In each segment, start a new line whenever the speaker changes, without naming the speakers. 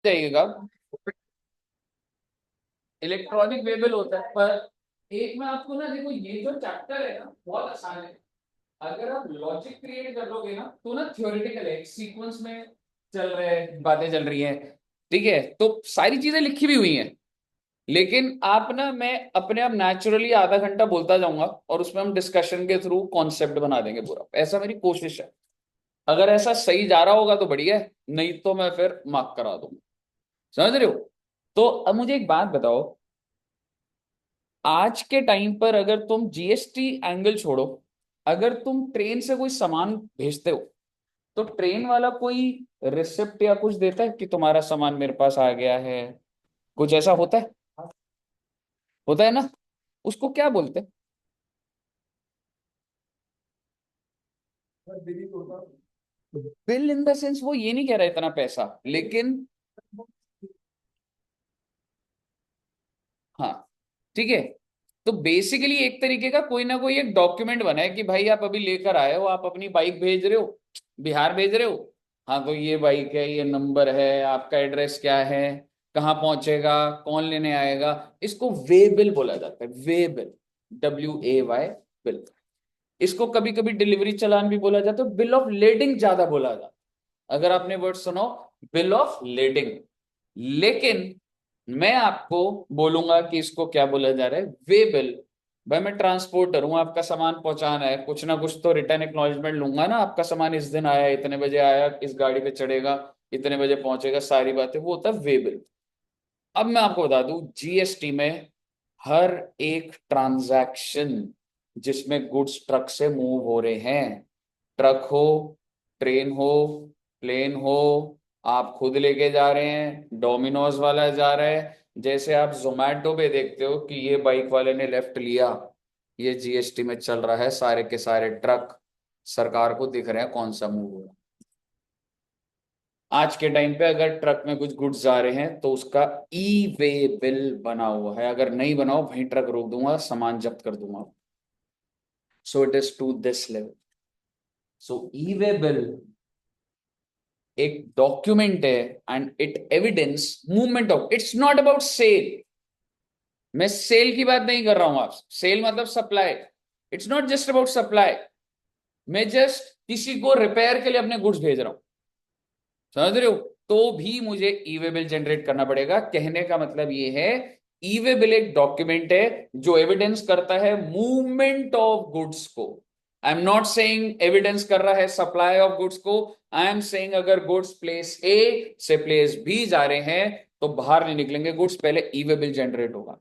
जाइएगा, इलेक्ट्रॉनिक वेबल होता है। पर एक में आपको ना, देखो ये जो चैप्टर है ना बहुत आसान है। अगर आप लॉजिक क्रिएट कर लोगे ना तो ना थ्योरेटिकल है, सीक्वेंस में चल रहे हैं, बातें चल रही हैं, ठीक है, तो सारी चीजें लिखी भी हुई हैं। लेकिन आप ना, मैं अपने आप नेचुरली आधा घंटा बोलता जाऊंगा और उसमें हम डिस्कशन के थ्रू कॉन्सेप्ट बना देंगे पूरा, ऐसा मेरी कोशिश है। अगर ऐसा सही जा रहा होगा तो बढ़िया है, नहीं तो मैं फिर मार्क करा दूंगा। समझ रहे हो? तो अब मुझे एक बात बताओ, आज के टाइम पर अगर तुम जीएसटी एंगल छोड़ो, अगर तुम ट्रेन से कोई सामान भेजते हो तो ट्रेन वाला कोई रिसिप्ट या कुछ देता है कि तुम्हारा सामान मेरे पास आ गया है? कुछ ऐसा होता है? होता है ना? उसको क्या बोलते हैं? बिल इन द सेंस वो ये नहीं कह रहा इतना पैसा, लेकिन हाँ, ठीक है। तो बेसिकली एक तरीके का कोई ना कोई एक डॉक्यूमेंट बना है कि भाई आप अभी लेकर आए हो, आप अपनी बाइक भेज रहे हो, बिहार भेज रहे हो। हाँ, तो ये बाइक है, ये नंबर है, आपका एड्रेस क्या है, कहाँ पहुंचेगा, कौन लेने आएगा। इसको वे बिल बोला जाता है, वे बिल, WAY बिल। इसको कभी कभी डिलीवरी चालान भी बोला जाता है, बिल ऑफ लेडिंग ज्यादा बोला जाता है, अगर आपने वर्ड सुनो, बिल ऑफ लेडिंग। लेकिन मैं आपको बोलूंगा कि इसको क्या बोला जा रहा है, वे बिल। भाई मैं ट्रांसपोर्टर हूं, आपका सामान पहुंचाना है, कुछ ना कुछ तो रिटर्न एक्नॉलेजमेंट लूंगा ना, आपका सामान इस दिन आया, इतने बजे आया, इस गाड़ी पे चढ़ेगा, इतने बजे पहुंचेगा, सारी बातें, वो होता है वे बिल। अब मैं आपको बता दूं, जीएसटी में हर एक ट्रांजैक्शन जिसमें गुड्स ट्रक से मूव हो रहे हैं, ट्रक हो, ट्रेन हो, प्लेन हो, आप खुद लेके जा रहे हैं, डोमिनोज वाला जा रहा है, जैसे आप जोमैटो पे देखते हो कि ये बाइक वाले ने लेफ्ट लिया, ये जीएसटी में चल रहा है, सारे के सारे ट्रक सरकार को दिख रहे हैं कौन सा मूव हो रहा है। आज के टाइम पे अगर ट्रक में कुछ गुड्स जा रहे हैं तो उसका ई वे बिल बना हुआ है, अगर नहीं बनाओ वहीं ट्रक रोक दूंगा, सामान जब्त कर दूंगा। So it is to this level. So e way bill एक डॉक्यूमेंट है and it evidence movement of, it's not about sale. मैं सेल की बात नहीं कर रहा हूं, आप सेल मतलब supply, it's not just about supply. मैं जस्ट किसी को रिपेयर के लिए अपने गुड्स भेज रहा हूं, समझ रहे हो? तो भी मुझे ई वे बिल जनरेट करना पड़ेगा। कहने का मतलब ये है, ई वे बिल एक डॉक्यूमेंट है जो एविडेंस करता है मूवमेंट ऑफ गुड्स को। I am not saying evidence कर रहा है सप्लाई ऑफ गुड्स को। आई एम सेइंग अगर गुड्स प्लेस ए से प्लेस बी जा रहे हैं तो बाहर नहीं निकलेंगे गुड्स, पहले ई वे बिल जनरेट होगा।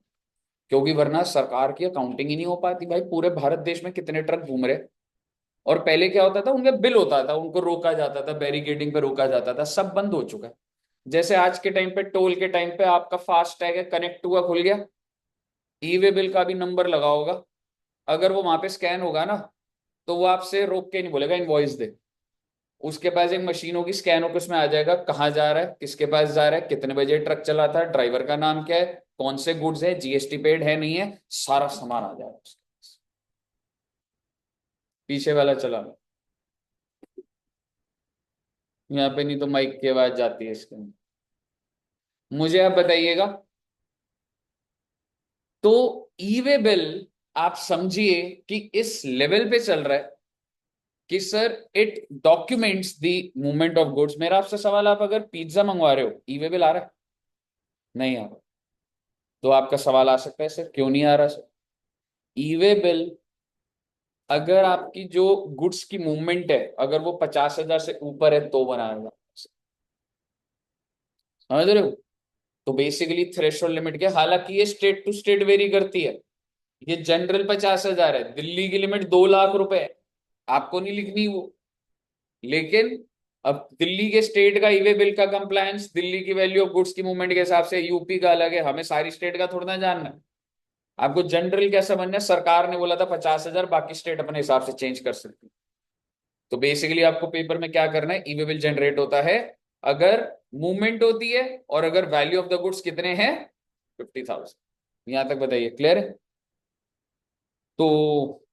क्योंकि वरना सरकार की अकाउंटिंग ही नहीं हो पाती। भाई पूरे भारत देश में कितने ट्रक घूम रहे, और पहले क्या होता था, उनका बिल होता था, उनको रोका जाता था, बैरिकेडिंग पे रोका जाता था, सब बंद हो चुका है। जैसे आज के टाइम पे टोल के टाइम पे आपका फास्ट टैग है, कनेक्ट हुआ, खुल गया, ई वे बिल का भी नंबर लगा होगा, अगर वो वहां पे स्कैन होगा ना तो वो आपसे रोक के नहीं बोलेगा इनवॉइस दे। उसके पास एक मशीन होगी, स्कैन होकर उसमें आ जाएगा कहाँ जा रहा है, किसके पास जा रहा है, कितने बजे ट्रक चला था, ड्राइवर का नाम क्या है, कौन से गुड्स है, जीएसटी पेड है नहीं है, सारा सामान आ जाएगा उसके पास। पीछे वाला चला लो, यहाँ पे नहीं तो माइक की आवाज जाती है इसके अंदर। मुझे आप बताइएगा, तो ई वे बिल आप समझिए कि इस लेवल पे चल रहा है कि sir it documents the movement of goods. मेरा आपसे सवाल, आप अगर पिज्जा मंगवा रहे हो, ई वे बिल आ रहा है? नहीं आ रहा। तो आपका सवाल आ सकता है सर क्यों नहीं आ रहा सर? ई वे बिल, अगर आपकी जो गुड्स की मूवमेंट है अगर वो 50,000 से ऊपर है तो बनाएगा। समझ रहे हो? तो बेसिकली थ्रेशोल्ड लिमिट क्या, हालांकि ये स्टेट टू स्टेट वेरी करती है। ये जनरल 50,000 है, दिल्ली की लिमिट 2 लाख रुपए है, आपको नहीं लिखनी वो। लेकिन अब दिल्ली के स्टेट का ईवे बिल का कंप्लायंस दिल्ली की वैल्यू ऑफ गुड्स की मूवमेंट के हिसाब से, यूपी का अलग है, हमें सारी स्टेट का थोड़ा ना जानना है। आपको जनरल क्या समझना है, सरकार ने बोला था 50,000, बाकी स्टेट अपने हिसाब से चेंज कर सकती है। तो बेसिकली आपको पेपर में क्या करना है, ईवे बिल जनरेट होता है अगर मूवमेंट होती है और अगर वैल्यू ऑफ द गुड्स कितने हैं, 50,000। यहां तक बताइए, क्लियर है? तो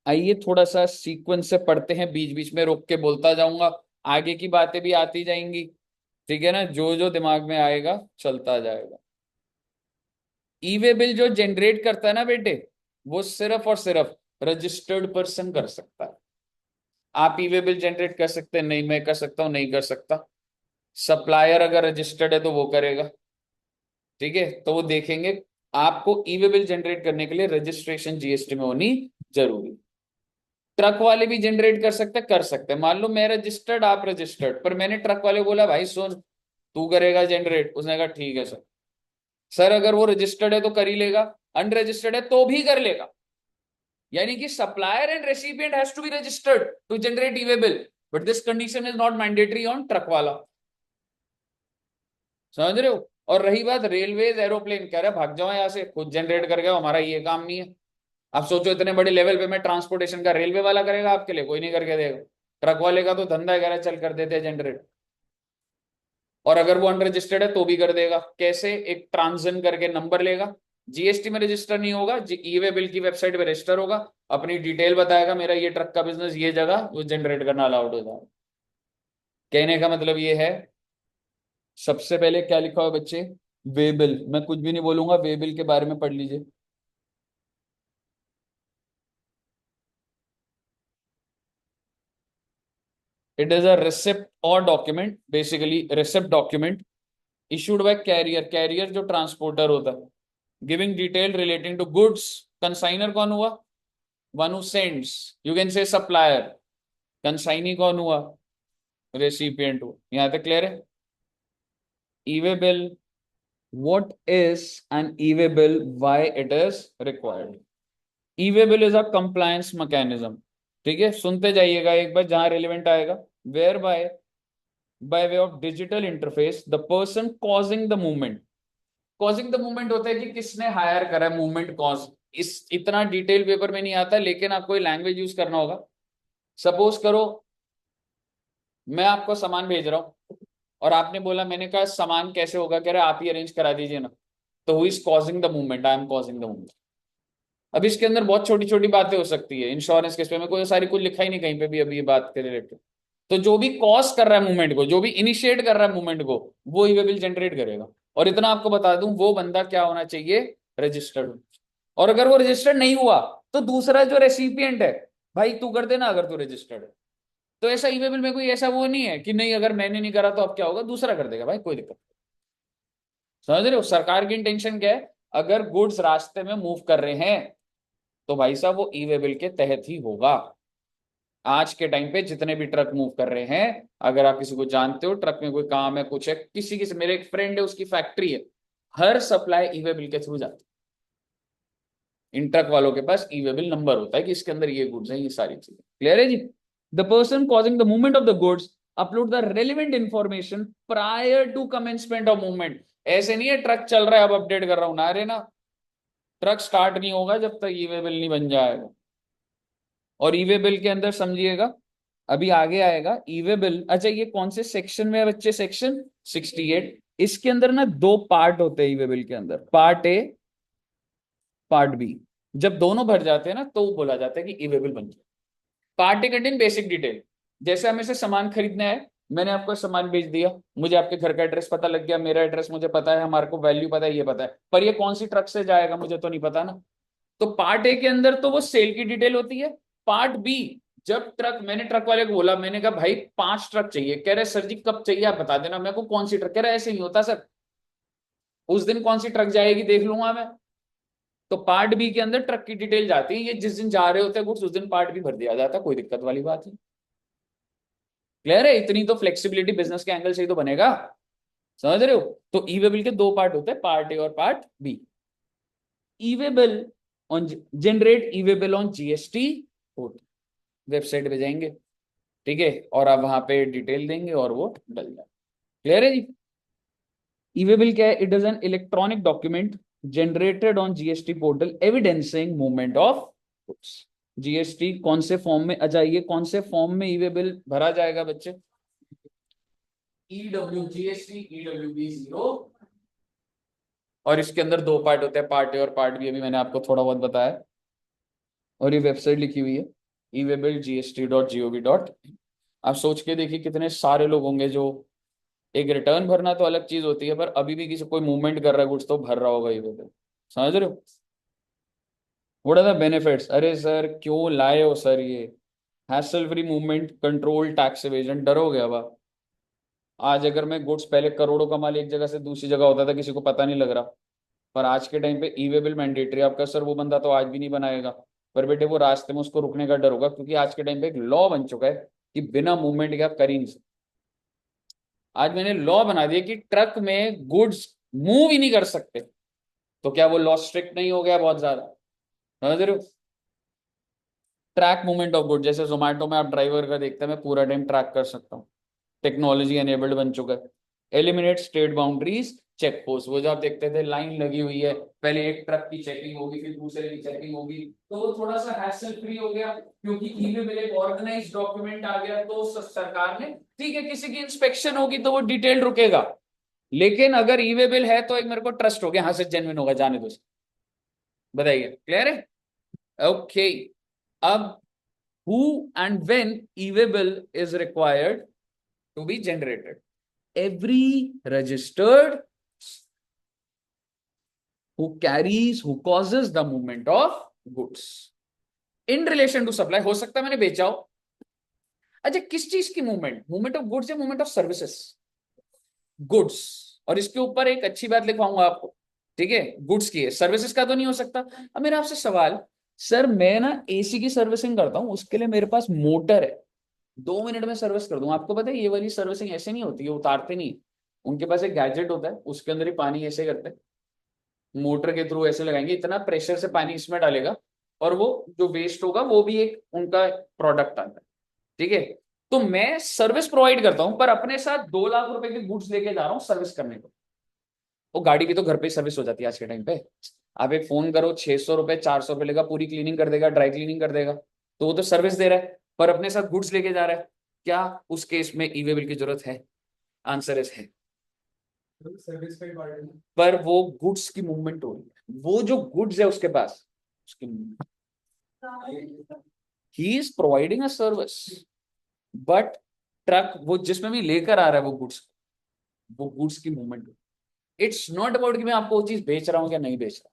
आइए थोड़ा सा सीक्वेंस से पढ़ते हैं, बीच बीच में रोक के बोलता जाऊंगा, आगे की बातें भी आती जाएंगी। ठीक है ना, जो जो दिमाग में आएगा चलता जाएगा। ई वे बिल जो जनरेट करता है ना बेटे, वो सिर्फ और सिर्फ रजिस्टर्ड पर्सन कर सकता है। आप ई वे बिल जनरेट कर सकते हैं? नहीं, मैं कर सकता हूं? नहीं कर सकता। सप्लायर अगर रजिस्टर्ड है तो वो करेगा। ठीक है, तो वो देखेंगे। आपको ई वे बिल जनरेट करने के लिए रजिस्ट्रेशन जीएसटी में होनी जरूरी। ट्रक वाले भी जनरेट कर सकते, कर सकते हैं। मान लो मैं रजिस्टर्ड, आप रजिस्टर्ड, पर मैंने ट्रक वाले को बोला भाई सुन, तू करेगा जनरेट, उसने कहा ठीक है सर। सर अगर वो रजिस्टर्ड है तो कर ही लेगा, अनरजिस्टर्ड है तो भी कर लेगा। यानी कि supplier and recipient has to be registered to generate e way bill, but this condition is not mandatory on truck वाला। समझ रहे हो? और रही बात रेलवेज एरोप्लेन, कह रहे भाग जाओ यहाँ से, खुद जनरेट कर गए, हमारा ये काम नहीं है। आप सोचो इतने बड़े लेवल पे मैं ट्रांसपोर्टेशन का, रेलवे वाला करेगा आपके लिए? कोई नहीं करके देगा। ट्रक वाले का तो धंधा है, कह रहा चल कर देते हैं जनरेट। और अगर वो अनरजिस्टर्ड है तो भी कर देगा। कैसे? एक ट्रांजन करके नंबर लेगा, जीएसटी में रजिस्टर नहीं होगा, ई वे बिल की वेबसाइट पे रजिस्टर होगा, अपनी डिटेल बताएगा, मेरा ये ट्रक का बिजनेस ये जगह, वो जनरेट करना अलाउड हो जाएगा। कहने का मतलब ये है, सबसे पहले क्या लिखा हुआ बच्चे? Way bill. मैं कुछ भी नहीं बोलूंगा, वे बिल के बारे में पढ़ लीजिए। इट इज अ रिसिप्ट और document, basically receipt document issued by carrier, carrier जो ट्रांसपोर्टर होता है, giving detail relating to goods. Consignor कौन हुआ? One who sends, you can say supplier. Consignee कौन हुआ? रेसिपिएंट हुआ। यहां तक क्लियर है? E way bill, what is an e-way bill, why it is required? E way bill is a compliance mechanism. ठीक है, सुनते जाइएगा एक बार जहां रेलिवेंट आएगा। Where by way of digital interface the person causing the movement. Causing the movement होता है कि किसने हायर करा मूवमेंट कॉज। इस इतना डिटेल पेपर में नहीं आता, लेकिन आपको लैंग्वेज यूज करना होगा। सपोज करो मैं आपको सामान भेज रहा हूं, और आपने बोला, मैंने कहा सामान कैसे होगा, कह रहे आप ही अरेंज करा दीजिए ना। तो who is causing the movement? I am causing the movement. अब इसके अंदर बहुत छोटी छोटी बातें हो सकती है। इंश्योरेंस केस पे मैं कोई सारी कुछ लिखा ही नहीं कहीं पे भी अभी ये बात के रिलेटेड। तो जो भी कॉज कर रहा है मूवमेंट को, जो भी इनिशिएट कर रहा है मूवमेंट को, वो ई बिल जनरेट करेगा। और इतना आपको बता दूं, वो बंदा क्या होना चाहिए? रजिस्टर्ड। और अगर वो रजिस्टर्ड नहीं हुआ तो दूसरा जो रेसिपिएंट है, भाई तू कर देना अगर तू रजिस्टर्ड है। तो ऐसा ई बिल में कोई ऐसा वो नहीं है कि नहीं अगर मैंने नहीं करा तो अब क्या होगा, दूसरा कर देगा, भाई कोई दिक्कत नहीं। समझ रहे हो सरकार की इंटेंशन क्या है? अगर गुड्स रास्ते में मूव कर रहे हैं तो भाई साहब वो ई वे बिल के तहत ही होगा। आज के टाइम पे जितने भी ट्रक मूव कर रहे हैं, अगर आप किसी को जानते हो, ट्रक में कोई काम है, कुछ है, किसी किसी, मेरे एक फ्रेंड है उसकी फैक्ट्री है, हर सप्लाई ई वे बिल के थ्रू जाती है। इन ट्रक वालों के पास ई वे बिल नंबर होता है कि इसके अंदर ये गुड्स हैं, ये सारी चीजें क्लियर है जी। The person causing the movement of the goods upload the relevant information prior to commencement of movement. ऐसे नहीं है ट्रक चल रहा है अब अपडेट कर रहा हूं ना, अरे ना, ट्रक स्टार्ट नहीं होगा जब तक ई वे बिल नहीं बन जाएगा। और ई वे बिल के अंदर समझिएगा, अभी आगे आएगा ई वे बिल। अच्छा ये कौन से सेक्शन में है बच्चे? सेक्शन 68। इसके अंदर ना दो पार्ट होते हैं ई वे बिल के अंदर, पार्ट ए, पार्ट बी। जब दोनों भर जाते हैं ना तो बोला जाता है कि ई वे बिल बन गया। Part A contain basic detail, जैसे हमें से सामान खरीदना है, मैंने आपको सामान बेच दिया, मुझे आपके घर का एड्रेस पता लग गया, मेरा एड्रेस मुझे पता है, हमारे को वैल्यू पता है, ये पता है, पर ये कौन सी ट्रक से जाएगा मुझे तो नहीं पता ना। तो पार्ट ए के अंदर तो वो सेल की डिटेल होती है। पार्ट बी, जब ट्रक, मैंने ट्रक वाले को बोला, मैंने कहा भाई 5 ट्रक चाहिए, कह रहे सर जी कब चाहिए आप बता देना मेरे को, कौन सी ट्रक, कह रहे ऐसे नहीं होता सर, उस दिन कौन सी ट्रक जाएगी देख लूंगा मैं। तो पार्ट बी के अंदर ट्रक की डिटेल जाती है, ये जिस दिन जा रहे होते हैं गुड्स उस दिन पार्ट बी भर दिया जाता है, कोई दिक्कत वाली बात नहीं। क्लियर है? इतनी तो फ्लेक्सिबिलिटी बिजनेस के एंगल से ही तो बनेगा। समझ रहे हो? तो ई वे बिल के दो पार्ट होते हैं, पार्ट ए और part B. E way bill on, generate e way bill on GST portal, website पे जाएंगे, ठीक है, और आप वहां पे डिटेल देंगे और वो डल जाए। क्लियर है जी? ई वे बिल क्या है? It is an electronic document generated on GST portal evidencing movement of goods. GST कौन से फॉर्म में आ जाइए, कौन से फॉर्म में ई वे बिल भरा जाएगा बच्चे? EW GST, EW B 0। और इसके अंदर दो पार्ट होते हैं, पार्ट ए और पार्ट बी, अभी मैंने आपको थोड़ा बहुत बताया। और ये वेबसाइट लिखी हुई है eWebBillGST.gov.in। आप सोच के देखिए कितने सारे लोग होंगे जो एक रिटर्न भरना तो अलग चीज होती है, पर अभी भी किसी कोई मूवमेंट कर रहा है गुड्स तो भर रहा होगा ईवे। समझ रहे हो? What are the benefits? अरे सर क्यों लाए हो सर ये? Hassle free movement, control tax evasion, डरोगे अब आप? आज अगर मैं गुड्स, पहले करोड़ों का माल एक जगह से दूसरी जगह होता था, किसी को पता नहीं लग रहा, पर आज के टाइम पे ई वे बिल मैंडेटरी। आपका सर वो बंदा तो आज भी नहीं बनाएगा, पर बेटे वो रास्ते में उसको रुकने का डर होगा, क्योंकि आज के टाइम पे एक लॉ बन चुका है कि बिना मूवमेंट के आप कर ही नहीं सकते। आज मैंने लॉ बना दिया कि ट्रक में गुड्स मूव ही नहीं कर सकते। तो क्या वो लॉ स्ट्रिक्ट नहीं हो गया बहुत ज्यादा? समझ रहे हो? ट्रैक मूवमेंट ऑफ गुड, जैसे जोमेटो में आप ड्राइवर का देखते हैं, मैं पूरा टाइम ट्रैक कर सकता हूँ। टेक्नोलॉजी एनेबल्ड बन चुका है। Eliminate state boundaries, check post, वो जो आप देखते थे लाइन लगी हुई है, पहले एक ट्रक की चेकिंग होगी फिर दूसरे की चेकिंग होगी, तो वो थोड़ा सा हैसल फ्री हो गया, क्योंकि ई वे बिल एक ऑर्गेनाइज डॉक्यूमेंट आ गया। तो सरकार ने, ठीक है किसी की इंस्पेक्शन होगी तो वो डिटेल रुकेगा, लेकिन अगर ई वे बिल है तो एक मेरे को ट्रस्ट हो गया, हाँ सच जेन्युइन होगा, जाने दो। बताइए, क्लियर है? ओके। अब who and when e-way bill is required to be generated? Every registered who carries, who causes the movement of goods in relation to supply, हो सकता है मैंने बेचा हो। अच्छा किस चीज की मूवमेंट? मूवमेंट ऑफ गुड्स या मूवमेंट ऑफ सर्विसेज? गुड्स। और इसके ऊपर एक अच्छी बात लिखवाऊंगा आपको, ठीक है? गुड्स की है, सर्विसेज का तो नहीं हो सकता। अब मेरा आपसे सवाल, सर मैं ना एसी की सर्विसिंग करता हूँ, उसके लिए मेरे पास मोटर है, 2 मिनट में सर्विस कर दूंगा। आपको पता है ये वाली सर्विसिंग ऐसे नहीं होती है, उतारते नहीं, उनके पास एक गैजेट होता है, उसके अंदर ही पानी ऐसे करते हैं, मोटर के थ्रू ऐसे लगाएंगे, इतना प्रेशर से पानी इसमें डालेगा, और वो जो वेस्ट होगा वो भी एक उनका प्रोडक्ट आता है, ठीक है? तो मैं सर्विस प्रोवाइड करता हूं, पर अपने साथ 2 लाख रुपए के गुड्स लेके जा रहा हूँ सर्विस करने को। वो गाड़ी भी तो घर पे ही सर्विस हो जाती है आज के टाइम पे। आप एक फोन करो, 600 रुपए 400 रुपए लेगा, पूरी क्लीनिंग कर देगा, ड्राई क्लीनिंग कर देगा, तो वो तो सर्विस दे रहा है, पर अपने साथ गुड्स लेके जा रहा है। क्या उस केस में ई वे बिल की जरूरत है? आंसर इज है। सर्विस पे पर वो गुड्स की मूवमेंट हो रही है, वो जो गुड्स है उसके पास, उसकी he is providing a service, but truck वो जिसमें भी लेकर आ रहा है वो गुड्स, वो गुड्स की मूवमेंट। इट्स नॉट अबाउट कि मैं आपको वो चीज बेच रहा हूं या नहीं बेच रहा।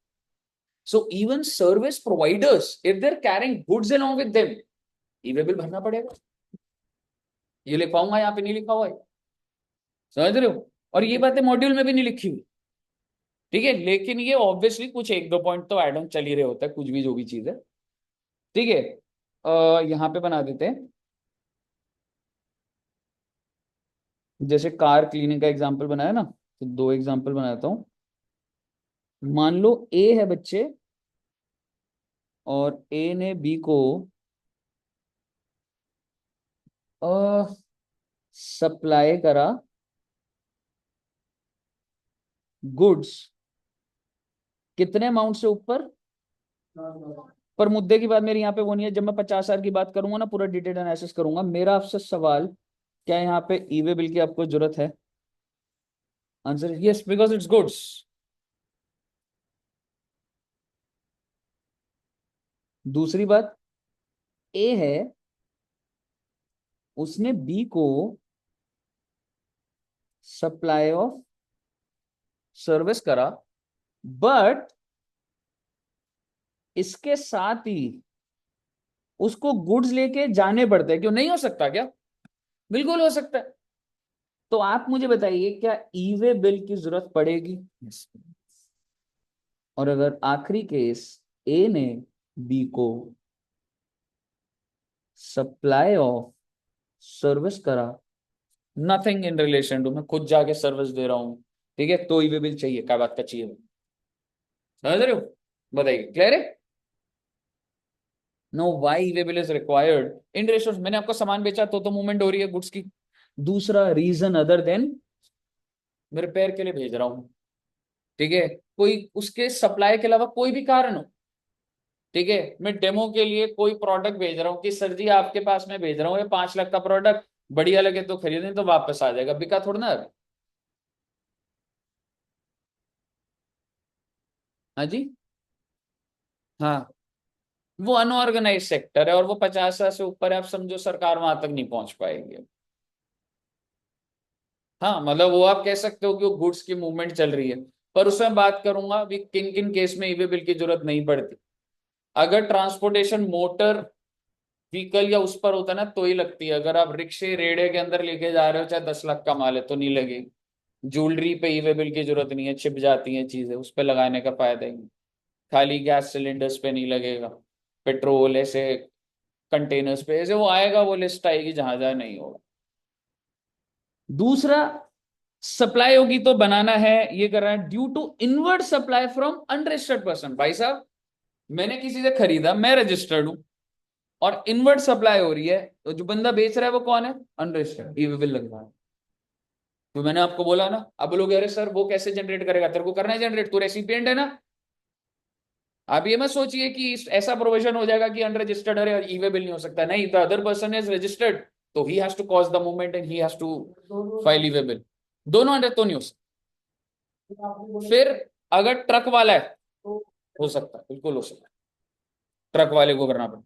So even service providers if they are carrying goods along with them, e way bill भरना पड़ेगा। ये लिख पाऊंगा यहाँ पे? नहीं लिखा हुआ है, समझ रहे हो? और ये बातें मॉड्यूल में भी नहीं लिखी हुई, ठीक है? लेकिन ये ऑब्वियसली कुछ एक दो पॉइंट तो एड ऑन चल ही रहे होता है, कुछ भी जो भी चीज है, ठीक है? यहाँ पे बना देते हैं, जैसे कार क्लीनिंग का एग्जांपल बनाया ना, तो 2 एग्जांपल बनाता हूँ। मान लो ए है बच्चे, और ए ने बी को सप्लाई करा गुड्स, कितने अमाउंट से ऊपर? पर मुद्दे की बात मेरी यहाँ पे वो नहीं है, जब मैं 50,000 की बात करूंगा ना, पूरा डिटेल एनालिसिस करूंगा। मेरा आपसे सवाल, क्या यहाँ पे ई वे बिल की आपको जरूरत है? Answer yes, because it's goods. दूसरी बात, ए है, उसने बी को सप्लाई ऑफ सर्विस करा, बट इसके साथ ही उसको गुड्स लेके जाने पड़ते हैं। क्यों नहीं हो सकता क्या? बिल्कुल हो सकता है। तो आप मुझे बताइए, क्या ई वे बिल की जरूरत पड़ेगी? yes. और अगर आखिरी केस, ए ने बी को सप्लाई ऑफ सर्विस करा, नथिंग इन रिलेशन टू, मैं खुद जाके सर्विस दे रहा हूं, ठीक है? तो ई वे बिल चाहिए, क्या बात का चाहिए? समझ रहे हो? बताइए, क्लियर है? No, why e way bill is required in ratios, मैंने आपको सामान बेचा तो मूवमेंट हो रही है गुड्स की। दूसरा रीजन अदर देन, मैं रिपेयर के लिए भेज रहा हूँ, ठीक है? कोई उसके सप्लाई के अलावा कोई भी कारण हो, ठीक है? मैं डेमो के लिए कोई प्रोडक्ट भेज रहा हूँ कि सर जी आपके पास मैं भेज रहा हूँ ये 5 लाख का प्रोडक्ट, बढ़िया लगे तो खरीदें, तो वापस आ जाएगा, बिका थोड़ा ना अभी। हाँ जी, हाँ। वो अनऑर्गेनाइज सेक्टर है, और वो 50 से ऊपर है, आप समझो सरकार वहां तक नहीं पहुंच पाएगी। हाँ मतलब वो आप कह सकते हो कि वो गुड्स की मूवमेंट चल रही है, पर उसमें बात करूंगा भी किन किन केस में ई वे बिल की जरूरत नहीं पड़ती। अगर ट्रांसपोर्टेशन मोटर व्हीकल या उस पर होता है ना तो ही लगती है। अगर आप रिक्शे रेड़े के अंदर लेके जा रहे हो चाहे 10 लाख का माल है तो नहीं लगेगी। ज्वेलरी पे ई वे बिल की जरूरत नहीं है, छिप जाती हैं चीजें, उस पर लगाने का फायदा ही नहीं। खाली गैस सिलेंडर्स पे नहीं लगेगा, पेट्रोल ऐसे कंटेनर्स पे ऐसे वो आएगा, वो लिस्ट आएगी जहां जहां नहीं होगा। दूसरा, सप्लाई होगी तो बनाना है, ये कर रहा है due to inward supply from unregistered person. भाई साहब मैंने किसी से खरीदा, मैं रजिस्टर्ड हूं और इनवर्ड सप्लाई हो रही है, तो जो बंदा बेच रहा है वो कौन है? अनरजिस्टर्ड, ई वे बिल लग रहा है। तो मैंने आपको बोला ना, अब बोलोगे अरे सर वो कैसे जनरेट करेगा, तेरे को करना है जनरेट, तू रेसिपिएंट है ना। आप ये मत सोचिए कि ऐसा प्रोविजन हो जाएगा कि अनरजिस्टर्ड है ई वे बिल नहीं हो सकता, नहीं, the other person is registered तो he has to cause the movement and he has to file e way bill. दोनों अंडर तो नहीं हो सकता। फिर अगर ट्रक वाला है, हो सकता है, बिल्कुल हो सकता है, ट्रक वाले को करना पड़े,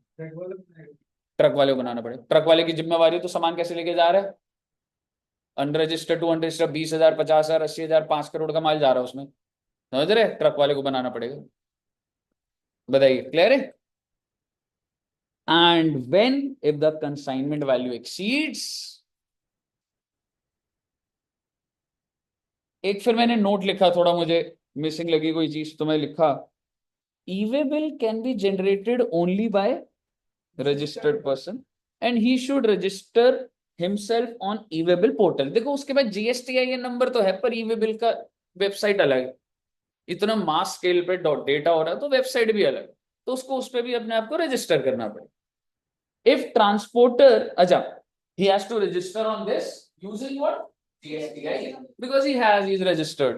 ट्रक वाले को बनाना पड़े, ट्रक वाले की जिम्मेवारी, तो सामान कैसे लेके जा रहा है, अनरजिस्टर्ड टू अनरजिस्टर्ड 20,000 50,000 80,000 5 करोड़ का माल जा रहा है उसमें, समझ रहे, ट्रक वाले को बनाना पड़ेगा। बताइए क्लियर है। And when if the consignment value exceeds, एक फिर मैंने नोट लिखा, थोड़ा मुझे मिसिंग लगी कोई चीज तो मैं लिखा, e-way bill can be generated only by registered person and he should register himself on e-way bill portal. देखो उसके बाद जीएसटीआईएन नंबर तो है पर ई-वे बिल का वेबसाइट अलग है, इतना मास स्केल पे डेटा हो रहा है तो वेबसाइट भी अलग है, तो उसको उस पर भी अपने आप को रजिस्टर करना पड़ेगा। If transporter, acha, he has to register on this using what? GSTI, because he's registered.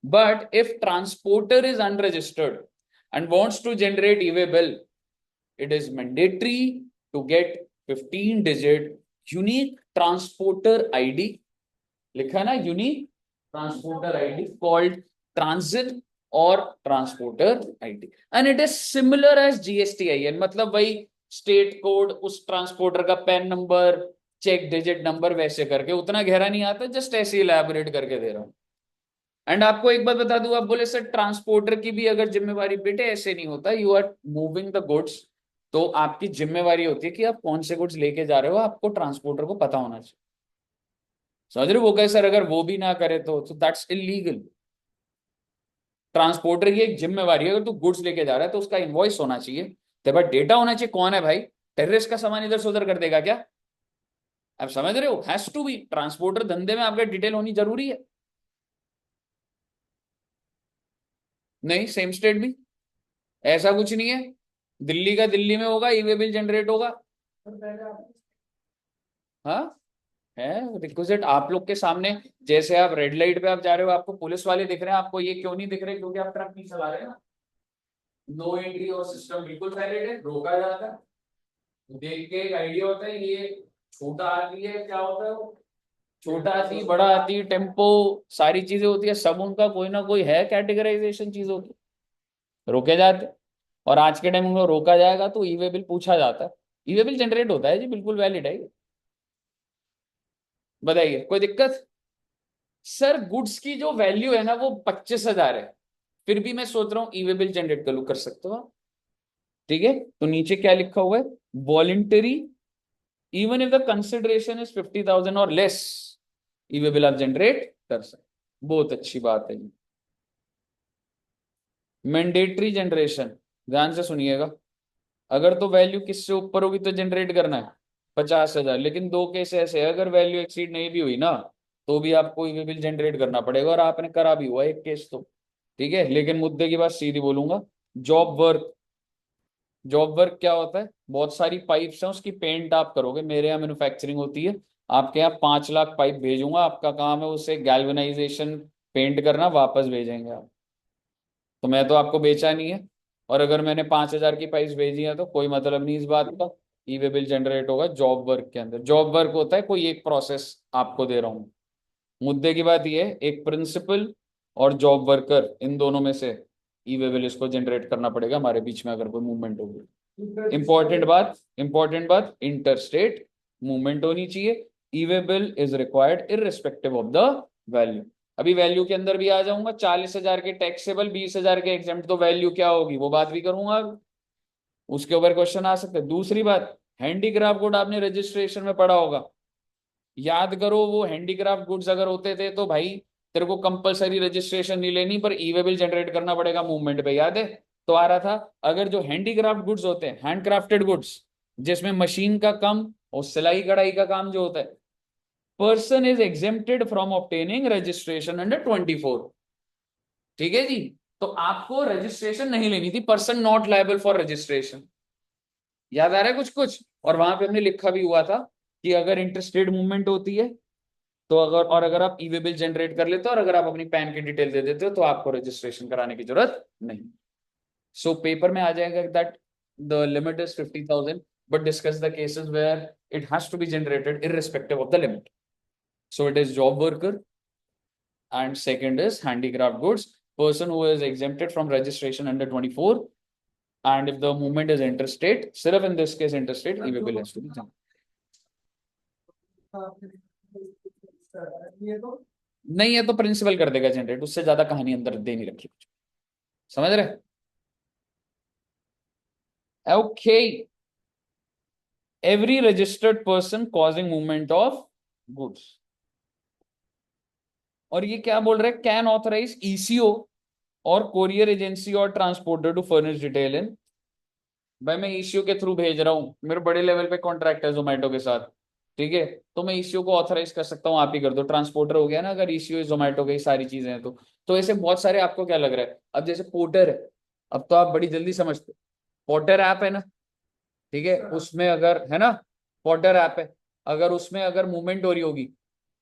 But if transporter is unregistered and wants to generate e-way bill, it is mandatory to get 15-digit unique transporter ID. लिखा ना unique transporter ID called transit or transporter ID, and it is similar as GSTIN, मतलब वही state code, उस transporter का PAN number, check digit number, वैसे करके, उतना गहरा नहीं आता, जस्ट ऐसे इलैबोरेट करके दे रहा हूं। एंड आपको एक बात बता दूं, आप बोले सर ट्रांसपोर्टर की भी अगर जिम्मेवारी, बेटे ऐसे नहीं होता, you are moving the goods, तो आपकी जिम्मेवारी होती है कि आप कौन से गुड्स लेके जा रहे हो, आपको ट्रांसपोर्टर को पता होना चाहिए, समझ रहे हो। वो कहे सर अगर वो भी ना करे तो दैट्स इलीगल। ट्रांसपोर्टर की एक जिम्मेवारी है, अगर तू गुड्स लेके जा रहा है तो उसका इनवॉइस होना चाहिए, तेरे पास डेटा होना चाहिए कौन है भाई, टेररिस्ट का सामान इधर से उधर कर देगा क्या? आप समझ रहे हो, हैज टू बी, ट्रांसपोर्टर धंधे में आपका डिटेल होनी जरूरी है। नहीं, सेम स्टेट भी, ऐसा कुछ नहीं है, दिल्ली का दिल्ली में होगा, ई वे बिल जनरेट होगा। हाँ, है रिक्विजिट आप लोग के सामने, जैसे आप रेड लाइट पे आप जा रहे हो, आपको पुलिस वाले दिख रहे हैं, आपको ये क्यों नहीं दिख रहे, क्योंकि आप ट्रक नहीं चला रहे ना। नो एंट्री और सिस्टम बिल्कुल साइलेंट है, रोका जाता है, देख के एक आइडिया होता है ये छोटा हाथी है, क्या होता है वो, छोटा हाथी बड़ा हाथी टेम्पो, सारी चीजें होती है, सब उनका कोई ना कोई है कैटेगराइजेशन चीजों की, रोके जाते हैं। और आज के टाइम उनको रोका जाएगा तो ई वे बिल पूछा जाता है, ई वे बिल जनरेट होता है जी, बिल्कुल वैलिड है। बताइए कोई दिक्कत? सर गुड्स की जो वैल्यू है ना वो 25,000 है, फिर भी मैं सोच रहा हूँ ई वे बिल जनरेट कर सकते हो आप। ठीक है, तो नीचे क्या लिखा हुआ है, voluntary, even if the consideration is 50,000 और लेस, ई वे बिल आप जनरेट कर सकते, बहुत अच्छी बात है। मैंडेटरी जनरेशन, ध्यान से सुनिएगा, अगर तो वैल्यू किससे ऊपर होगी तो जनरेट करना है 50,000, लेकिन दो केस ऐसे है, अगर वैल्यू एक्सीड नहीं भी हुई ना तो भी आपको ई वे बिल जनरेट करना पड़ेगा, और आपने करा भी हुआ एक केस तो। ठीक है, लेकिन मुद्दे की बात सीधी बोलूंगा, जॉब वर्क, जॉब वर्क क्या होता है, बहुत सारी पाइप्स हैं, उसकी पेंट आप करोगे, मेरे यहाँ मैन्युफैक्चरिंग होती है, आपके यहाँ 5 लाख पाइप भेजूंगा, आपका काम है उसे गैल्वेनाइजेशन पेंट करना, वापस भेजेंगे आप, तो मैं तो आपको बेचा नहीं है, और अगर मैंने 5,000 की पाइप भेजी है तो कोई मतलब नहीं इस बात का, ई वे बिल जनरेट होगा जॉब वर्क के अंदर। जॉब वर्क होता है कोई एक प्रोसेस आपको दे रहा हूँ, मुद्दे की बात ये है, एक प्रिंसिपल और जॉब वर्कर, इन दोनों में से ई वे बिल इसको जनरेट करना पड़ेगा हमारे बीच में अगर कोई मूवमेंट होगी। इंपॉर्टेंट बात, इंटर स्टेट मूवमेंट होनी चाहिए, e-way bill is required irrespective of the value. अभी वैल्यू के अंदर भी आ जाऊंगा, 40,000 के टैक्सेबल, 20,000 के एग्जेम्प्ट, तो वैल्यू क्या होगी वो बात भी करूंगा अब। उसके ऊपर क्वेश्चन आ सकते हैं। दूसरी बात, हैंडीक्राफ्ट गुड आपने रजिस्ट्रेशन में पढ़ा होगा, याद करो वो हैंडीक्राफ्ट गुड्स अगर होते थे तो भाई तेरे को कंपलसरी रजिस्ट्रेशन नहीं लेनी, पर ई-वे बिल जनरेट करना पड़ेगा मूवमेंट पे, याद है? तो आ रहा था, अगर जो हैंडीक्राफ्ट गुड्स होते हैं, हैंडक्राफ्टेड गुड्स, जिसमें मशीन का काम और सिलाई कढ़ाई का काम जो होता है, person is exempted from obtaining registration under 24। ठीक है जी। तो आपको रजिस्ट्रेशन नहीं लेनी थी, person not liable for registration. याद आ रहा है कुछ कुछ? और वहां पे हमने लिखा भी हुआ था कि अगर इंटरस्टेट मूवमेंट होती है तो अगर आप ई-वे बिल जनरेट कर लेते हो और अगर आप अपनी पैन की डिटेल दे देते हो तो आपको रजिस्ट्रेशन कराने की जरूरत नहीं। सो पेपर में आ जाएगा that the limit is 50,000, but discuss the cases where it has to be generated irrespective of the limit. So it is job worker, and second is handicraft goods, person who is exempted from registration under 24, and if the movement is interstate, सिर्फ in this case interstate, e-way bill has to be generated. नहीं है तो principal कर देगा generate, उससे ज्यादा कहानी अंदर दे नहीं रखी कुछ, समझ रहे? Okay, every registered person causing movement of goods. और ये क्या बोल रहे हैं? कैन ऑथराइज ईसीओ और कोरियर एजेंसी और transporter to furnish detail in. भाई मैं ईसीओ के थ्रू भेज रहा हूँ, मेरे बड़े लेवल पे कॉन्ट्रैक्ट है जोमेटो के साथ, ठीक है, तो मैं ईसीओ को ऑथराइज कर सकता हूँ, आप ही कर दो। ट्रांसपोर्टर हो गया ना, अगर ईसीओ जोमेटो की सारी चीजें हैं तो ऐसे बहुत सारे। आपको क्या लग रहा है? अब जैसे पोर्टर है, अब तो आप बड़ी जल्दी समझते, पोर्टर ऐप है ना, ठीक है, उसमें अगर है ना, पोर्टर ऐप है, अगर उसमें अगर मूवमेंट हो रही होगी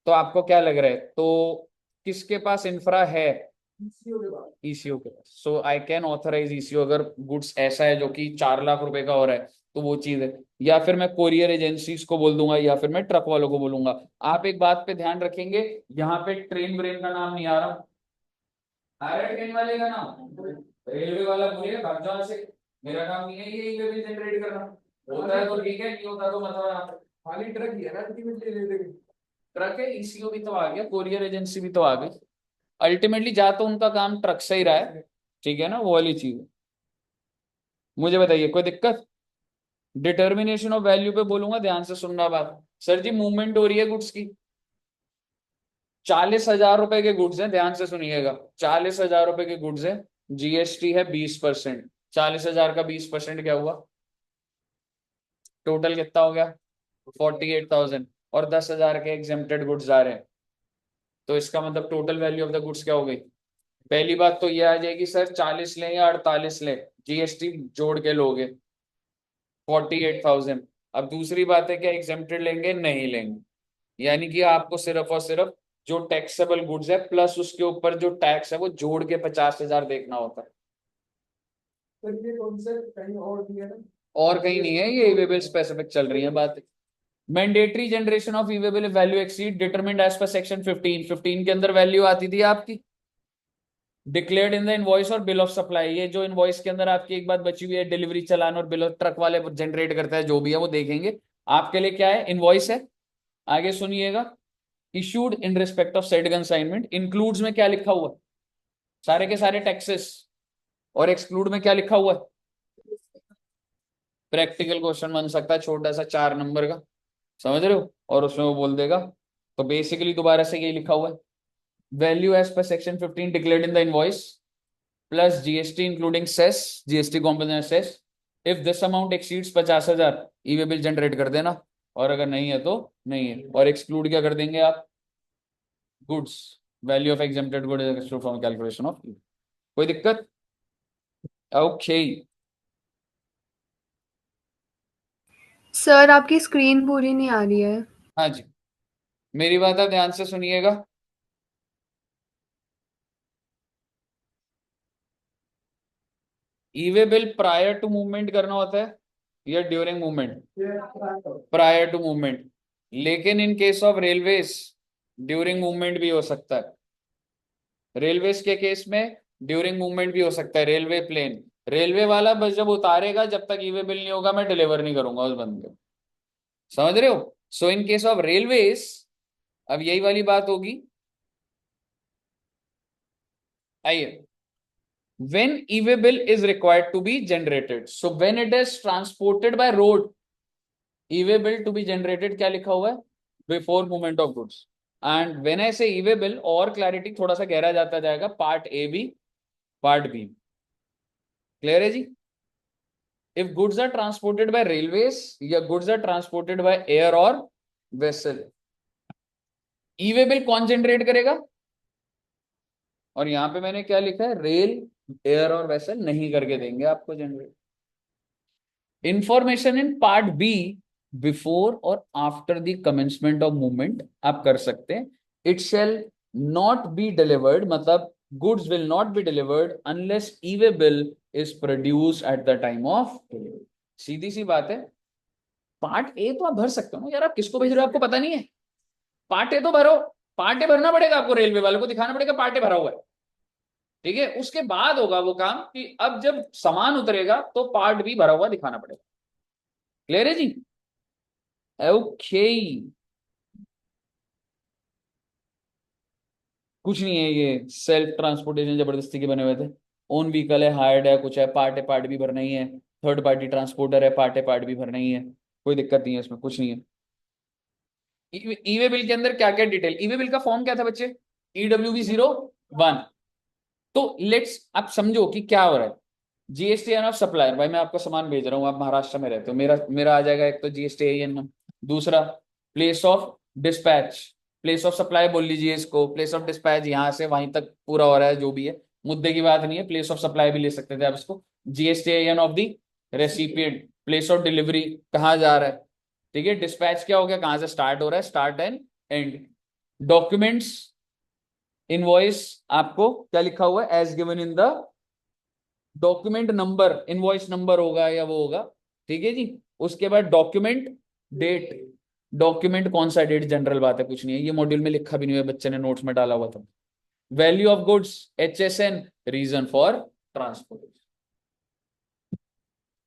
तो आपको क्या लग रहा है, तो किसके पास इंफ्रा है? ईसीओ के पास। सो आई कैन ऑथराइज ईसीओ अगर गुड्स ऐसा है जो कि 4 लाख रुपए का हो रहा है, तो वो चीज है। या फिर मैं कोरियर एजेंसीज को बोल दूंगा, या फिर मैं ट्रक वालों को बोलूंगा। आप एक बात पे ध्यान रखेंगे, यहाँ पे ट्रेन ब्रेन का नाम नहीं आ रहा, आ रहा है ट्रेन वाले का नाम, रेलवे वाला बोलिए भाग जाओ से, मेरा काम नहीं है ये ई-वे बिल जनरेट करना। होता है तो ठीक है, नहीं होता तो मतलब खाली ट्रक ही है ना, ट्रक है, ईसीओ भी तो आ गया, कोरियर एजेंसी भी तो आ गई। अल्टीमेटली जा तो उनका काम ट्रक से ही रहा है, ठीक है ना, वो वाली चीज है। मुझे बताइए कोई दिक्कत? डिटर्मिनेशन ऑफ वैल्यू पे बोलूंगा, ध्यान से सुनना बात। सर जी मूवमेंट हो रही है गुड्स की, 40,000 रुपए के गुड्स हैं, ध्यान से सुनिएगा, 40,000 रुपए के गुड्स हैं, जीएसटी है 20%, 40,000 का 20% क्या हुआ? टोटल कितना हो गया? 48,000। और 10,000 के एग्जेम्प्टेड गुड्स आ रहे हैं, तो इसका मतलब total value of the goods क्या हो गई? पहली बात तो ये आ जाएगी सर, 40 लें या 48 लें, जीएसटी जोड़ के लोगे 48,000। अब दूसरी बात है, क्या एग्जेम्प्टेड लेंगे? नहीं लेंगे, यानी कि आपको सिर्फ और सिर्फ जो टैक्सेबल गुड्स है प्लस उसके ऊपर जो टैक्स है वो जोड़ के 50,000 देखना होता है। तो ये कॉन्सेप्ट कहीं और नहीं है ना? और कहीं नहीं है, ये ई-वे बिल स्पेसिफिक चल रही है बात। Mandatory generation of e way bill value exceed determined as per section 15 के अंदर वैल्यू आती थी आपकी डिक्लेयर्ड इन द इनवॉइस और बिल ऑफ सप्लाई। ये जो इनवॉइस के अंदर आपकी एक बात बची हुई है, डिलीवरी चालान और बिल ऑफ, ट्रक वाले जनरेट करता है जो भी है वो देखेंगे। आपके लिए क्या है? इनवॉइस है। आगे सुनिएगा, issued in respect of said consignment, includes में क्या लिखा हुआ है? सारे के सारे टैक्सेस। और एक्सक्लूड में क्या लिखा हुआ है? प्रैक्टिकल क्वेश्चन बन सकता है छोटा सा 4 नंबर का, समझ रहे हो? और उसमें वो बोल देगा, तो बेसिकली दोबारा से यही लिखा हुआ है, value as per section 15 declared in the invoice plus GST including cess, GST component cess. If this amount exceeds 50,000 e way bill generate कर देना, और अगर नहीं है तो नहीं है। और एक्सक्लूड क्या कर देंगे आप? Goods, value of exempted good is exclude from calculation of. कोई दिक्कत? ओके।
सर आपकी स्क्रीन पूरी नहीं आ रही है।
हाँ जी, मेरी बात आप ध्यान से सुनिएगा। E way bill prior to movement करना होता है या during movement? Prior to movement. लेकिन in case of railways during movement भी हो सकता है। रेलवेज के केस में ड्यूरिंग मूवमेंट भी हो सकता है, रेलवे प्लेन, रेलवे वाला बस जब उतारेगा, जब तक ई-वे बिल नहीं होगा मैं डिलीवर नहीं करूंगा उस बंदे को, समझ रहे हो? सो इन केस ऑफ रेलवेज, अब यही वाली बात होगी, आइए, when e-way bill is required to be generated, so when it is transported by road, e-way bill to be generated क्या लिखा हुआ है, before movement of goods. And when I say e-way bill, और क्लैरिटी थोड़ा सा गहरा जाता जाएगा, part A B, part B, clear है जी? if goods are transported by railways या goods are transported by air or vessel, e-way bill कौन जनरेट करेगा? और यहां पे मैंने क्या लिखा है, रेल, एयर और वेसल नहीं करके देंगे आपको generate. Information in part B, before और after the commencement of movement आप कर सकते हैं। It shall not be delivered, मतलब goods will not be delivered unless e way bill is produce at the time of delivery. सीधी सी बात है। पार्ट ए तो आप भर सकते हो ना यार, आप किसको भेज रहे हो आपको पता नहीं है? पार्ट ए तो भरो, पार्ट ए भरना पड़ेगा आपको, रेलवे वालों को दिखाना पड़ेगा पार्ट ए भरा हुआ है, ठीक है? उसके बाद होगा वो काम कि अब जब सामान उतरेगा तो पार्ट बी भरा हुआ दिखाना पड़ेगा। क्लियर है जी? ओके, कुछ नहीं है, ये सेल्फ ट्रांसपोर्टेशन जबरदस्ती के बने हुए थे। ओन व्हीकल है, हायर्ड है, कुछ है, पार्ट भी भरना ही है। थर्ड पार्टी ट्रांसपोर्टर है, पार्ट भी भरना ही है, कोई दिक्कत नहीं है इसमें, कुछ नहीं है। ईवे बिल के अंदर क्या क्या डिटेल, ईवे बिल का फॉर्म क्या था बच्चे? EWB01। तो लेट्स आप समझो कि क्या हो रहा है। GSTN ऑफ सप्लायर, भाई मैं आपको सामान भेज रहा हूँ, आप महाराष्ट्र में रहते हो, मेरा मेरा आ जाएगा एक तो GSTIN। दूसरा place of dispatch, place of supply बोल लीजिए इसको, प्लेस ऑफ डिस्पैच यहाँ से वहीं तक पूरा हो रहा है, जो भी है मुद्दे की बात नहीं है, प्लेस ऑफ सप्लाई भी ले सकते थे आप इसको। GSTIN of the recipient, place of delivery कहाँ जा रहा है, ठीक है? डिस्पैच क्या हो गया, कहाँ से स्टार्ट हो रहा है, start and and. Documents, invoice आपको क्या लिखा हुआ है, as given in the document number, invoice number होगा या वो होगा, ठीक है जी? उसके बाद डॉक्यूमेंट डेट, डॉक्यूमेंट कौन सा डेट, जनरल बात है, कुछ नहीं है, ये मॉड्यूल में लिखा भी नहीं है, बच्चे ने नोट्स में डाला हुआ था। Value of goods, HSN, reason for transportation.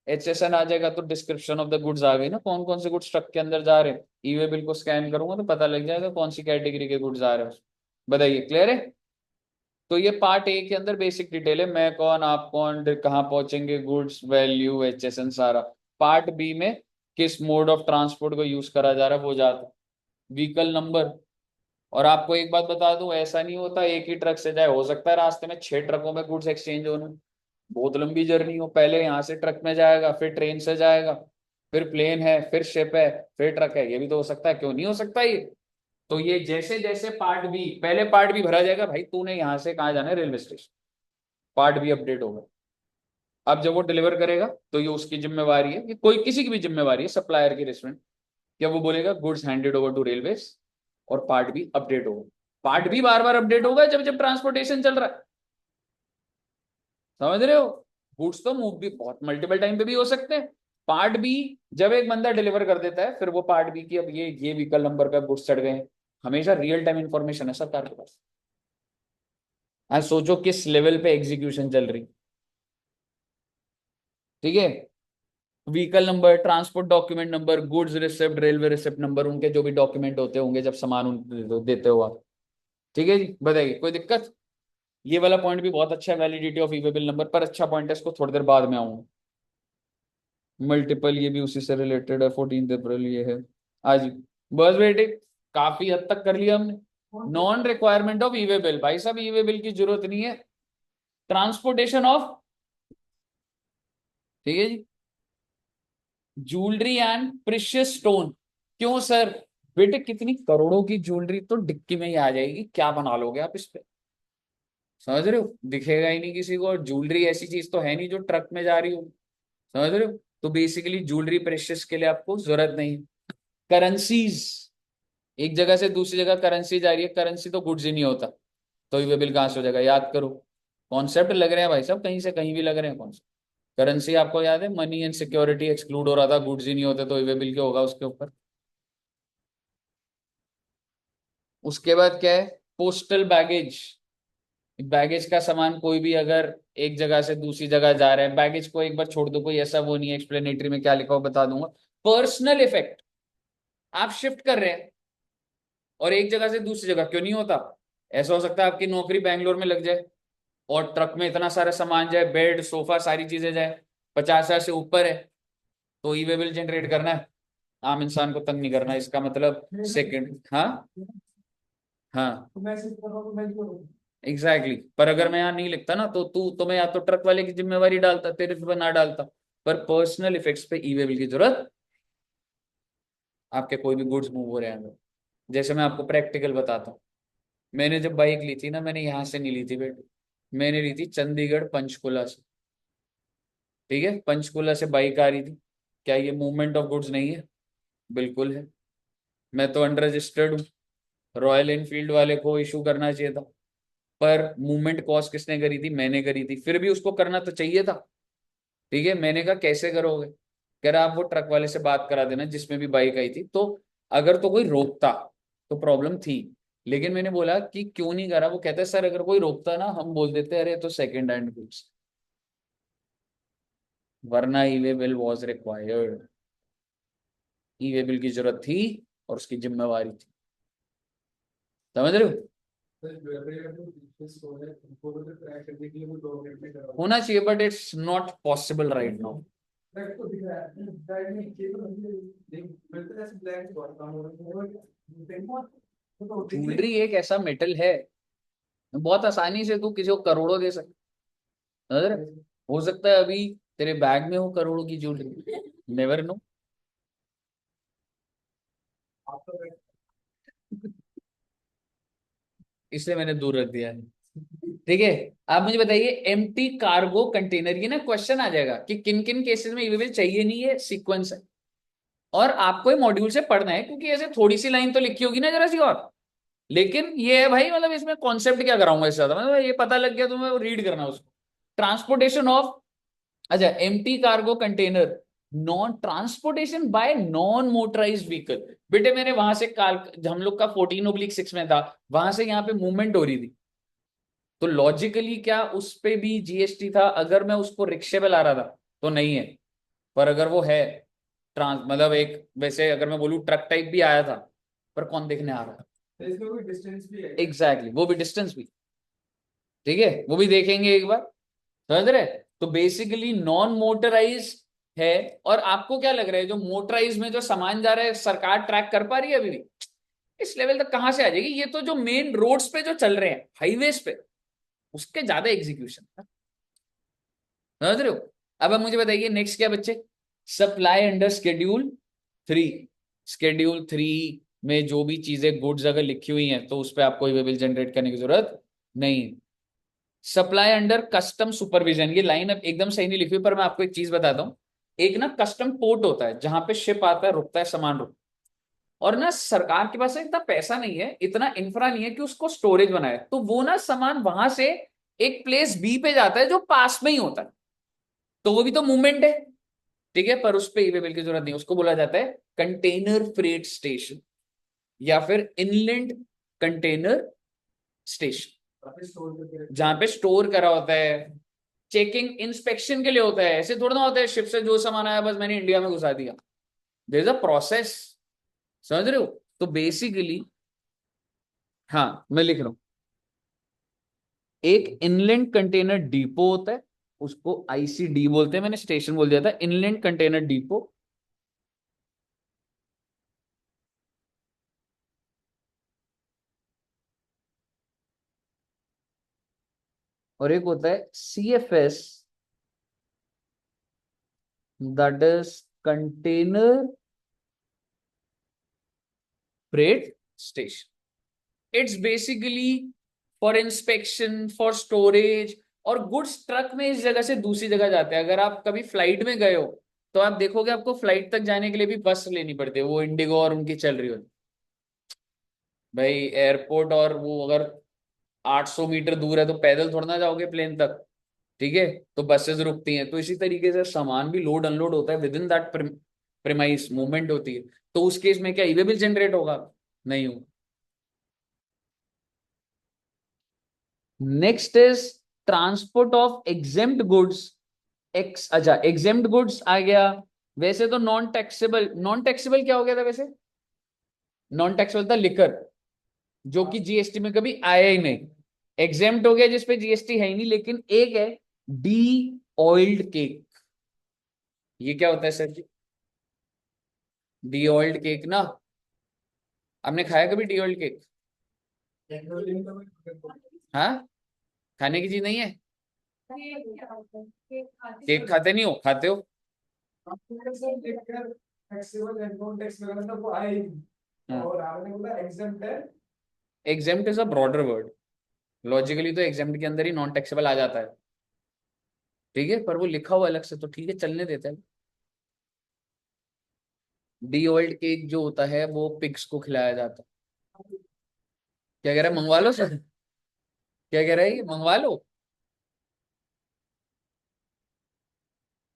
HSN आ जाएगा तो डिस्क्रिप्शन ऑफ द गुड्स आ गई ना, कौन कौन से गुड्स ट्रक के अंदर जा रहे हैं। ई-वे बिल को स्कैन करूंगा तो पता लग जाएगा कौन सी कैटेगरी के गुड्स आ रहे हैं। बताइए, क्लियर है? तो ये पार्ट ए के अंदर बेसिक डिटेल है, मैं कौन, आप कौन, कहाँ पहुंचेंगे, गुड्स, वैल्यू, HSN सारा। पार्ट बी में किस मोड ऑफ ट्रांसपोर्ट को यूज करा जा रहा है वो जाता, व्हीकल नंबर। और आपको एक बात बता दूं, ऐसा नहीं होता एक ही ट्रक से जाए, हो सकता है रास्ते में 6 ट्रकों में गुड्स एक्सचेंज होने, बहुत लंबी जर्नी हो, पहले यहाँ से ट्रक में जाएगा, फिर ट्रेन से जाएगा, फिर प्लेन है, फिर शिप है, फिर ट्रक है, ये भी तो हो सकता है, क्यों नहीं हो सकता ये? तो ये जैसे जैसे पार्ट बी, पहले पार्ट बी भरा जाएगा, भाई तूने यहाँ से कहाँ जाना है, railway station, part B update होगा। अब जब वो डिलीवर करेगा तो ये उसकी जिम्मेवारी है, कि कोई किसी की भी जिम्मेवारी है, सप्लायर की, रेस्टोरेंट, क्या वो बोलेगा goods handed over to railways, और पार्ट बी अपडेट होगा। पार्ट बी बार बार अपडेट होगा जब जब ट्रांसपोर्टेशन चल रहा है, समझ रहे हो? गुड्स तो मूव भी बहुत मल्टीपल टाइम पे भी हो सकते हैं। पार्ट बी जब एक बंदा डिलीवर कर देता है, फिर वो पार्ट बी की, अब ये व्हीकल नंबर पे गुड्स चढ़ गए हैं, हमेशा रियल टाइम इंफॉर्मेशन है सरकार के पास। आज सोचो किस लेवल पे एग्जीक्यूशन चल रही, ठीक है? Vehicle number, transport document number, goods receipt, railway receipt number, उनके जो भी डॉक्यूमेंट होते होंगे जब सामान देते हो आप, ठीक है जी? बताइए, कोई दिक्कत? ये वाला पॉइंट भी बहुत अच्छा है, validity of e way bill number पर, अच्छा पॉइंट है, इसको थोड़ी देर बाद में आऊंगा। मल्टीपल, ये भी उसी से रिलेटेड है, 14 अप्रैल ये है आज। बस बेटे, काफी हद तक कर लिया हमने। Non requirement of e way bill, भाई साहब ई-वे बिल की जरूरत नहीं है। ट्रांसपोर्टेशन ऑफ, ठीक है जी, ज्वेलरी एंड प्रीशियस स्टोन। क्यों सर? बेटे कितनी करोड़ों की ज्वेलरी तो डिक्की में ही आ जाएगी, क्या बना लोगे आप इस पे? समझ रहे हो? दिखेगा ही नहीं किसी को, और ज्वेलरी ऐसी चीज तो है नहीं जो ट्रक में जा रही हो, समझ रहे हो? तो बेसिकली ज्वेलरी प्रेशियस के लिए आपको जरूरत नहीं। करेंसीज, एक जगह से दूसरी जगह करेंसी जा रही है, करेंसी तो गुड्स ही नहीं होता, तो ये बिल कहां से हो जाएगा? याद करो, कॉन्सेप्ट लग रहे हैं भाई साहब, कहीं से कहीं भी लग रहे हैं कॉन्सेप्ट। करेंसी आपको याद है, मनी एंड सिक्योरिटी एक्सक्लूड हो रहा था, गुड्स ही नहीं होते, तो ये बिल क्या होगा उसके ऊपर? उसके बाद क्या है, पोस्टल बैगेज। बैगेज का सामान कोई भी अगर एक जगह से दूसरी जगह जा रहा है, बैगेज को एक बार छोड़ दो, कोई ऐसा वो नहीं है, एक्सप्लेनेटरी में क्या लिखा हो बता दूंगा। पर्सनल इफेक्ट, आप शिफ्ट कर रहे हैं और एक जगह से दूसरी जगह, क्यों नहीं होता? ऐसा हो सकता है आपकी नौकरी बैंगलोर में लग जाए और ट्रक में इतना सारा सामान जाए, बेड सोफा सारी चीजें जाए, 50,000 से ऊपर है, तो ई वे बिल जनरेट करना है। आम इंसान को तंग नहीं करना, इसका मतलब सेकंड। हाँ हाँ एग्जैक्टली पर अगर मैं यहाँ नहीं लिखता ना, तो मैं या तो ट्रक वाले की जिम्मेवारी डालता, तेरे पे ना डालता। पर पर्सनल इफेक्ट्स पे ई वे बिल की जरूरत, आपके कोई भी गुड्स मूव हो रहे हैं तो। जैसे मैं आपको प्रैक्टिकल बताता हूँ, मैंने जब बाइक ली थी ना, मैंने यहाँ से नहीं ली थी बेटे, मैंने ली थी चंडीगढ़ पंचकुला से। ठीक है, पंचकुला से बाइक आ रही थी। क्या ये मूवमेंट ऑफ गुड्स नहीं है? बिल्कुल है। मैं तो अनरजिस्टर्ड हूँ, रॉयल एनफील्ड वाले को इशू करना चाहिए था। पर मूवमेंट कॉज किसने करी थी? मैंने करी थी, फिर भी उसको करना तो चाहिए था। ठीक है, मैंने कहा कैसे करोगे? कह रहा आप वो ट्रक वाले से बात करा देना जिसमें भी बाइक आई थी। तो अगर तो कोई रोकता तो प्रॉब्लम थी, लेकिन मैंने बोला कि क्यों नहीं करा। वो कहता है सर अगर कोई रोकता ना, हम बोल देते अरे तो सेकंड हैंड गुड्स, वरना e way bill was required. E way bill की जरूरत थी और उसकी जिम्मेवारी थी। समझ रहे हो? होना चाहिए but it's not possible right now. Jewellery एक ऐसा मेटल है, बहुत आसानी से तू किसी को करोड़ों दे सकता। समझ रहे? हो सकता है अभी तेरे बैग में हो करोड़ों की ज्वेलरी, नेवर नो। इसलिए मैंने दूर रख दिया है। ठीक है, आप मुझे बताइए एम्प्टी कार्गो कंटेनर, ये ना क्वेश्चन आ जाएगा कि किन किन केसेस में ई चाहिए नहीं, है सीक्वेंस है। और आपको ये मॉड्यूल से पढ़ना है, क्योंकि ऐसे थोड़ी सी लाइन तो लिखी होगी ना जरा सी और। लेकिन ये है भाई, मतलब इसमें कॉन्सेप्ट क्या कराऊंगा इससे ज्यादा, मतलब ये पता लग गया तो मैं रीड करना उसको। ट्रांसपोर्टेशन ऑफ, अच्छा empty cargo container, non transportation bye non motorised vehicle. बेटे मेरे वहां से काल, हम लोग का 14/6 में था, वहां से यहाँ पे मूवमेंट हो रही थी, तो लॉजिकली क्या उस पे भी जीएसटी था? अगर मैं उसको रिक्शे पे ला रहा था तो नहीं है। पर अगर वो है ट्रांस, मतलब एक वैसे अगर मैं बोलूँ ट्रक टाइप भी आया था, पर कौन देखने आ रहा था? इसमें कोई डिस्टेंस भी है? एग्जैक्टली, वो भी डिस्टेंस भी। ठीक है, वो भी देखेंगे एक बार। समझ रहे? तो बेसिकली नॉन मोटराइज है। और आपको क्या लग रहा है जो मोटराइज में जो सामान जा रहा है, सरकार ट्रैक कर पा रही है अभी भी? इस लेवल तक कहां से आ जाएगी? ये तो जो मेन रोड्स पे जो चल रहे हैं, हाईवेज पे, उसके ज्यादा एग्जीक्यूशन। समझ रहे हो? अब आप मुझे बताइए नेक्स्ट क्या बच्चे? Supply under schedule 3। शेड्यूल 3 में जो भी चीजें गुड्स अगर लिखी हुई हैं तो उस पर आपको ई बिल जनरेट करने की जरूरत नहीं है। सप्लाई अंडर कस्टम सुपरविजन, ये लाइन अब एकदम सही नहीं लिखी हुई, पर मैं आपको एक चीज बताता हूँ। एक ना कस्टम पोर्ट होता है जहां पे शिप आता है, रुकता है, सामान रुकता है। और ना सरकार के पास इतना पैसा नहीं है, इतना इंफ्रा नहीं है कि उसको स्टोरेज बनाए, तो वो ना सामान वहां से एक प्लेस बी पे जाता है जो पास में ही होता है, तो वो भी तो मूवमेंट है। ठीक है, पर उस पे ई वे बिल की जरूरत नहीं, उसको बोला जाता है कंटेनर फ्रेट स्टेशन या फिर इनलैंड कंटेनर स्टेशन, जहां पे स्टोर करा होता है। चेकिंग इंस्पेक्शन के लिए होता है, ऐसे थोड़ा ना होता है शिप से जो सामान आया बस मैंने इंडिया में घुसा दिया। There is a process. समझ रहे हो? तो बेसिकली, हाँ मैं लिख रहा हूं, एक इनलैंड कंटेनर डिपो होता है, उसको आईसीडी बोलते हैं, मैंने स्टेशन बोल दिया था, इनलैंड कंटेनर डिपो। और एक होता है CFS, that is container freight station. It's basically for inspection, for storage. और गुड्स ट्रक में इस जगह से दूसरी जगह जाते हैं। अगर आप कभी फ्लाइट में गए हो तो आप देखोगे आपको फ्लाइट तक जाने के लिए भी बस लेनी पड़ती है, वो इंडिगो और उनकी चल रही होती। भाई एयरपोर्ट और वो अगर 800 मीटर दूर है तो पैदल थोड़ा ना जाओगे प्लेन तक। ठीक है, तो बसेस रुकती हैं, तो इसी तरीके से सामान भी लोड अनलोड होता है with in that premise, movement होती है। तो उस केस में क्या ई वे बिल जनरेट होगा? नहीं होगा। Next is transport of exempt goods. अच्छा एग्जेम्प्ट गुड्स आ गया। वैसे तो नॉन टैक्सेबल, नॉन टैक्सेबल क्या हो गया था वैसे? नॉन टैक्सेबल था लिकर, जो कि जीएसटी में कभी आया ही नहीं। एग्जेम्प्ट हो गया जिसपे जीएसटी है ही नहीं, लेकिन एक है डी ऑयल्ड केक। ये क्या होता है सर जी? डी ऑयल्ड केक ना, आपने खाया कभी डी ऑयल्ड केक? हाँ, खाने की चीज नहीं है। केक खाते नहीं हो, खाते हो? Exempt is a broader word, logically तो एग्जेम्प्ट के अंदर ही नॉन टैक्सेबल आ जाता है, ठीक है, पर वो लिखा हुआ अलग से, तो ठीक है चलने देते हैं। डी ऑयल्ड केक जो होता है वो पिग्स को खिलाया जाता है। क्या कह रहा है, मंगवा लो सर? क्या कह रहा है, ये मंगवा लो?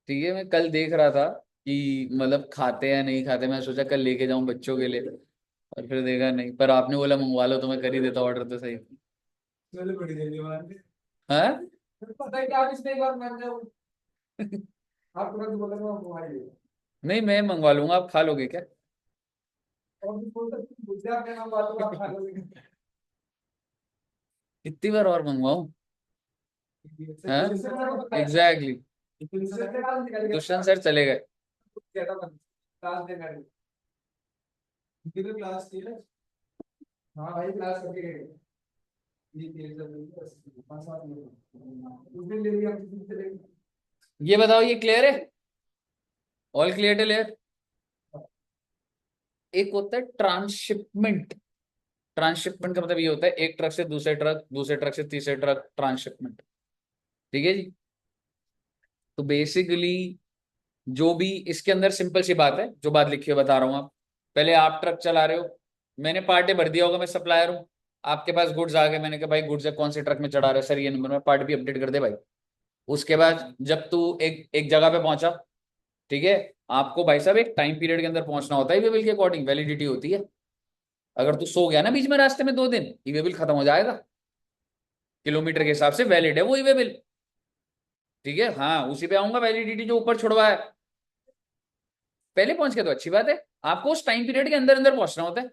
ठीक है, मैं कल देख रहा था कि मतलब खाते या नहीं खाते, मैं सोचा कल लेके जाऊं बच्चों के लिए, और फिर देखा नहीं, पर आपने बोला मंगवा लो तो मैं कर ही देता ऑर्डर, तो सही। चलो बड़ी धन्यवाद। हाँ। पता है कि आप इसमें एक बार मान जाओ, आप तुरंत बोले मैं मंगवा ही लूंगा। नहीं, मैं मंगवा लूंगा, आप खा लोगे क्या? और भी बोल सकते हैं, मुझे आप मंगवा लो, आप खा लोगे। कितनी बार और मंगवाऊं? हाँ, एग्जैक्टली। दुष्यंत सर चले गए। क्लास की है। हाँ भाई, क्लास करके गए। ये बताओ, ये क्लियर है? All clear to clear? एक होता है ट्रांसशिपमेंट। ट्रांसशिपमेंट का मतलब ये होता है एक ट्रक से दूसरे ट्रक, दूसरे ट्रक से तीसरे ट्रक, ट्रांसशिपमेंट। ठीक है जी। तो बेसिकली जो भी इसके अंदर सिंपल सी बात है, जो बात लिखी है बता रहा हूं आप। पहले आप ट्रक चला रहे हो, मैंने पार्ट ए भर दिया होगा, मैं सप्लायर हूँ, आपके पास गुड्स आ गए, मैंने कहा भाई गुड्स है, कौन से ट्रक में चढ़ा रहे सर, ये नंबर में पार्ट भी अपडेट कर दे भाई। उसके बाद जब तू एक एक जगह पे पहुंचा, ठीक है, आपको भाई साहब एक टाइम पीरियड के अंदर पहुंचना होता है, ई वे बिल के अकॉर्डिंग वैलिडिटी होती है। अगर तू सो गया ना बीच में रास्ते में 2 दिन, ई वे बिल खत्म हो जाएगा, किलोमीटर के हिसाब से वैलिड है वो ई वे बिल। ठीक है, हाँ उसी पे आऊंगा, वैलिडिटी जो ऊपर छुड़वा है। पहले पहुंच गया तो अच्छी बात है, आपको उस टाइम पीरियड के अंदर अंदर पहुंचना होता है।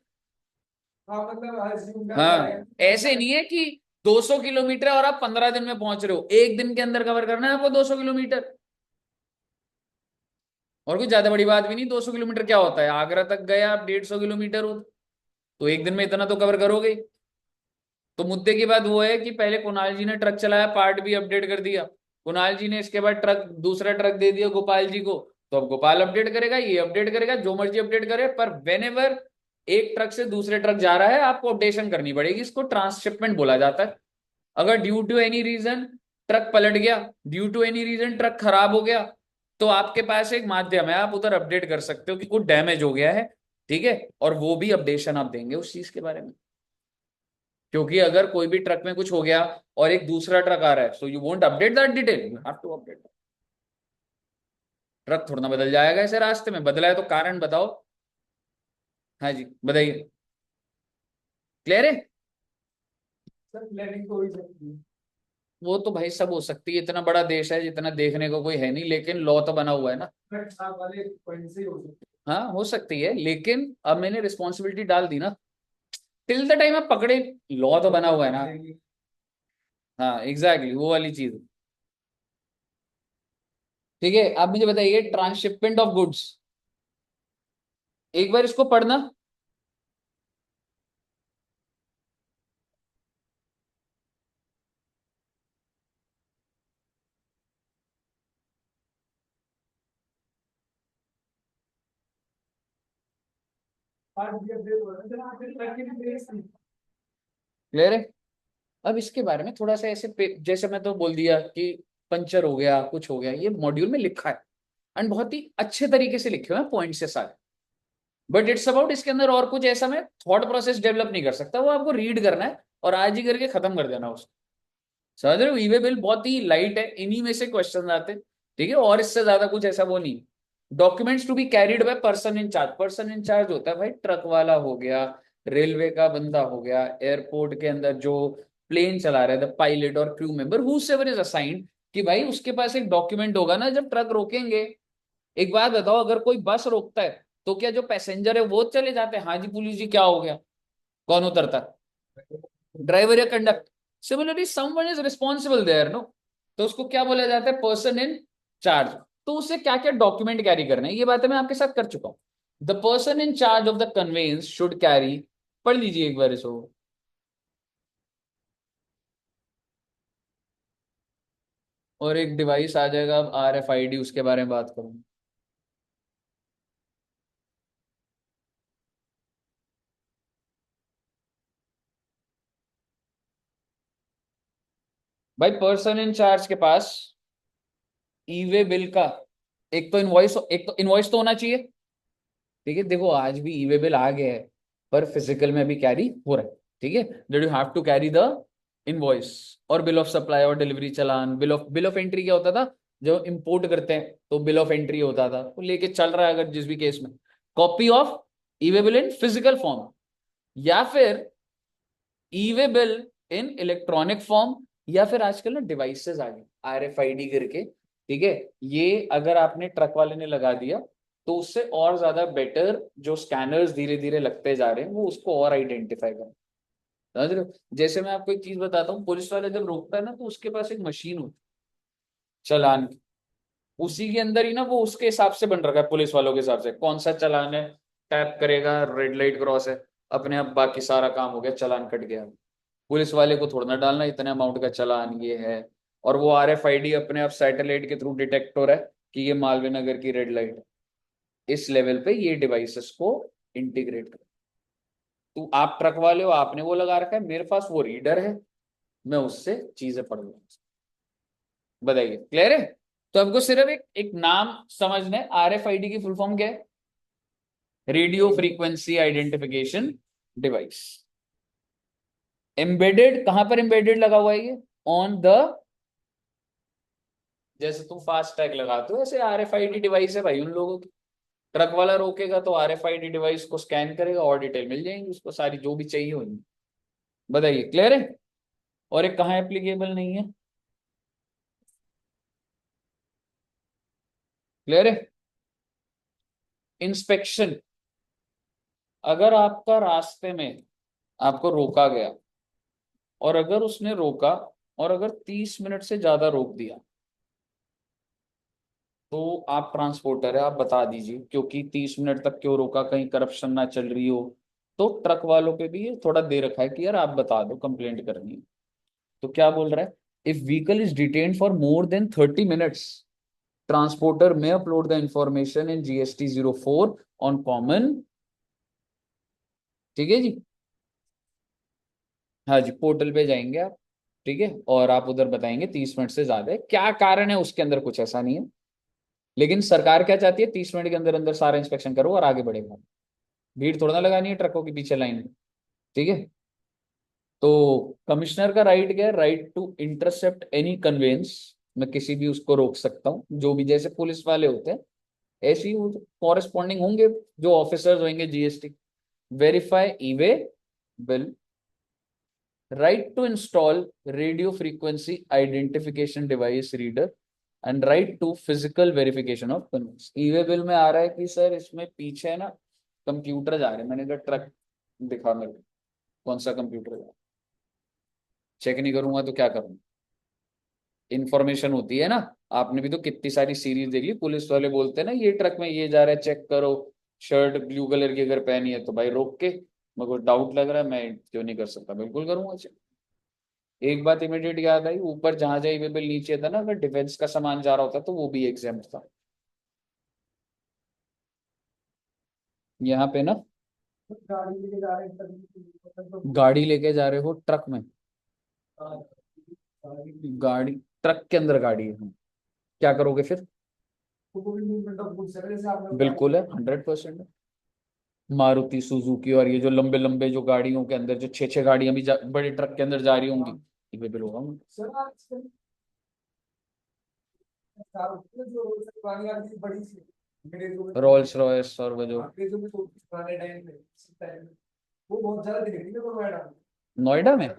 हाँ मतलब, हाँ ऐसे नहीं है कि 200 किलोमीटर और आप 15 दिन में पहुंच रहे हो, एक दिन के अंदर कवर करना है आपको 200 किलोमीटर। और कुछ ज्यादा बड़ी बात भी नहीं, 200 किलोमीटर क्या होता है, आगरा तक गए आप 150 किलोमीटर हो, तो एक दिन में इतना तो कवर करोगे। तो मुद्दे की बात वो है कि पहले कुणाल जी ने ट्रक चलाया, पार्ट भी अपडेट कर दिया, कुणाल जी ने इसके बाद ट्रक, दूसरा ट्रक दे दिया गोपाल जी को, तो अब गोपाल अपडेट करेगा, ये अपडेट करेगा, जो मर्जी अपडेट करे, पर वेन एवर एक ट्रक से दूसरे ट्रक जा रहा है आपको अपडेशन करनी पड़ेगी, इसको ट्रांसशिपमेंट बोला जाता है। अगर due to any reason truck पलट गया, due to any reason truck खराब हो गया, तो आपके पास एक माध्यम है, आप उधर अपडेट कर सकते हो कि कुछ डैमेज हो गया है, ठीक है, और वो भी अपडेशन आप देंगे उस चीज के बारे में। क्योंकि अगर कोई भी ट्रक में कुछ हो गया और एक दूसरा ट्रक आ रहा है, so you won't update that detail, you have to update. Truck थोड़ा ना बदल जाएगा ऐसे रास्ते में, बदला है तो कारण बताओ। हाँ जी बताइए। क्लियर है? सर प्लानिंग तो हो ही सकती है। वो तो भाई सब हो सकती है, इतना बड़ा देश है, जितना देखने को कोई है नहीं, लेकिन लॉ तो बना हुआ है ना। वाले पॉइंट से ही हो सकती है। हाँ हो सकती है, लेकिन अब मैंने रिस्पॉन्सिबिलिटी डाल दी ना, टिल द टाइम आप पकड़े, लॉ तो बना हुआ है ना। हाँ एग्जैक्टली, वो वाली चीज। ठीक है, आप मुझे बताइए ट्रांसशिपमेंट ऑफ गुड्स, एक बार इसको पढ़ना। क्लियर है? अब इसके बारे में थोड़ा सा ऐसे जैसे मैं तो बोल दिया कि पंचर हो गया, कुछ हो गया, ये मॉड्यूल में लिखा है, एंड बहुत ही अच्छे तरीके से लिखे हुए हैं पॉइंट से सारे, बट इट्स अबाउट इसके अंदर और कुछ ऐसा मैं थॉट प्रोसेस डेवलप नहीं कर सकता, वो आपको रीड करना है और आज ही करके खत्म कर देना उसको। समझ रहे हो, ईवे बिल बहुत ही लाइट है, इन्हीं में से क्वेश्चन आते हैं, ठीक है, और इससे ज्यादा कुछ ऐसा वो नहीं। Documents to be carried by person in charge, person in charge होता है भाई ट्रक वाला हो गया, रेलवे का बंदा हो गया, एयरपोर्ट के अंदर जो प्लेन चला रहा है, द पायलट और crew member whoever is assigned, कि भाई उसके पास एक डॉक्यूमेंट होगा ना जब ट्रक रोकेंगे। एक बात बताओ, अगर कोई बस रोकता है तो क्या जो पैसेंजर है वो चले जाते हैं, हाँ जी पुलिस जी क्या हो गया, कौन उतरता है? ड्राइवर या conductor. Similarly someone is responsible there, no, तो उसको क्या बोला जाता है? Person in charge. तो उसे क्या क्या डॉक्यूमेंट कैरी करने हैं, ये बातें मैं आपके साथ कर चुका हूं। The person in charge of the conveyance should carry, पढ़ लीजिए एक बार इसको। और एक डिवाइस आ जाएगा, अब RFID, उसके बारे में बात करूंगा। भाई पर्सन इन चार्ज के पास ई वे बिल का एक तो इनवॉइस तो होना चाहिए। ठीक है, देखो आज भी ई वे बिल आ गया है, पर फिजिकल में भी कैरी हो रहा है। ठीक है, that you have to carry the invoice और बिल ऑफ सप्लाई और delivery challan. Bill of entry क्या होता था? जो इंपोर्ट करते हैं तो बिल ऑफ एंट्री होता था, वो लेके चल रहा है अगर जिस भी केस में। Copy of e way bill in physical form, या फिर e way bill in electronic form, या फिर आजकल ना डिवाइसेस आ गए RFID करके। ठीक है, ये अगर आपने ट्रक वाले ने लगा दिया तो उससे और ज्यादा बेटर जो स्कैनर्स धीरे धीरे लगते जा रहे हैं वो उसको और आइडेंटिफाई करें। समझ रहे हो? जैसे मैं आपको एक चीज बताता हूँ, पुलिस वाले जब रोकता है ना तो उसके पास एक मशीन होती है चालान की, उसी के अंदर ही ना वो उसके हिसाब से बन रखा है, पुलिस वालों के हिसाब से कौन सा चालान है। टैप करेगा, रेड लाइट क्रॉस है, अपने आप बाकी सारा काम हो गया, चालान कट गया। पुलिस वाले को थोड़ा ना डालना इतने अमाउंट का चालान ये है। और वो RFID अपने आप सैटेलाइट के थ्रू डिटेक्ट हो रहा है कि ये मालवीय नगर की रेड लाइट है। इस लेवल पे ये डिवाइसेस को इंटीग्रेट कर। तो आप ट्रक वाले हो, आपने वो लगा रखा है, मेरे पास वो रीडर है, मैं उससे चीजें पढ़ लूंगा। बताइए, क्लियर है? तो आपको सिर्फ एक नाम समझना है, RFID की फुल फॉर्म क्या है? Radio frequency identification device. Embedded, कहां पर एम्बेडेड लगा हुआ है ये? ऑन द, जैसे तुम फास्ट टैग लगाते हो ऐसे RFID डिवाइस है भाई उन लोगों की। ट्रक वाला रोकेगा तो RFID डिवाइस को स्कैन करेगा और डिटेल मिल जाएंगी उसको सारी जो भी चाहिए होगी। बताइए, क्लियर है? और एक कहाँ एप्लीकेबल नहीं है? क्लियर है? इंस्पेक्शन। अगर आपका रास्ते में आपको रोका गया, और अगर उसने रोका और अगर 30 मिनट से ज्यादा रोक दिया, तो आप ट्रांसपोर्टर है, आप बता दीजिए क्योंकि 30 मिनट तक क्यों रोका, कहीं करप्शन ना चल रही हो। तो ट्रक वालों पे भी ये थोड़ा दे रखा है कि यार आप बता दो, कंप्लेंट करनी है। तो क्या बोल रहा है? If vehicle is detained for more than 30 minutes, transporter में upload the information in GST 04 on common. ठीक है जी, हाँ जी, पोर्टल पे जाएंगे आप। ठीक है, और आप उधर बताएंगे 30 मिनट से ज्यादा है, क्या कारण है उसके अंदर कुछ ऐसा नहीं है। लेकिन सरकार क्या चाहती है? 30 मिनट के अंदर अंदर सारा इंस्पेक्शन करो और आगे बढ़ेगा। भीड़ थोड़ा ना लगानी है ट्रकों के पीछे लाइन में। ठीक है, तो कमिश्नर का राइट क्या है? Right to intercept any conveyance. मैं किसी भी उसको रोक सकता हूँ, जो भी जैसे पुलिस वाले होते हैं ऐसे ही कॉरेस्पॉन्डिंग होंगे जो ऑफिसर्स होंगे GST। Verify e way bill, right to install radio frequency identification device reader, and right to physical verification of conveyance. E way bill में आ रहा है कि सर इसमें पीछे है ना कंप्यूटर जा रहे हैं। मैंने कहा ट्रक दिखा मेरे को, कौन सा कंप्यूटर जा रहा है? चेक नहीं करूंगा तो क्या करूंगा? इंफॉर्मेशन होती है ना। आपने भी तो कितनी सारी सीरीज देख ली, पुलिस वाले बोलते हैं ना ये ट्रक में ये जा रहा है चेक करो, शर्ट ब्लू कलर की अगर पहनी है तो भाई रोक के, मेरे को डाउट लग रहा है, मैं क्यों नहीं कर सकता? बिल्कुल करूंगा चेक। एक बात इमीडिएट याद आई, ऊपर जहां जहां बिल नीचे था ना, अगर डिफेंस का सामान जा रहा होता तो वो भी एग्जाम्प्ट था। यहाँ पे ना गाड़ी लेके जा रहे हो ट्रक में, गाड़ी ट्रक के अंदर गाड़ी है, क्या करोगे फिर? बिल्कुल है, 100% है। मारुति सुजुकी और ये जो लंबे लंबे जो गाड़ियों के अंदर जो छह छह गाड़ियां भी बड़े ट्रक के अंदर जा रही होंगी, ये बिल होगा। रोल्स रॉयस और वो जो नोएडा में,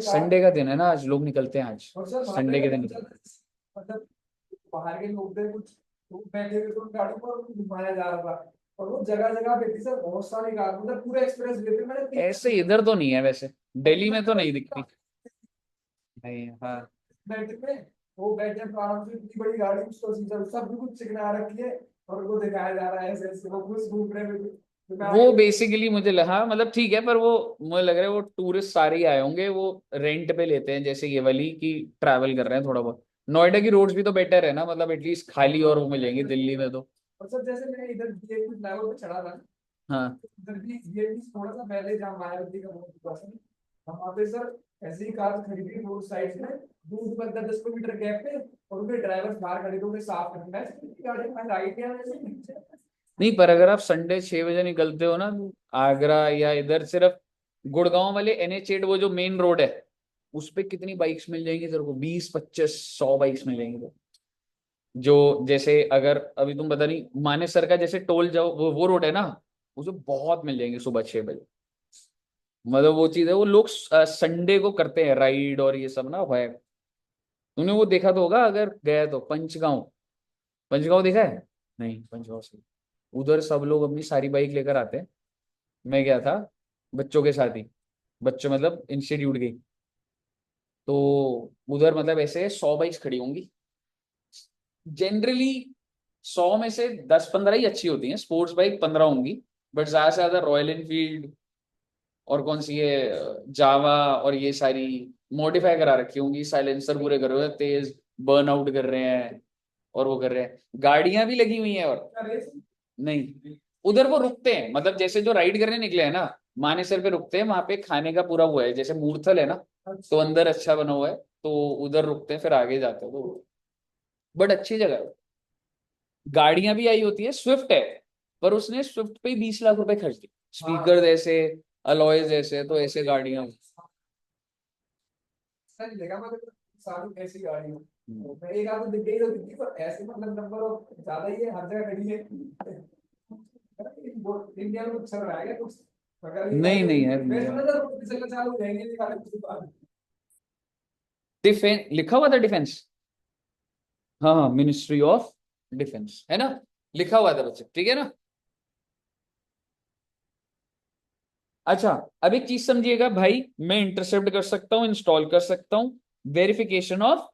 संडे का दिन है ना आज, लोग निकलते हैं आज, संडे के दिन।
बाहर के लोग थे कुछ, तो बैठे हुए तो गाड़ी पर उनको घुमाया जा रहा था। और वो जगह जगह पे थी सर, बहुत सारी कार, मतलब पूरे एक्सप्रेस वे पे मैंने
ऐसे इधर तो नहीं है वैसे, दिल्ली में तो नहीं दिखती। नहीं, हाँ।
बैठे में, वो बैठे तो आराम से, इतनी बड़ी गाड़ी, उसको सीधा सब कुछ चिकना रखी है, और उनको दिखाया जा रहा है ऐसे ऐसे, वो खुश घूम रहे हैं। तो मैं
वो
आगे,
बेसिकली मुझे लगा, मतलब ठीक है, पर वो मुझे लग रहा है वो टूरिस्ट सारे ही आए होंगे, वो रेंट पे लेते हैं जैसे ये वाली की, ट्रैवल कर रहे हैं थोड़ा बहुत। नोएडा की रोड्स भी तो बेटर है ना, मतलब एटलीस्ट खाली और वो मिलेंगी, दिल्ली में तो।
और सर जैसे मैं इधर ये कुछ लेवल पे चढ़ा था,
हाँ।
इधर भी ये भी थोड़ा सा पहले, जहाँ मायावती का बहुत हुआ था, हम वहाँ पे सर ऐसी ही कार खरीदी रोड साइड में, दूर पर 10 10 किलोमीटर गैप पे, और उनके ड्राइवर बाहर खड़े थे, उन्हें साफ करना है, गाड़ी में राइट या वैसे।
नहीं, पर अगर आप संडे 6 बजे निकलते हो ना, आगरा या इधर सिर्फ गुड़गांव वाले NH8, वो जो मेन रोड है, उस पे कितनी बाइक्स मिल जाएंगी तेरे को, 20 25 100 बाइक्स मिल जाएंगी तो। जो जैसे अगर अभी तुम पता नहीं मानेसर का जैसे टोल जाओ, वो रोड है ना, उसे बहुत मिल जाएंगे सुबह 6 बजे। मतलब वो चीज है, वो लोग संडे को करते हैं राइड और ये सब ना है। तुमने वो देखा तो होगा अगर गया तो, पंचगांव। पंचगांव देखा है? नहीं, पंचगांव से उधर सब लोग अपनी सारी बाइक लेकर आते हैं। मैं गया था बच्चों के साथ ही, बच्चों मतलब इंस्टीट्यूट की, तो उधर मतलब ऐसे 100 बाइक्स खड़ी होंगी जनरली। 100 में से 10 15 ही अच्छी होती हैं, स्पोर्ट्स बाइक 15 होंगी, बट ज्यादा से ज्यादा रॉयल एनफील्ड और कौन सी है, जावा, और ये सारी मॉडिफाई करा रखी होंगी, साइलेंसर पूरे कर रहे हैं तेज, बर्न आउट कर रहे हैं, और वो कर रहे हैं, गाड़ियां भी लगी हुई हैं। और नहीं, उधर वो रुकते हैं, मतलब जैसे जो राइड करने निकले हैं ना, मानेसर पे रुकते हैं, वहां पे खाने का पूरा हुआ है, जैसे मूर्थल है ना, तो अंदर अच्छा बना हुआ है, तो उधर रुकते हैं फिर आगे जाते हैं, तो बट अच्छी जगह है। गाड़ियां भी आई होती है, स्विफ्ट है, पर उसने स्विफ्ट पे 20 लाख रुपए खर्च दिए, स्पीकर जैसे, अलॉयज जैसे, तो ऐसे गाड़ियां।
सर देखा मैं तो, सारी ऐसी गाड़ी हूँ, मैं एक आध तो दिख गई तो दिख गई, पर ऐसे मतलब नंबर ऑफ ज्यादा ही है, हर जगह खड़ी है। इंडिया में कुछ चल रहा है क्या कुछ, अगर ये
नहीं
गाड़ी
नहीं यार,
मैं सुना था रोड पे चलना चालू हो जाएंगे ये गाड़ी कुछ बाद।
डिफेंस लिखा हुआ था, डिफेंस। हाँ हाँ, मिनिस्ट्री ऑफ डिफेंस है ना, लिखा हुआ था बच्चे, ठीक है ना। अच्छा, अब एक चीज समझिएगा भाई, मैं इंटरसेप्ट कर सकता हूँ, इंस्टॉल कर सकता हूँ, verification of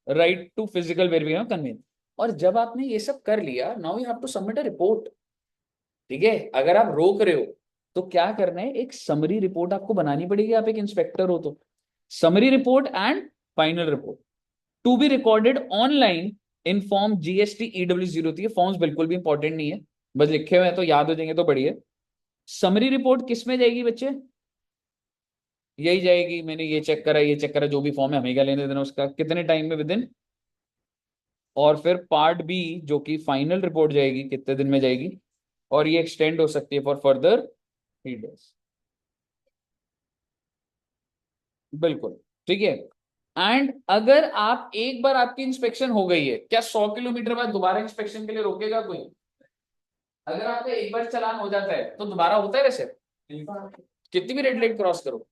right to physical verification conveyance. और जब आपने ये सब कर लिया, now you have to submit a report. ठीक है, अगर आप रोक रहे हो तो क्या करना है, एक समरी रिपोर्ट आपको बनानी पड़ेगी, आप एक इंस्पेक्टर हो तो। Summary report and final report to be recorded online in form GST EW0। ये फॉर्म्स बिल्कुल भी इंपॉर्टेंट नहीं है, बस लिखे हुए हैं तो याद हो जाएंगे तो बढ़िया। समरी रिपोर्ट किस में जाएगी बच्चे? यही जाएगी, मैंने ये चेक करा, ये चेक करा, जो भी फॉर्म है, हमें क्या लेने देना उसका, कितने टाइम में, विद इन। और फिर पार्ट बी जो कि फाइनल रिपोर्ट जाएगी, कितने दिन में जाएगी, और ये एक्सटेंड हो सकती है फॉर फर्दर 3 days। बिल्कुल, ठीक है। एंड अगर आप एक बार आपकी इंस्पेक्शन हो गई है, क्या 100 किलोमीटर बाद दोबारा इंस्पेक्शन के लिए रोकेगा कोई? अगर आपका एक बार चालान हो जाता है तो दोबारा होता है वैसे, कितनी भी रेड लाइट क्रॉस करो?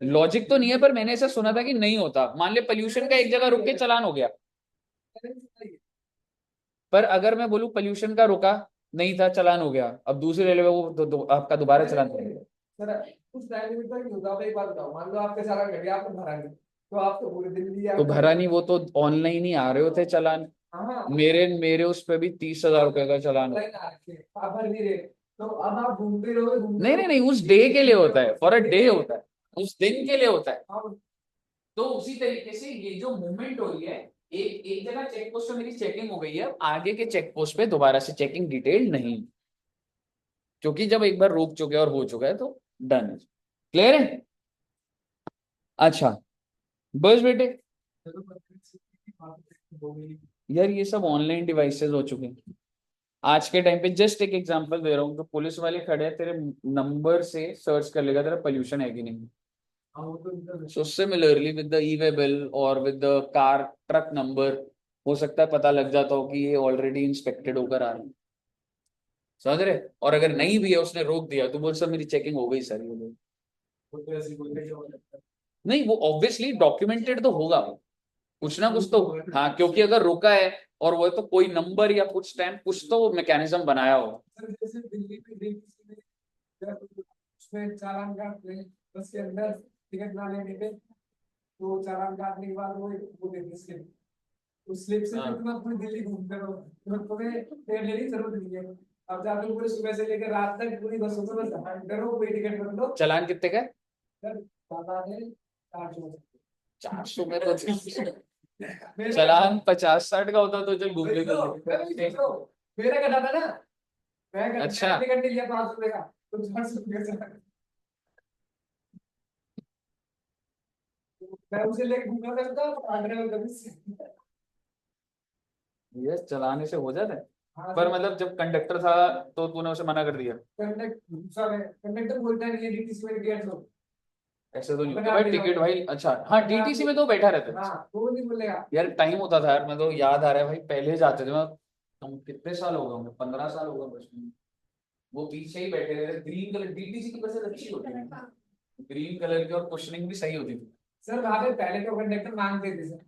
लॉजिक तो नहीं है, पर मैंने ऐसा सुना था कि नहीं होता। मान ले पोल्यूशन का एक जगह रुक के चालान हो गया, पर अगर मैं बोलूं पोल्यूशन का रुका नहीं था, चालान हो गया, अब दूसरी रेलवे वो आपका दोबारा चालान करेगा।
सर कुछ टाइम लिमिट तक नहीं होता, आप एक बात बताओ, मान लो आपका चालान कट गया, आपको भरा नहीं, तो आप तो पूरे दिन दिया
तो
आपको।
भरा नहीं, वो तो ऑनलाइन ही आ रहे होते चालान।
हाँ,
मेरे मेरे उस पे भी 30,000 रुपए का चालान
ऑनलाइन आ रखे हैं, आप भर नहीं रहे, तो अब आप घूमते रहोगे घूमते
नहीं नहीं नहीं, उस डे के लिए होता है, फॉर अ डे होता है, उस दिन के लिए होता है।
रहोगे।
तो उसी तरीके से ये जो मूवमेंट हो रही है, एक एक जगह चेक पोस्ट पे मेरी चेकिंग हो गई है, आगे के चेक पोस्ट पे दोबारा से चेकिंग डिटेल नहीं, क्योंकि जब एक बार रोक चुके हैं और हो चुका है तो डन है। क्लियर है? अच्छा, बस बेटे, यार ये सब ऑनलाइन डिवाइसेस हो चुके हैं आज के टाइम पे। जस्ट एक एग्जांपल दे रहा हूँ, तो पुलिस वाले खड़े हैं, तेरे नंबर से सर्च कर लेगा तेरा पोल्यूशन है कि नहीं। So similarly with the e way bill और with the car truck number, हो सकता है पता लग जाता हो कि ये ऑलरेडी इंस्पेक्टेड होकर आ रहे हैं, समझ रहे? और अगर नहीं भी है, उसने रोक दिया, तो बोल सर मेरी चेकिंग हो गई सर, ये नहीं, वो ऑब्वियसली डॉक्यूमेंटेड तो होगा वो। कुछ ना कुछ तो, हाँ क्योंकि अगर रुका है और वो तो कोई नंबर या कुछ टाइम कुछ तो मैकेनिज्म बनाया हो।
सर जैसे दिल्ली में DTC में जब उसमें चालान काटते हैं बस के अंदर टिकट ना लेने पे, तो चालान काटने के बाद वो देते स्लिप, उस स्लिप से फिर
हाँ।
तुम अपनी दिल्ली घूमते रहो, तुम्हें ट्रेन लेने की जरूरत नहीं है। अब जाते हो पूरे सुबह से लेकर रात तक पूरी बसों में बस घंटे रहो, कोई टिकट मत लो।
चालान कितने का है?
सर ज्यादा है 400।
400 में तो
मेरा
चालान 50-60 का होता तो चल घूम
वही
लेते
तो, मैं वही
थे।
सोच रहा हूँ। मेरा कटा था ना,
अच्छा।
मैंने टिकट नहीं लिया 500 का, तो 400 का चला। मैं उसे लेके घूमा करता था ड्राइवर कभी से।
ये चलाने से हो जाता है।
हाँ
पर
सर,
मतलब जब कंडक्टर था तो तूने उसे मना कर दिया?
कंडक्टर बोलता नहीं है DTC में टिकट लो,
ऐसे तो नहीं
मैं
होता
आप
भाई,
ले
टिकट
जाऊंगा।
भाई। अच्छा हाँ,
मैं
डीटीसी में तो बैठा रहता है।
हाँ वो नहीं बोलेगा।
यार टाइम होता था यार, मैं तो याद आ रहा है भाई, पहले जाते थे मैं। हम कितने साल हो गए होंगे, 15 साल हो गए बस में। वो पीछे ही बैठे रहते, ग्रीन कलर डीटीसी की बसें अच्छी होती है, ग्रीन कलर की, और कुशनिंग भी सही होती थी।
सर वहां पे पहले तो कंडक्टर मांगते थे सर,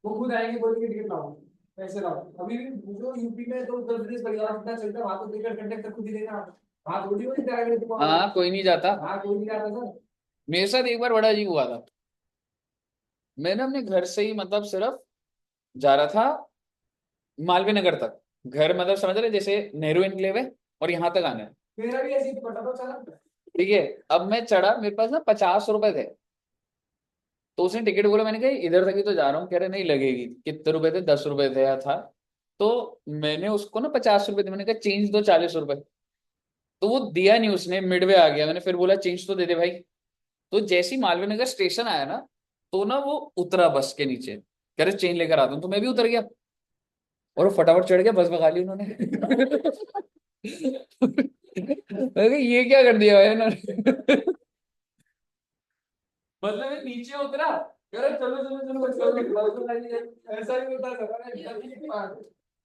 वो खुद आएंगे बोलेंगे टिकट लाओ, पैसे लाओ। अभी भी जो यूपी में तो उत्तर प्रदेश परिवहन कितना चलता है, वहां तो टिकट कंडक्टर खुद ही देना। वहां थोड़ी हो
हाँ कोई नहीं जाता।
वहां कोई नहीं जाता सर।
मेरे साथ एक बार बड़ा अजीब हुआ था। मैंने अपने घर से ही मतलब सिर्फ जा रहा था मालवीय नगर तक। घर मतलब समझ रहे, जैसे नेहरू एनक्लेव है और यहाँ तक आना है।
मेरा भी ऐसे ही तो पटा था चला।
ठीक है। अब मैं चढ़ा, मेरे पास ना 50 रुपए थे। तो उसने टिकट बोला, मैंने कहा इधर तक ही तो जा रहा हूँ, कह रहे नहीं लगेगी। कितने रुपए थे, 10 रुपए थे या था। तो मैंने उसको ना 50 रुपए थे, मैंने कहा चेंज दो 40 रुपए। तो वो दिया नहीं उसने, मिडवे आ गया। मैंने फिर बोला चेंज तो दे दे भाई। तो जैसे ही मालवीय नगर स्टेशन आया ना, तो ना वो उतरा बस के नीचे, कह रहे चेंज लेकर आता हूँ। तो मैं भी उतर गया और वो फटाफट चढ़ गया, बस भगा ली उन्होंने। मैंने कहा, ये क्या कर दिया भाई इन्होंने। मतलब मैं नीचे उतरा, कह रहे चलो चलो चलो चलो,
ऐसा ही होता था सर।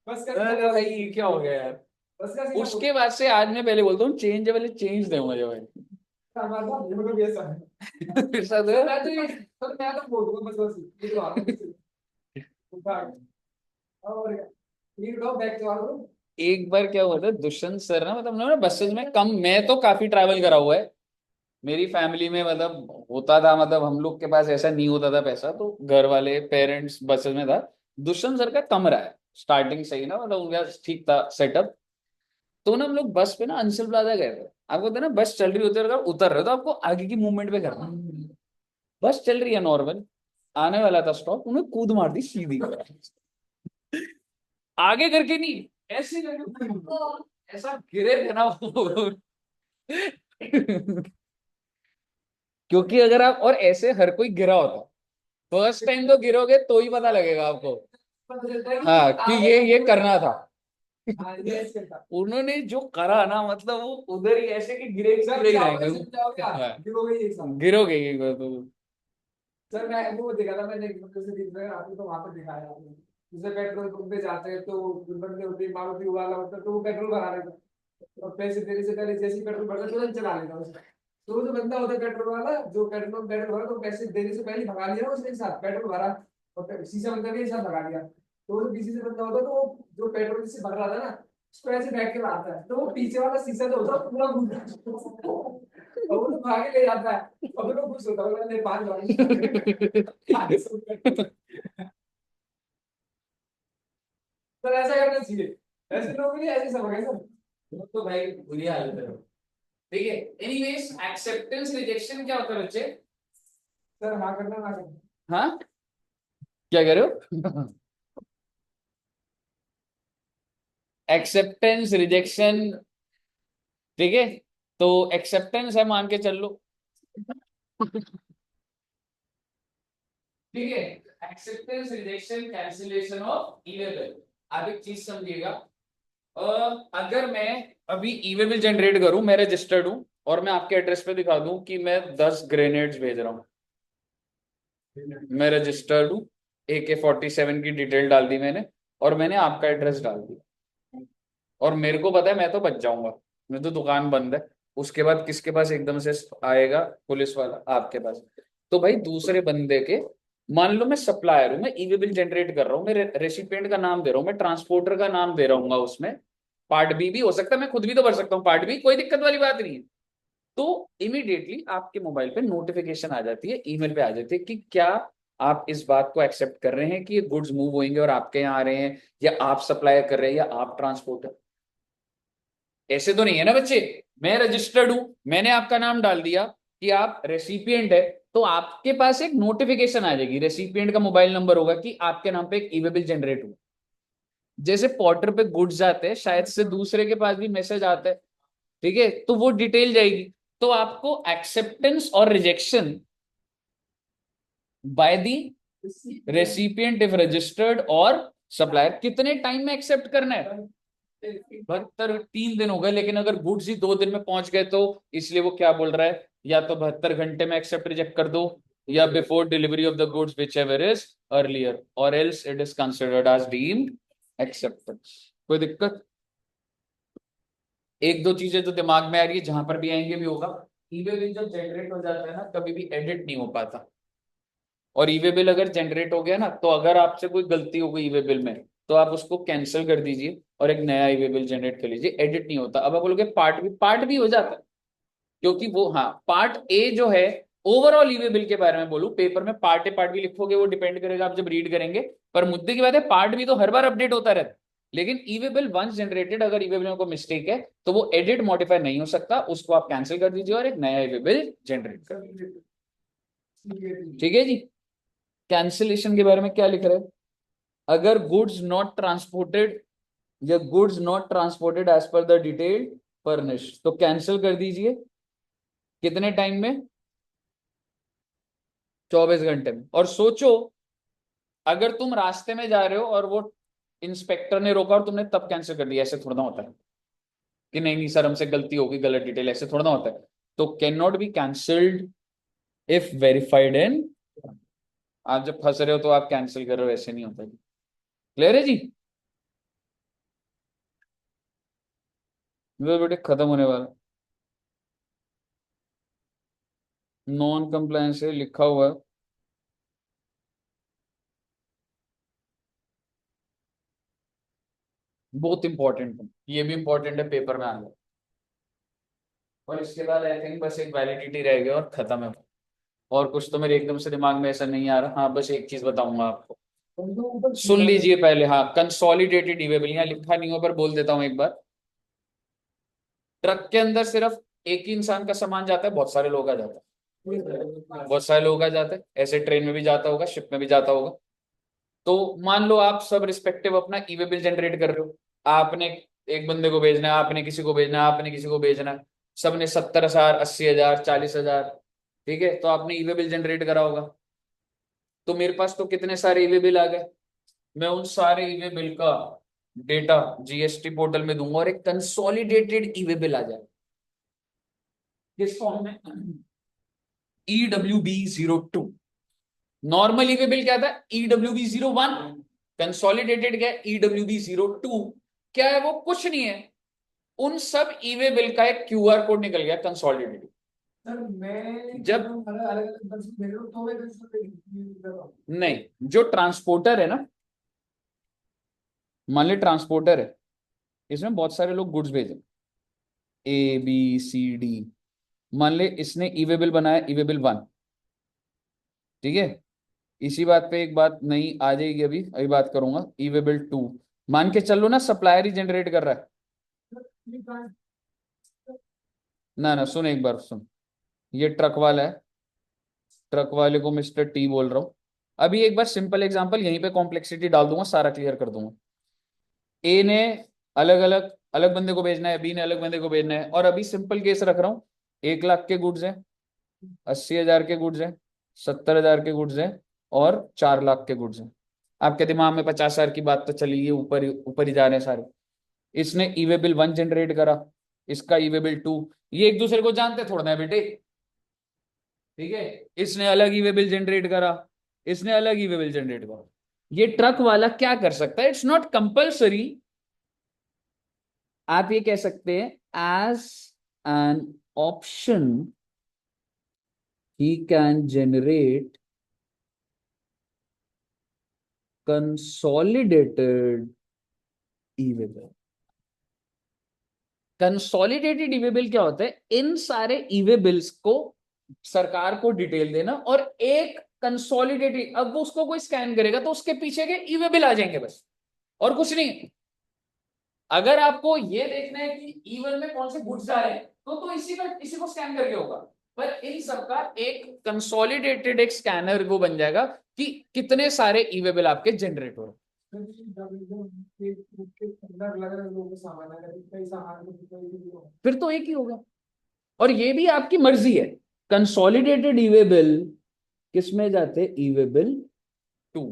बस का
मैंने कहा, भाई ये क्या हो गया यार।
बस का सीधा
उसके बाद से आज मैं पहले बोलता हूँ चेंज है, पहले चेंज दे मुझे भाई।
हमारा बिल्कुल भी ऐसा है।
फिर साथ
सर मैं तो ये सर मैं तो बोल दूंगा बस बस ये तो आ रहा है। और ये लो बैक तो आ रहा हूँ।
एक बार क्या हुआ था, दुष्यंत सर ना, मतलब ना बसेज में कम, मैं तो काफी ट्रैवल करा हुआ है। मेरी फैमिली में मतलब होता था, मतलब हम लोग के पास ऐसा नहीं होता था पैसा, तो घर वाले पेरेंट्स बसेज में था। दुष्यंत सर का कमरा है स्टार्टिंग से ही ना, मतलब उनका ठीक था सेटअप। तो ना हम लोग बस पे ना अंशुल प्लाजा गए थे। आपको पता है ना, बस चल रही होती है और अगर उतर रहे हो तो आपको आगे की मूवमेंट पे करना है। बस चल रही है नॉर्मल, आने वाला था स्टॉप, उन्हें कूद मार दी सीधी। आगे करके नहीं, ऐसे करके ऐसा गिरे थे ना वो। क्योंकि अगर आप, और ऐसे हर कोई गिरा होता, फर्स्ट टाइम तो गिरोगे तो ही पता लगेगा आपको।
पता चलता है
हाँ कि ये करना था।
हाँ ये ऐसे था।
उन्होंने जो करा ना, मतलब वो उधर ही ऐसे कि गिरे
सर
गिरे ही
क्या होगा
रहेंगे।
सर क्या होगा
हाँ,
गिरोगे एक साथ।
गिरोगे एक बार तो।
सर मैं वो देखा था मैंने एक से दिख रहा है आपको, तो वहां पर दिखाया आपने। जैसे पेट्रोल पंप पे जाते हैं तो बंदे होते हैं, मारुति वाला होता है तो वो पेट्रोल भरा लेता है और पैसे देने से पहले जैसे ही पेट्रोल भरता है तुरंत चला लेता है उसका। तो वो जो बंदा होता है पेट्रोल वाला, जो पेट्रोल पेट्रोल भरा तो पैसे देने से पहले ही भगा लिया उसने एक साथ पेट्रोल भरा और शीशा बंद करके एक साथ भगा लिया। तो वो जो पीछे से बंदा होता है तो वो जो पेट्रोल से भर रहा था ना, उसको ऐसे बैठ के लाता है तो वो पीछे वाला शीशा जो होता है पूरा घूम जाता है। और वो तो भागे ले जाता है और फिर वो खुश होता है, बोला, "नहीं, 5 सर ऐसा करना चाहिए, ऐसे लोग नहीं ऐसे सब है सर।
वो तो भाई बुरी हालत है। ठीक है। एनीवेज, एक्सेप्टेंस रिजेक्शन क्या होता है बच्चे?
सर हाँ करना ना करना।
हाँ, क्या कह रहे हो? Acceptance rejection. ठीक है। तो एक्सेप्टेंस है, मान के चल लो। ठीक है। Acceptance rejection cancellation of e way bill. आप एक चीज समझिएगा, अगर मैं अभी ई-वे बिल जनरेट करूं, मैं रजिस्टर्ड हूं, और मैं आपके एड्रेस पे दिखा दूं कि मैं 10 ग्रेनेड्स भेज रहा हूं, मैं रजिस्टर्ड हूं, AK-47 की डिटेल डाल दी मैंने, और मैंने आपका एड्रेस डाल दिया, और मेरे को पता है मैं तो बच जाऊंगा, मैं तो दुकान बंद है। उसके बाद किसके पास एकदम से आएगा पुलिस वाला? आपके पास। तो भाई दूसरे बंदे के मान लो मैं सप्लायर हूं, मैं ईवे बिल जनरेट कर रहा हूँ, मैं रेसिपिएंट का नाम दे रहा हूँ, मैं ट्रांसपोर्टर का नाम दे रहा हूँ, उसमें पार्ट बी भी हो सकता है, मैं खुद भी तो भर सकता हूँ पार्ट बी, कोई दिक्कत वाली बात नहीं है। तो इमीडिएटली आपके मोबाइल पे नोटिफिकेशन आ जाती है, ईमेल पे आ जाती है कि क्या आप इस बात को एक्सेप्ट कर रहे हैं कि ये गुड्स मूव होंगे और आपके यहाँ आ रहे हैं, या आप सप्लाई कर रहे हैं, या आप ट्रांसपोर्टर। ऐसे तो नहीं है ना बच्चे, मैं रजिस्टर्ड हूं, मैंने आपका नाम डाल दिया कि आप रेसिपिएंट है, तो आपके पास एक नोटिफिकेशन आ जाएगी, रेसिपिएंट का मोबाइल नंबर होगा कि आपके नाम पे एक ईवे बिल जनरेट हुआ। जैसे पोर्टर पे गुड्स जाते हैं, शायद से दूसरे के पास भी मैसेज आता है, ठीक है, तो वो डिटेल जाएगी। तो आपको एक्सेप्टेंस और rejection by the recipient if registered और सप्लायर कितने टाइम में एक्सेप्ट करना है। 72 3 दिन हो गए, लेकिन अगर गुड्स ही 2 दिन में पहुंच गए तो इसलिए वो क्या बोल रहा है, या तो 72 घंटे में एक्सेप्ट रिजेक्ट कर दो, या before delivery of the goods whichever is earlier, और else it is considered as deemed acceptance. कोई दिक्कत? एक दो चीजें तो दिमाग में आ रही है, जहां पर भी आएंगे भी होगा। ईवे बिल जब जनरेट हो जाता है ना, कभी भी एडिट नहीं हो पाता, और ईवे बिल अगर जनरेट हो गया ना, तो अगर आपसे कोई गलती हो गई ईवे बिल में, तो आप उसको कैंसिल कर दीजिए और एक नया ईवे बिल जनरेट कर लीजिए, एडिट नहीं होता। अब आप बोलोगे पार्ट भी हो जाता है, क्योंकि वो, हाँ, पार्ट ए जो है, ओवरऑल ईवे बिल के बारे में बोलूं, पेपर में पार्ट ए पार्ट बी लिखोगे, वो डिपेंड करेगा आप जब रीड करेंगे। पर मुद्दे की बात है, पार्ट बी तो हर बार अपडेट होता रहता है, लेकिन ईवे बिल वंस जनरेटेड, अगर ईवे बिल में कोई मिस्टेक है तो वो एडिट मॉडिफाई नहीं हो सकता, उसको आप कैंसिल कर दीजिए और एक नया ईवे बिल जनरेट कर दीजिए। ठीक है जी। कैंसिलेशन के बारे में क्या लिख रहे हैं? अगर गुड्स नॉट ट्रांसपोर्टेड, या goods not transported as per the detail furnish, तो कैंसिल कर दीजिए। कितने टाइम में? 24 घंटे में। और सोचो, अगर तुम रास्ते में जा रहे हो और वो इंस्पेक्टर ने रोका और तुमने तब कैंसिल कर दिया, ऐसे थोड़ा ना होता है कि नहीं नहीं सर हमसे गलती होगी, गलत डिटेल, ऐसे थोड़ा ना होता है। तो can not be cancelled if verified in, आप जब फंस रहे हो तो आप कैंसिल कर रहे हो, ऐसे नहीं होता। क्लियर है जी? वो बेटे खत्म होने वाला, नॉन कंप्लायंस है लिखा हुआ है। बहुत इंपॉर्टेंट है, ये भी इंपॉर्टेंट है, पेपर में आ गया। और इसके बाद आई थिंक बस एक वैलिडिटी रह गया और खत्म है। और कुछ तो मेरे एकदम से दिमाग में ऐसा नहीं आ रहा। हाँ, बस एक चीज बताऊंगा आपको, सुन लीजिए पहले। हाँ, कंसोलिडेटेड ई वे बिल, यहाँ लिखा नहीं हो पर बोल देता हूँ एक बार। ट्रक के अंदर सिर्फ एक ही इंसान का सामान जाता है, बहुत सारे लोग आ जाते हैं, बहुत सारे लोग आ जाते हैं, ऐसे ट्रेन में भी जाता होगा, शिप में भी जाता होगा। तो मान लो आप सब रिस्पेक्टिव अपना ई वे बिल जनरेट कर रहे हो, आपने एक बंदे को भेजना है, आपने किसी को भेजना है, आपने किसी को भेजना है, सबने 70,000, 80,000, 40,000, ठीक है, तो आपने ई वे बिल जनरेट करा होगा। तो मेरे पास तो कितने सारे ई वे बिल आ गए, मैं उन सारे ई वे बिल का डेटा जीएसटी पोर्टल में दूंगा और एक कंसोलिडेटेड ई वे बिल आ जाए। किस फॉर्म में? EWB02। नॉर्मल ई वे बिल क्या था? EWB01। कंसोलिडेटेड क्या है? EWB02। क्या है वो? कुछ नहीं है, उन सब ई वे बिल का एक क्यूआर कोड निकल गया कंसोलिडेटेड।
सर मैं
जब
अलग अलग भेज रहा हूँ तो मैं कर रहा हूँ।
नहीं, जो ट्रांसपोर्टर है ना, मान ली ट्रांसपोर्टर है, इसमें बहुत सारे लोग गुड्स भेजे, ABCD, मान ले इसने ई वे बिल बनाया, ई वे बिल 1, ठीक है। इसी बात पे एक बात नहीं आ जाएगी, अभी अभी बात करूंगा। ई वे बिल 2, मान के चलो ना सप्लायर ही जनरेट कर रहा है। ना ना, सुन एक बार सुन, ये ट्रक वाला है, ट्रक वाले को मिस्टर टी बोल रहा हूँ। अभी एक बार सिंपल एग्जांपल, यहीं पे कॉम्प्लेक्सिटी डाल दूंगा, सारा क्लियर कर दूंगा। ए ने अलग अलग अलग बंदे को भेजना है, बी ने अलग बंदे को भेजना है, और अभी सिंपल केस रख रहा हूँ, 1 लाख के गुड्स हैं, 80,000 के गुड्स हैं, 70,000 के गुड्स हैं, और 4 लाख के गुड्स हैं। आपके दिमाग में 50,000 की बात तो चली गई, ऊपर ही जा रहे हैं सारे। इसने ई वे बिल 1 जनरेट करा, इसका ई वे बिल 2, ये एक दूसरे को जानते थोड़ा ना है बेटे, ठीक है। इसने अलग ई वे बिल जनरेट करा, इसने अलग ई वे बिल जनरेट करा। ये ट्रक वाला क्या कर सकता है? इट्स नॉट कंपल्सरी, आप ये कह सकते हैं as an option he can generate consolidated e way bill. Consolidated e way bill क्या होता है? इन सारे ई-वे बिल्स को सरकार को डिटेल देना और एक कंसोलिडेटेड, अब वो उसको कोई स्कैन करेगा तो उसके पीछे के ई-वे बिल आ जाएंगे बस, और कुछ नहीं। अगर आपको ये देखना है कि ई-वन में कौन से गुड्स आ रहे हैं तो इसी को स्कैन करके होगा, पर इन सबका एक कंसोलिडेटेड एक स्कैनर वो बन जाएगा कि कितने सारे ई-वे बिल आपके जनरेट हो रहे हैं। फिर तो एक ही होगा, और ये भी आपकी मर्जी है। कंसोलिडेटेड ई-वे बिल किस में जाते? E-way bill 2।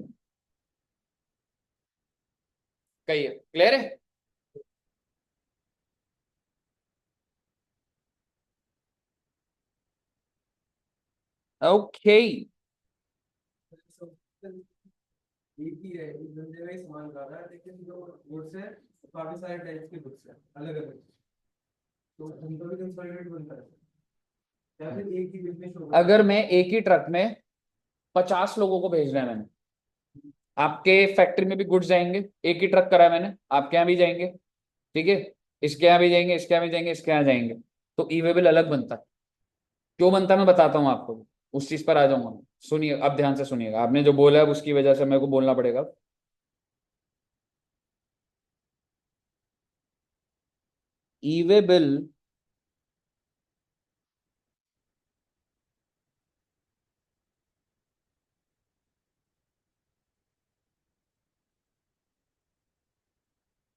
कहिए, क्लियर है? ओके।
एक ही है, एक बंदे का ही सामान कर रहा है, लेकिन जो गुड्स है काफी सारे टाइप्स के गुड्स है, अलग अलग, तो उनका भी कंसोलिडेट बनता है या फिर एक ही बिजनेस होगा।
अगर मैं एक ही ट्रक में 50 लोगों को भेजना है मैंने, आपके फैक्ट्री में भी गुड्स जाएंगे, एक ही ट्रक करा है मैंने, आपके यहाँ भी जाएंगे, ठीक है, इसके यहाँ भी जाएंगे, इसके यहाँ भी जाएंगे, इसके यहाँ जाएंगे, तो ई-वे बिल अलग बनता है। क्यों बनता है मैं बताता हूँ आपको, उस चीज पर आ जाऊंगा मैं। सुनिए, अब ध्यान से सुनिएगा, आपने जो बोला है उसकी वजह से मेरे को बोलना पड़ेगा। E way bill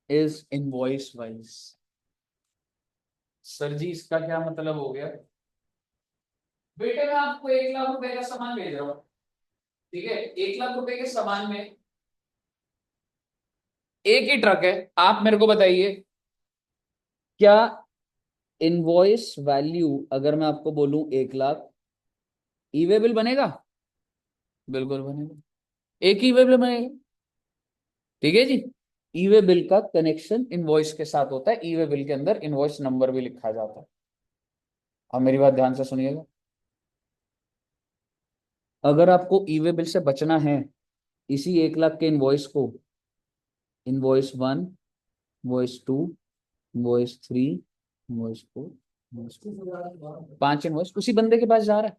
is invoice wise. Sir ji इसका क्या मतलब हो गया? बेटे मैं आपको 1 लाख रुपए का सामान भेज रहा हूँ, ठीक है, 1 लाख रुपए के सामान में एक ही ट्रक है। आप मेरे को बताइए, क्या इनवॉइस वैल्यू अगर मैं आपको बोलूं 1 लाख, ई-वे बिल बनेगा? बिल्कुल बनेगा, एक ई-वे बिल बनेगा, ठीक है जी। ई-वे बिल का कनेक्शन इनवॉइस के साथ होता है, ई-वे बिल के अंदर इनवॉइस नंबर भी लिखा जाता है। अब मेरी बात ध्यान से सुनिएगा, अगर आपको ई-वे बिल से बचना है, इसी 1 लाख के इनवॉइस को, invoice 1, invoice 2, invoice 3, invoice 4, invoice 5 invoice उसी बंदे के पास जा रहा है,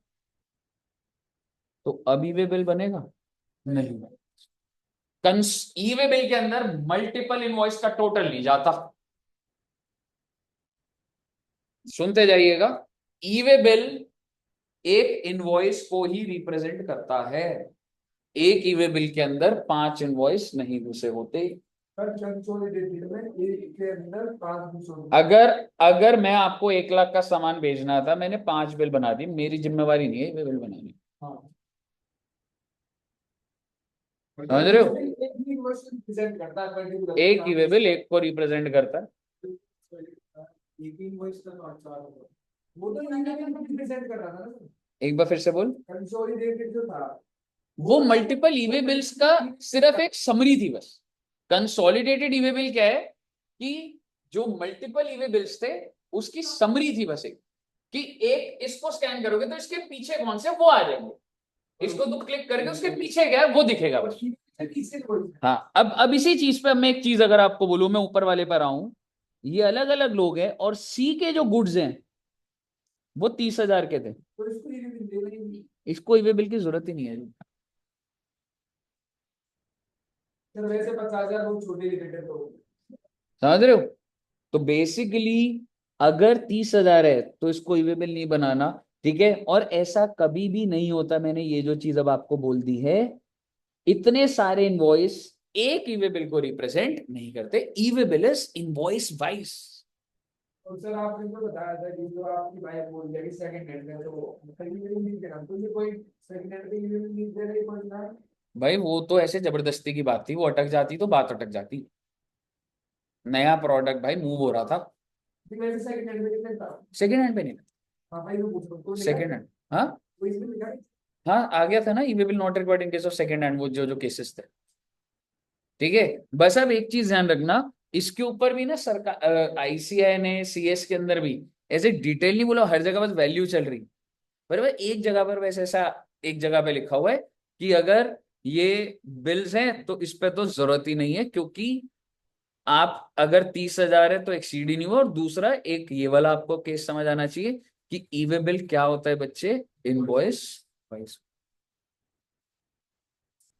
तो अब ई-वे बिल बनेगा? नहीं। ई-वे बिल के अंदर मल्टीपल इनवॉइस का टोटल नहीं जाता, सुनते जाइएगा। ई-वे बिल एक इनवॉइस को ही रिप्रेजेंट करता है, एक ई-वे बिल के अंदर 5 इनवॉइस नहीं घुसे होते। अगर अगर मैं आपको 1 लाख का सामान भेजना था, मैंने 5 बिल बना दी, मेरी जिम्मेवारी नहीं है ई-वे बिल बनानी। समझ रहे हो? एक ई-वे बिल एक को रिप्रेजेंट करता है।
वो तो रिप्रेजेंट कर रहा था ना।
एक बार फिर से बोल।
कंसोलिडेटेड जो था
वो मल्टीपल ई-वे बिल्स का सिर्फ एक समरी थी बस। कंसोलिडेटेड ई-वे बिल क्या है कि जो मल्टीपल ई-वे बिल्स थे उसकी समरी थी बस, एक कि एक इसको स्कैन करोगे तो इसके पीछे कौन से वो आ जाएंगे, इसको तो क्लिक करके उसके पीछे क्या है वो दिखेगा बस। हाँ, अब इसी चीज पे मैं एक चीज अगर आपको बोलूं, मैं ऊपर वाले पर आऊं, ये अलग अलग लोग हैं और सी के जो गुड्स हैं वो 30,000 के थे, इसको ई-वे बिल की जरूरत ही नहीं है जी।
वैसे 50,000 बहुत छोटे रिलेटेड तो
समझ रहे हो? तो बेसिकली अगर 30,000 है तो इसको ई-वे बिल नहीं बनाना, ठीक है। और ऐसा कभी भी नहीं होता, मैंने ये जो चीज अब आपको बोल दी है, इतने सारे इनवॉइस एक ई-वे बिल को रिप्रेजेंट नहीं करते, e-way bill is invoice wise.
और सर आपने तो बताया था कि जो आपकी बाइक बोल दिया कि सेकंड हैंड है, तो खरीदने नहीं दे रहा, तो ये कोई सेकंड हैंड के लिए नहीं दे रही कोई ना।
भाई वो तो ऐसे जबरदस्ती की बात थी, वो अटक जाती तो बात अटक जाती। नया प्रोडक्ट भाई मूव हो रहा था,
वैसे सेकंड हैंड में कितने था?
सेकेंड हैंड पे नहीं,
हाँ भाई वो पूछ रहा हूँ,
सेकेंड हैंड। हाँ
वो इसमें लिखा है।
हाँ, आ गया था ना, e-way bill not required in case of second hand, वो जो जो केसेस थे, ठीक है। बस अब एक चीज ध्यान रखना, इसके ऊपर भी ना सरकार, आईसीआई ने सीएस के अंदर भी ऐसे डिटेल नहीं बोला, हर जगह बस वैल्यू चल रही, पर वह एक जगह पर वैसे ऐसा एक जगह पे लिखा हुआ है कि अगर ये बिल्स हैं तो इस पे तो जरूरत ही नहीं है, क्योंकि आप अगर 30,000 है तो एक्सीड ही नहीं हुआ। और दूसरा एक ये वाला आपको केस समझ आना चाहिए कि ई वे बिल क्या होता है बच्चे, इनवॉइस।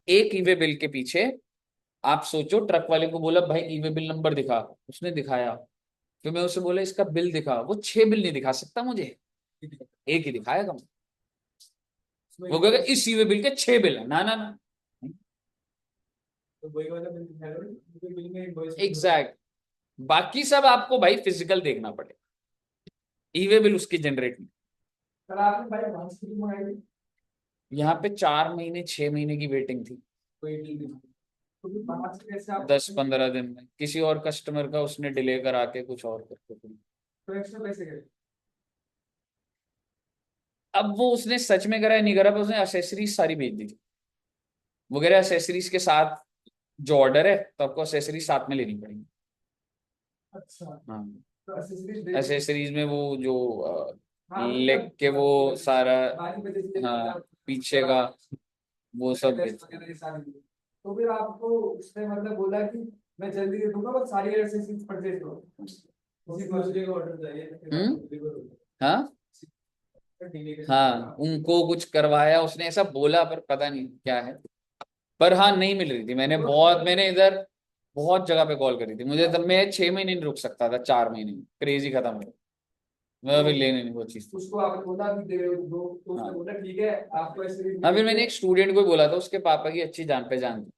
एक ई वे बिल के पीछे आप सोचो, ट्रक वाले को बोला भाई ई वे बिल नंबर दिखा, उसने दिखाया, फिर मैं उसे बोला इसका बिल दिखा, वो 6 बिल नहीं दिखा सकता मुझे, एक ही दिखाएगा। वो कहेगा इस ई वे बिल के 6 बिल है, ना ना ना।
तो वही वाला बिल में invoice
एग्जैक्ट। बाकी सब आपको भाई फिजिकल देखना पड़ेगा, ई वे बिल उसकी जनरेट नहीं।
सर आपने भाई एडवांस कितनी मंगाई थी?
यहाँ पे 4 महीने 6 महीने की वेटिंग थी।
कोई डील नहीं। तो फिर बाहर से कैसे आप
10-15 दिन में किसी और कस्टमर का उसने डिले करा के कुछ और करके
तो एक्स्ट्रा पैसे गए?
अब वो उसने सच में करा है नहीं करा, पर उसने एसेसरीज सारी भेज दी थी। वो कह रहा है एसेसरीज के साथ जो ऑर्डर है तो आपको एसेसरीज साथ में लेनी पड़ेगी।
अच्छा,
हाँ,
तो एसेसरीज दे
एसेसरीज में वो जो
हाँ
लेग के वो सारा,
बाकी बचे थे
हाँ, पीछे का वो सब
टेस्ट वगैरह ये सारी। तो फिर आपको उसने मतलब बोला कि मैं जल्दी दे दूंगा, बस सारी एसेसरीज परचेज करो। उसी दूसरे का ऑर्डर चाहिए।
हाँ हाँ, उनको कुछ करवाया उसने ऐसा बोला, पर पता नहीं क्या है। पर हाँ, नहीं मिल रही थी। मैंने इधर बहुत जगह पे कॉल करी थी मुझे, तब मैं 6 महीने नहीं रुक सकता था, 4 महीने में क्रेजी खत्म हो गया। मैं अभी लेने नहीं वो चीज।
उसको आपने बोला कि दे दो, तो उसने
हाँ
बोला ठीक है आपको एसेसरीज।
हाँ, फिर मैंने एक स्टूडेंट को ही बोला था, उसके पापा की अच्छी जान पहचान थी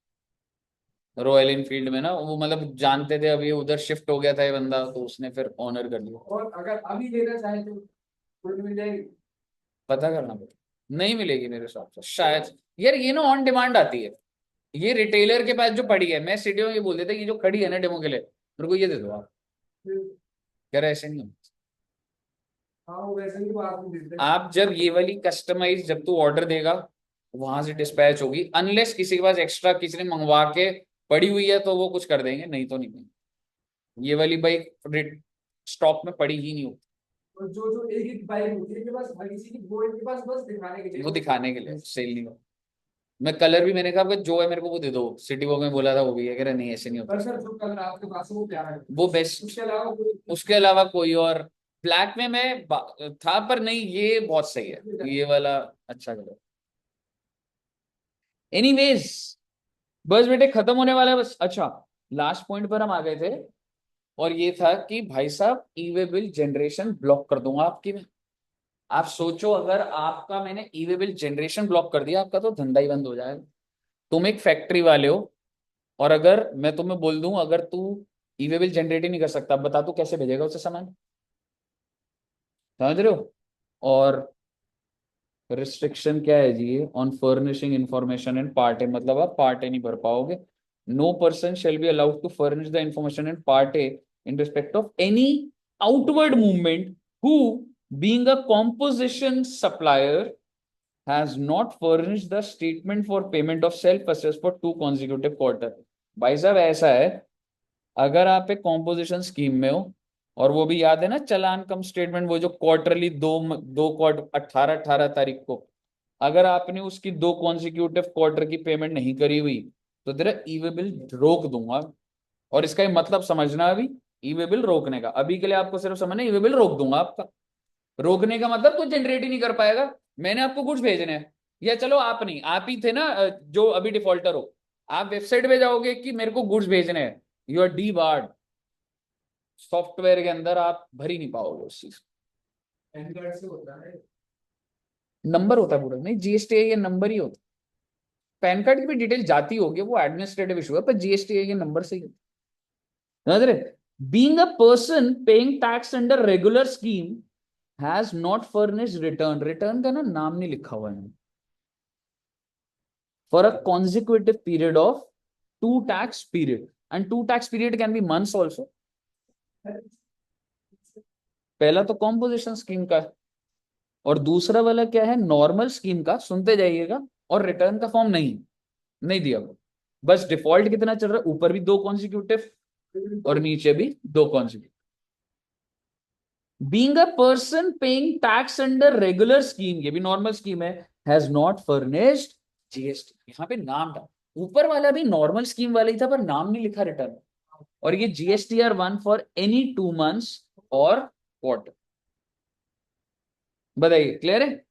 रॉयल इनफील्ड में ना, वो मतलब जानते थे, अभी उधर शिफ्ट हो गया था ये बंदा, तो उसने फिर ऑनर कर लिया।
और अगर अभी लेना चाहे तो फुल मिल जाएगी?
पता करना पड़ेगा, नहीं मिलेगी मेरे हिसाब से शायद। यार ये ना ऑन डिमांड आती है, ये रिटेलर के पास जो पड़ी है, मैं सिटी में ये बोल देता कि जो खड़ी है ना डेमो के लिए, मेरे को ये दे दो आप। कह रहे ऐसे नहीं हो।
हाँ वो वैसे ही तो आपको देते हैं।
आप जब ये वाली कस्टमाइज जब तू ऑर्डर देगा वहां से डिस्पैच होगी, अनलेस किसी के पास एक्स्ट्रा किसी ने मंगवा के पड़ी हुई है तो वो कुछ कर देंगे, नहीं तो नहीं देंगे। ये वाली बाइक स्टॉक में पड़ी ही नहीं होती,
और जो जो एक एक बाइक होती है इनके पास, हर किसी की वो इनके पास बस दिखाने के लिए
वो दिखाने के लिए सेल नहीं होती। मैं कलर भी मैंने कहा आपका जो है मेरे को वो दे दो, सिटी वॉक में बोला था वो भी है, कह रहा नहीं ऐसे नहीं होता।
पर सर जो कलर आपके पास है वो प्यारा है,
वो बेस्ट,
उसके अलावा कोई
उसके अलावा कोई और। ब्लैक में मैं था, पर नहीं ये बहुत सही है ये वाला, अच्छा कलर। एनीवेज, बस बेटे खत्म होने वाला है बस। अच्छा, लास्ट पॉइंट पर हम आ गए थे, और ये था कि भाई साहब ई वे बिल जनरेशन ब्लॉक कर दूंगा आपकी मैं। आप सोचो, अगर आपका मैंने ई वे बिल जनरेशन ब्लॉक कर दिया, आपका तो धंधा ही बंद हो जाएगा। तुम एक फैक्ट्री वाले हो, और अगर मैं तुम्हें बोल दूं अगर तू ई वे बिल जनरेट ही नहीं कर सकता, बता तू कैसे भेजेगा उसे सामान, समझ रहे हो। और रिस्ट्रिक्शन क्या है जी, ये on furnishing information and part A, मतलब आप पार्ट ए नहीं भर पाओगे। No person shall be allowed to furnish the information and part A in respect of any outward movement who being a composition supplier has not furnished the statement for payment of self assess for 2 consecutive quarter। भाई साहब ऐसा है, अगर आप एक composition scheme में हो, और वो भी याद है ना चालान कम स्टेटमेंट, वो जो क्वार्टरली दो दो क्वार्टर 18-18 तारीख को, अगर आपने उसकी 2 कॉन्जिक्यूटिव क्वार्टर की पेमेंट नहीं करी हुई तो तेरा ई वे बिल रोक दूंगा। और इसका ये मतलब समझना, अभी ई वे बिल रोकने का, अभी के लिए आपको सिर्फ समझना ई वे बिल रोक दूंगा आपका। रोकने का मतलब कोई जनरेट ही नहीं कर पाएगा, मैंने आपको कुछ भेजने हैं। या चलो आप नहीं, आप ही थे ना जो अभी डिफॉल्टर हो, आप वेबसाइट पे जाओगे कि मेरे को गुड्स भेजने हैं, you are debarred, software के अंदर आप भर ही नहीं पाओगे उस चीज।
पैन कार्ड से होता है।
नंबर होता है पूरा, नहीं जीएसटी ये नंबर ही होता है। पैन कार्ड की भी डिटेल जाती होगी, वो एडमिनिस्ट्रेटिव इशू है, पर जीएसटी ये नंबर से ही समझ रहे। Being a person paying tax under regular scheme has not furnished return, return का ना नाम नहीं लिखा हुआ है, for a consecutive period of 2 tax period, and 2 tax period can be months also। पहला तो कॉम्पोजिशन स्कीम का है, और दूसरा वाला क्या है, नॉर्मल स्कीम का, सुनते जाइएगा। और रिटर्न का फॉर्म नहीं नहीं दिया वो, बस डिफॉल्ट कितना चल रहा है, ऊपर भी 2 कॉन्जिक्यूटिव और नीचे भी 2 consecutive. Being a person paying tax under regular scheme, ये भी नॉर्मल स्कीम है, हैज नॉट फर्निश्ड जीएसटी, यहाँ पे नाम था, ऊपर वाला भी नॉर्मल स्कीम वाला ही था पर नाम नहीं लिखा रिटर्न, और ये GSTR 1 फॉर एनी 2 months और क्वार्टर। बताइए क्लियर है?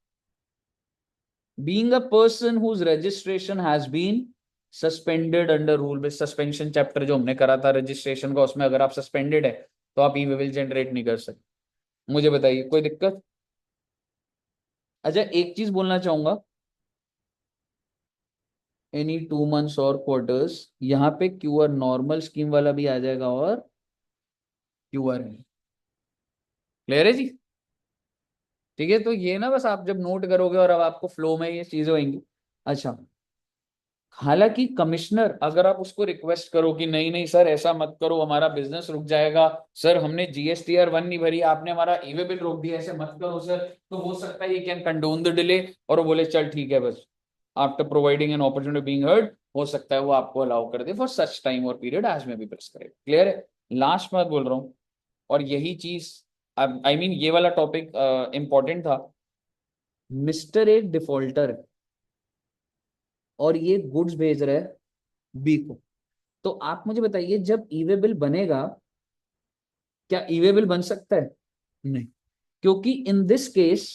Being a person whose registration has been suspended under rule based suspension chapter जो हमने करा था रजिस्ट्रेशन का, उसमें अगर आप सस्पेंडेड है तो आप ई वे बिल जनरेट नहीं कर सकते। मुझे बताइए कोई दिक्कत? अच्छा एक चीज बोलना चाहूंगा, एनी 2 months और क्वार्टर्स, यहाँ पे क्यूआर नॉर्मल स्कीम वाला भी आ जाएगा और क्यूआर है। क्लियर है जी? ठीक है, तो ये ना बस आप जब नोट करोगे और अब आपको फ्लो में ये चीजें होंगी। अच्छा, हालांकि कमिश्नर अगर आप उसको रिक्वेस्ट करो कि नहीं नहीं सर ऐसा मत करो हमारा बिजनेस रुक जाएगा, सर हमने GSTR 1 नहीं भरी, आपने हमारा ई वे बिल रोक दिया, ऐसे मत करो सर, तो हो सकता है ये कैन कंडोन द डिले, और वो बोले चल ठीक है बस, after providing an opportunity being heard, हो सकता है वो आपको अलाउ कर दे फॉर सच टाइम और पीरियड एज में भी प्रेस्क्राइब। क्लियर है? लास्ट बात बोल रहा हूँ, और यही चीज आई मीन ये वाला टॉपिक इंपॉर्टेंट था। मिस्टर एक डिफॉल्टर है और ये गुड्स भेज रहा है बी को, तो आप मुझे बताइए जब ई वे बिल बनेगा, क्या ई वे बिल बन सकता है? नहीं, क्योंकि इन दिस केस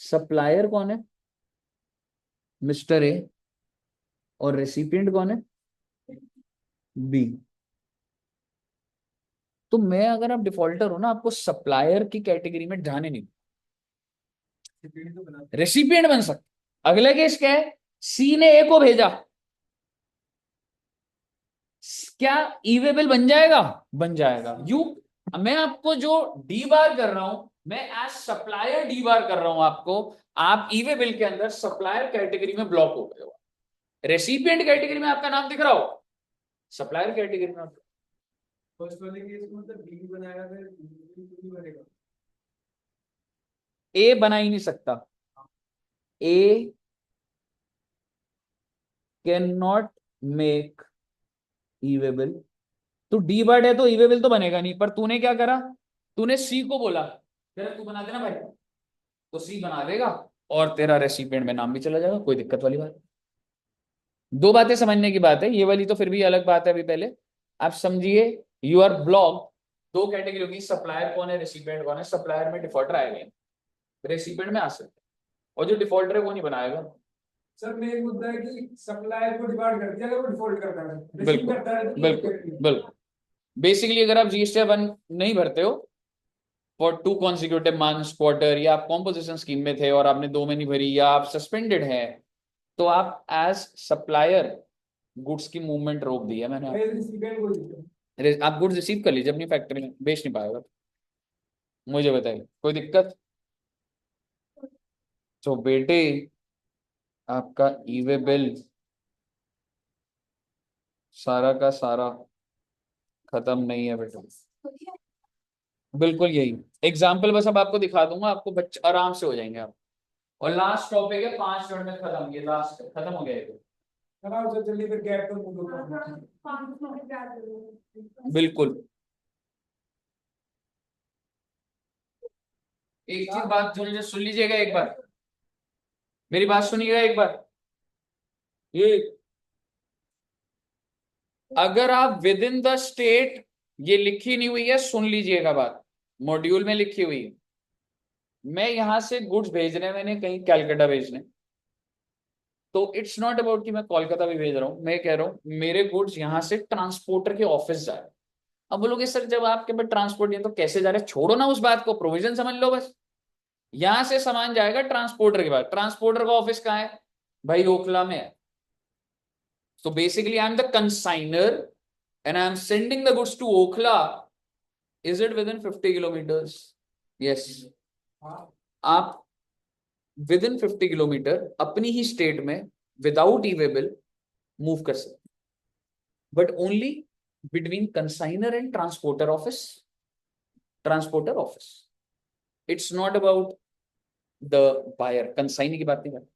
सप्लायर कौन है? मिस्टर ए, और रेसिपिएंट कौन है? बी। तो मैं अगर आप डिफॉल्टर हो ना, आपको सप्लायर की कैटेगरी में जाने नहीं, रेसिपिएंट बन सकता। अगला केस क्या है? सी ने ए को भेजा, क्या ई वे बिल बन जाएगा? बन जाएगा। यू, मैं आपको जो डी बार कर रहा हूं, मैं एज सप्लायर डी बार कर रहा हूं आपको, आप ई वे बिल के अंदर सप्लायर कैटेगरी में ब्लॉक हो गए हो। रेसिपिएंट कैटेगरी में आपका नाम दिख रहा हो, सप्लायर कैटेगरी में
फर्स्ट वाले केस में मतलब बी बनाएगा फिर बी बनेगा।
ए बना ही नहीं सकता। A can not make e way bill. तू डी वर्ड है तो ई वे बिल तो बनेगा नहीं, पर तूने क्या करा, तूने सी को बोला तेरा तू बना देना भाई, तो सी बना देगा और तेरा रेसिपिएंट में नाम भी चला जाएगा, कोई दिक्कत वाली बात। दो बातें समझने की बात है, ये वाली तो फिर भी अलग बात है। अभी पहले आप समझिए, यू आर ब्लॉक, दो कैटेगरी होगी, सप्लायर कौन है रेसिपिएंट कौन है। सप्लायर में डिफॉल्टर आएगा, रेसिपिएंट में आ सकता है, और जो डिफॉल्टर है वो नहीं बनाएगा।
सर मेन मुद्दा है कि सप्लायर को डिमांड करती है अगर वो डिफॉल्ट करता है, रिसीव
बिल्कुल
करता है तो
बिल्कुल बिल्कुल। बेसिकली अगर आप GSTR 1 नहीं भरते हो फॉर 2 consecutive months क्वार्टर, या आप कॉम्पोजिशन स्कीम में थे और आपने 2 में नहीं भरी, या आप सस्पेंडेड हैं, तो आप एज सप्लायर गुड्स की मूवमेंट रोक दी है मैंने।
रिसीवेंट को देते हैं।
आप गुड्स रिसीव कर लीजिए, अपनी फैक्ट्री में बेच नहीं पाएगा। मुझे बताइए कोई दिक्कत? तो बेटे आपका ई वे बिल सारा का सारा खत्म नहीं है बेटा, बिल्कुल यही एग्जाम्पल बस अब आपको दिखा दूंगा, आपको बच्चे आराम से हो जाएंगे आप। और लास्ट टॉपिक है 5 मिनट में खत्म, ये लास्ट खत्म हो गया ये।
आराम से जल्दी फिर गैप तो मूव
बिल्कुल। एक चीज बात सुन लीजिएगा एक बार, मेरी बात सुनिएगा एक बार। ये अगर आप विद इन द स्टेट, ये लिखी नहीं हुई है, सुन लीजिएगा बात, मॉड्यूल में लिखी हुई है। मैं यहां से गुड्स भेज रहे हैं मैंने कहीं कैलकाटा भेजने, तो इट्स नॉट अबाउट कि मैं कोलकाता भी भेज रहा हूं, मैं कह रहा हूं मेरे गुड्स यहां से ट्रांसपोर्टर के ऑफिस जा रहे हैं। अब बोलोगे सर जब आपके पास ट्रांसपोर्ट नहीं है तो कैसे जा रहे हैं, छोड़ो ना उस बात को, प्रोविजन समझ लो बस। यहां से सामान जाएगा ट्रांसपोर्टर के पास, ट्रांसपोर्टर का ऑफिस कहाँ है भाई? ओखला में है। So basically I'm the consignor and I'm sending the goods to Okhla. Is it within 50 kilometers? Yes. आप within 50 किलोमीटर अपनी ही स्टेट में without e way bill move कर सकते, but only between consignor and transporter office. Transporter office, it's not about the buyer. Consignee की बात नहीं कर,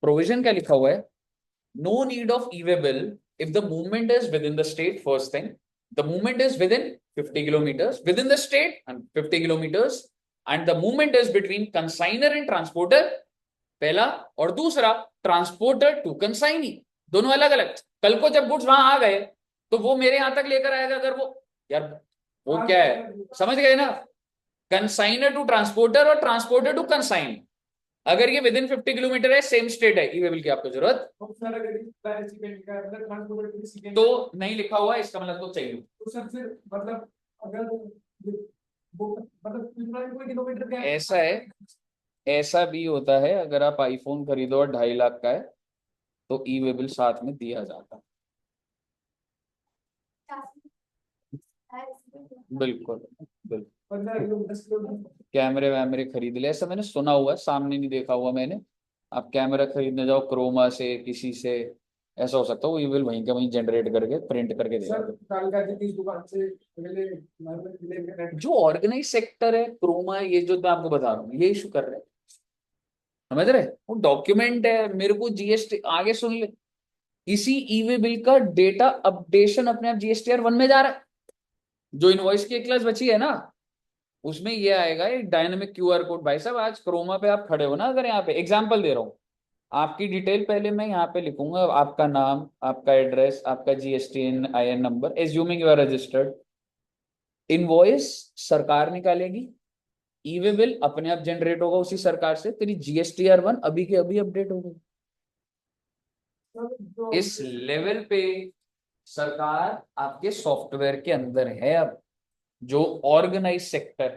प्रोविजन क्या लिखा हुआ है? No need of e-way bill if the movement is within the state. First thing, the movement is within 50 kilometers within the state and 50 kilometers, and the movement is between consignor and transporter. पहला। और दूसरा, transporter to consignee, दोनों अलग अलग। कल को जब goods वहां आ गए तो वो मेरे यहां तक लेकर आएगा, अगर वो, यार वो क्या है, समझ गए ना? कंसाइनर टू ट्रांसपोर्टर और ट्रांसपोर्टर टू कंसाइन। अगर ये विद इन 50 किलोमीटर है, सेम स्टेट है, ई वे बिल की आपको जरूरत तो नहीं लिखा हुआ है, इसका मतलब तो चाहिए।
तो सर फिर मतलब अगर वो मतलब कोई किलोमीटर का
ऐसा है, ऐसा भी होता है, अगर आप आईफोन खरीदो और 2.5 लाख का है तो ई वे बिल साथ में दिया जाता है। बिल्कुल बिल्कुल।
15 किलोमीटर 10 किलोमीटर।
कैमरे वैमरे खरीद ले, ऐसा मैंने सुना हुआ है, सामने नहीं देखा हुआ मैंने। आप कैमरा खरीदने जाओ क्रोमा से, किसी से, ऐसा हो सकता है वो ई बिल वहीं का वहीं जनरेट करके प्रिंट करके देगा।
सर कालका की दुकान से पहले लेकर
जो ऑर्गेनाइज सेक्टर है, क्रोमा, ये जो मैं आपको बता रहा हूँ, ये इशू कर रहे हैं, समझ रहे? वो डॉक्यूमेंट है, मेरे को जीएसटी, आगे सुन ले, इसी ई वे बिल का डेटा अपडेशन अपने आप जीएसटीआर 1 में जा रहा है। जो इनवॉइस की एक क्लास बची है ना, उसमें ये आएगा एक डायनामिक क्यूआर कोड। भाई साहब, आज क्रोमा पे आप खड़े हो ना, अगर यहाँ पे एग्जांपल दे रहा हूँ, आपकी डिटेल पहले मैं यहाँ पे लिखूंगा, आपका नाम, आपका एड्रेस, आपका GST I N number, assuming you are registered. Invoice सरकार निकालेगी, ई वे बिल अपने आप जनरेट होगा उसी सरकार से, तेरी जीएसटीआर 1 अभी के अभी अपडेट हो गई। इस लेवल पे सरकार आपके सॉफ्टवेयर के अंदर है अब, जो ऑर्गेनाइज सेक्टर।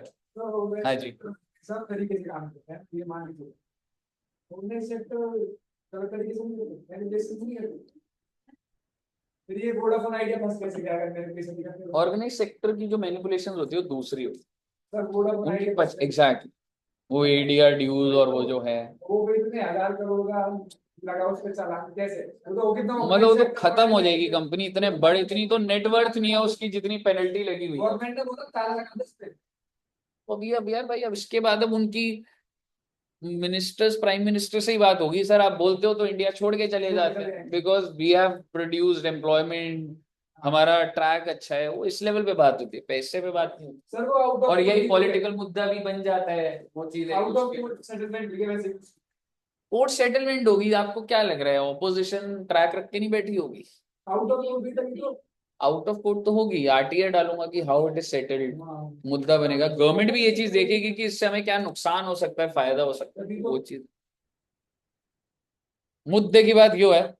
हाँ जी।
सब तरीके से काम करते हैं, ये मान लीजिए उनने सेक्टर सब तरीके से मैनिपुलेशन नहीं करते। फिर ये वोडाफोन आइडिया फंस कैसे गया अगर मैनिपुलेशन करते हो?
ऑर्गेनाइज सेक्टर की जो मैनिपुलेशन होती है वो दूसरी होती
सर वोडाफोन
है, उनकी
आइडिया
एग्जैक्ट वो एडीआर ड्यूज और वो जो है,
वो भी इतने 1000 करोड़ का लगा उस पे चालान कैसे? वो कितना
मतलब वो तो खत्म हो जाएगी कंपनी, इतने बड़े, इतनी तो नेटवर्थ नहीं है उसकी जितनी पेनल्टी लगी हुई है।
गवर्नमेंट ने बोला ताला लगा दो इस पे।
तो अभी अब यार भाई, अब इसके बाद अब उनकी मिनिस्टर्स, प्राइम मिनिस्टर से ही बात होगी, सर आप बोलते हो तो इंडिया छोड़ के चले जाते हैं, because we have produced employment, हमारा ट्रैक अच्छा है, वो इस लेवल पे बात होती है, पैसे पे बात नहीं होती।
सर वो आउट ऑफ
और यही पॉलिटिकल मुद्दा भी बन जाता है, वो चीजें
आउट ऑफ सेटलमेंट भी है वैसे।
कोर्ट सेटलमेंट होगी, आपको क्या लग रहा है ऑपोजिशन ट्रैक रख के नहीं बैठी होगी?
आउट ऑफ भी तो
आउट ऑफ कोर्ट तो होगी, आरटीआई डालूंगा कि हाउ इट इज सेटल्ड, मुद्दा बनेगा। गवर्नमेंट भी ये चीज देखेगी कि इससे हमें क्या नुकसान हो सकता है, फायदा हो सकता है, वो चीज। मुद्दे की बात क्यों है?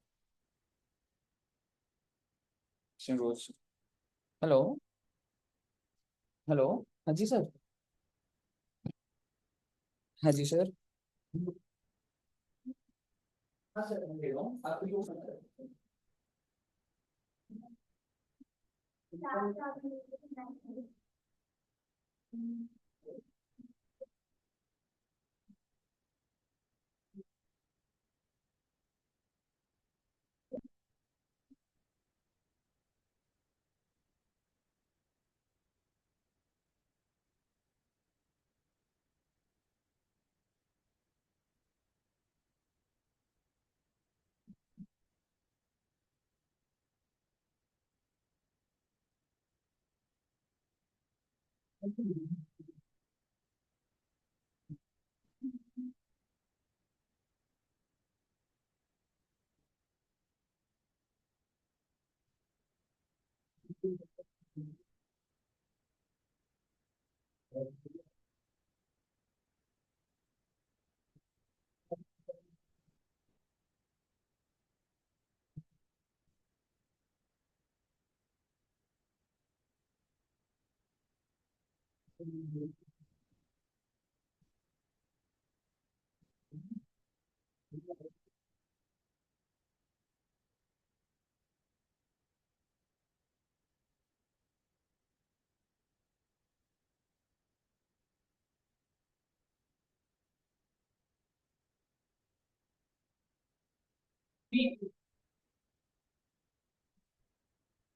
रोज, हेलो, हेलो, हाँ जी सर, हाँ जी सर। हाँ सर, मैं दे रहा हूँ आपको।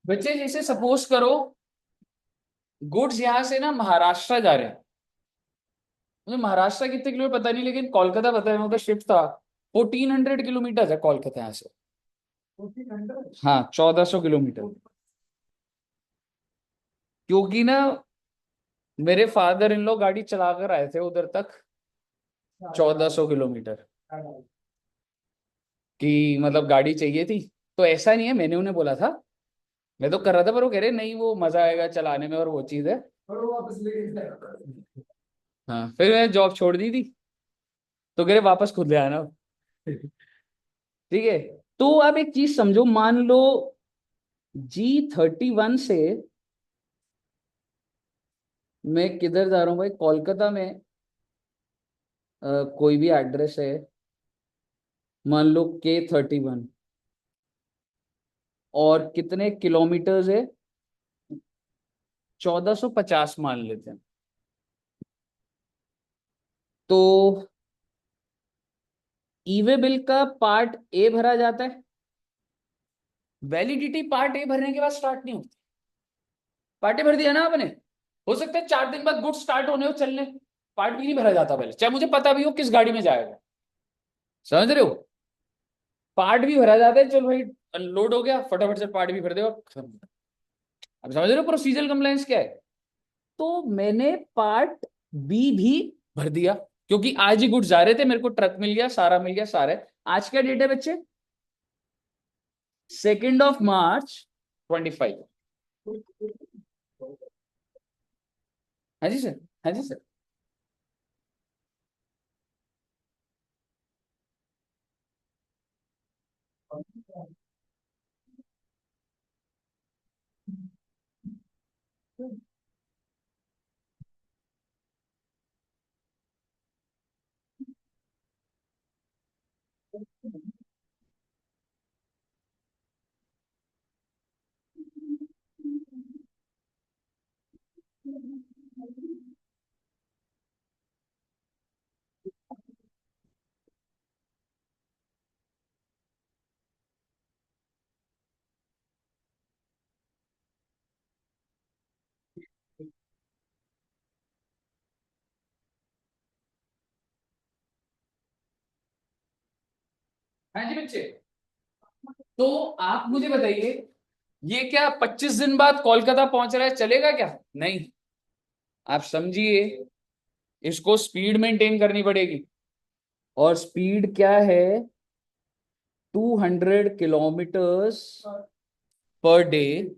बच्चे जैसे सपोज करो, गुड्स यहाँ से ना महाराष्ट्र जा रहे हैं, मुझे महाराष्ट्र कितने किलोमीटर पता नहीं, लेकिन कोलकाता पता है, मैं उधर शिफ्ट था। 1400 किलोमीटर है कोलकाता यहाँ से। हाँ, 1400 किलोमीटर। क्योंकि ना मेरे फादर इन लॉ गाड़ी चलाकर आए थे उधर तक, 1400 किलोमीटर। कि मतलब गाड़ी चाहिए थी। तो ऐसा नहीं है, मैंने उन्हें बोला था, मैं तो कर रहा था, पर वो कह रहे नहीं वो मजा आएगा चलाने में और वो चीज है।
और वो वापस लेके गया।
हाँ, फिर मैंने जॉब छोड़ दी थी, तो कह रहे वापस खुद ले आना। ठीक है। तो आप एक चीज समझो, मान लो G31 से मैं किधर जा रहा हूँ भाई, कोलकाता में कोई भी एड्रेस है, मान लो K31, और कितने किलोमीटर्स है, 1450 मान लेते हैं। तो ईवे बिल का पार्ट ए भरा जाता है, वैलिडिटी पार्ट ए भरने के बाद स्टार्ट नहीं होती। पार्ट ए भर दिया ना आपने, हो सकता है 4 दिन बाद गुड स्टार्ट होने हो चलने, पार्ट बी नहीं भरा जाता पहले, चाहे मुझे पता भी हो किस गाड़ी में जाएगा। समझ रहे हो? पार्ट भी भरा जाता है, चल भाई लोड हो गया फटाफट से पार्ट भी भर दे और खत्म। अब समझ रहे हो प्रोसीजरल कंप्लायंस क्या है? तो मैंने पार्ट बी भी भर दिया, क्योंकि आज ही गुड्स जा रहे थे, मेरे को ट्रक मिल गया, सारा मिल गया, सारे। आज क्या डेट है बच्चे? 2 March 25। हाँ जी सर, हाँ जी सर। हाँ जी बच्चे, तो आप मुझे बताइए, ये क्या 25 दिन बाद कोलकाता पहुंच रहा है, चलेगा क्या? नहीं। आप समझिए, इसको स्पीड मेंटेन करनी पड़ेगी, और स्पीड क्या है? 200 किलोमीटर्स पर डे।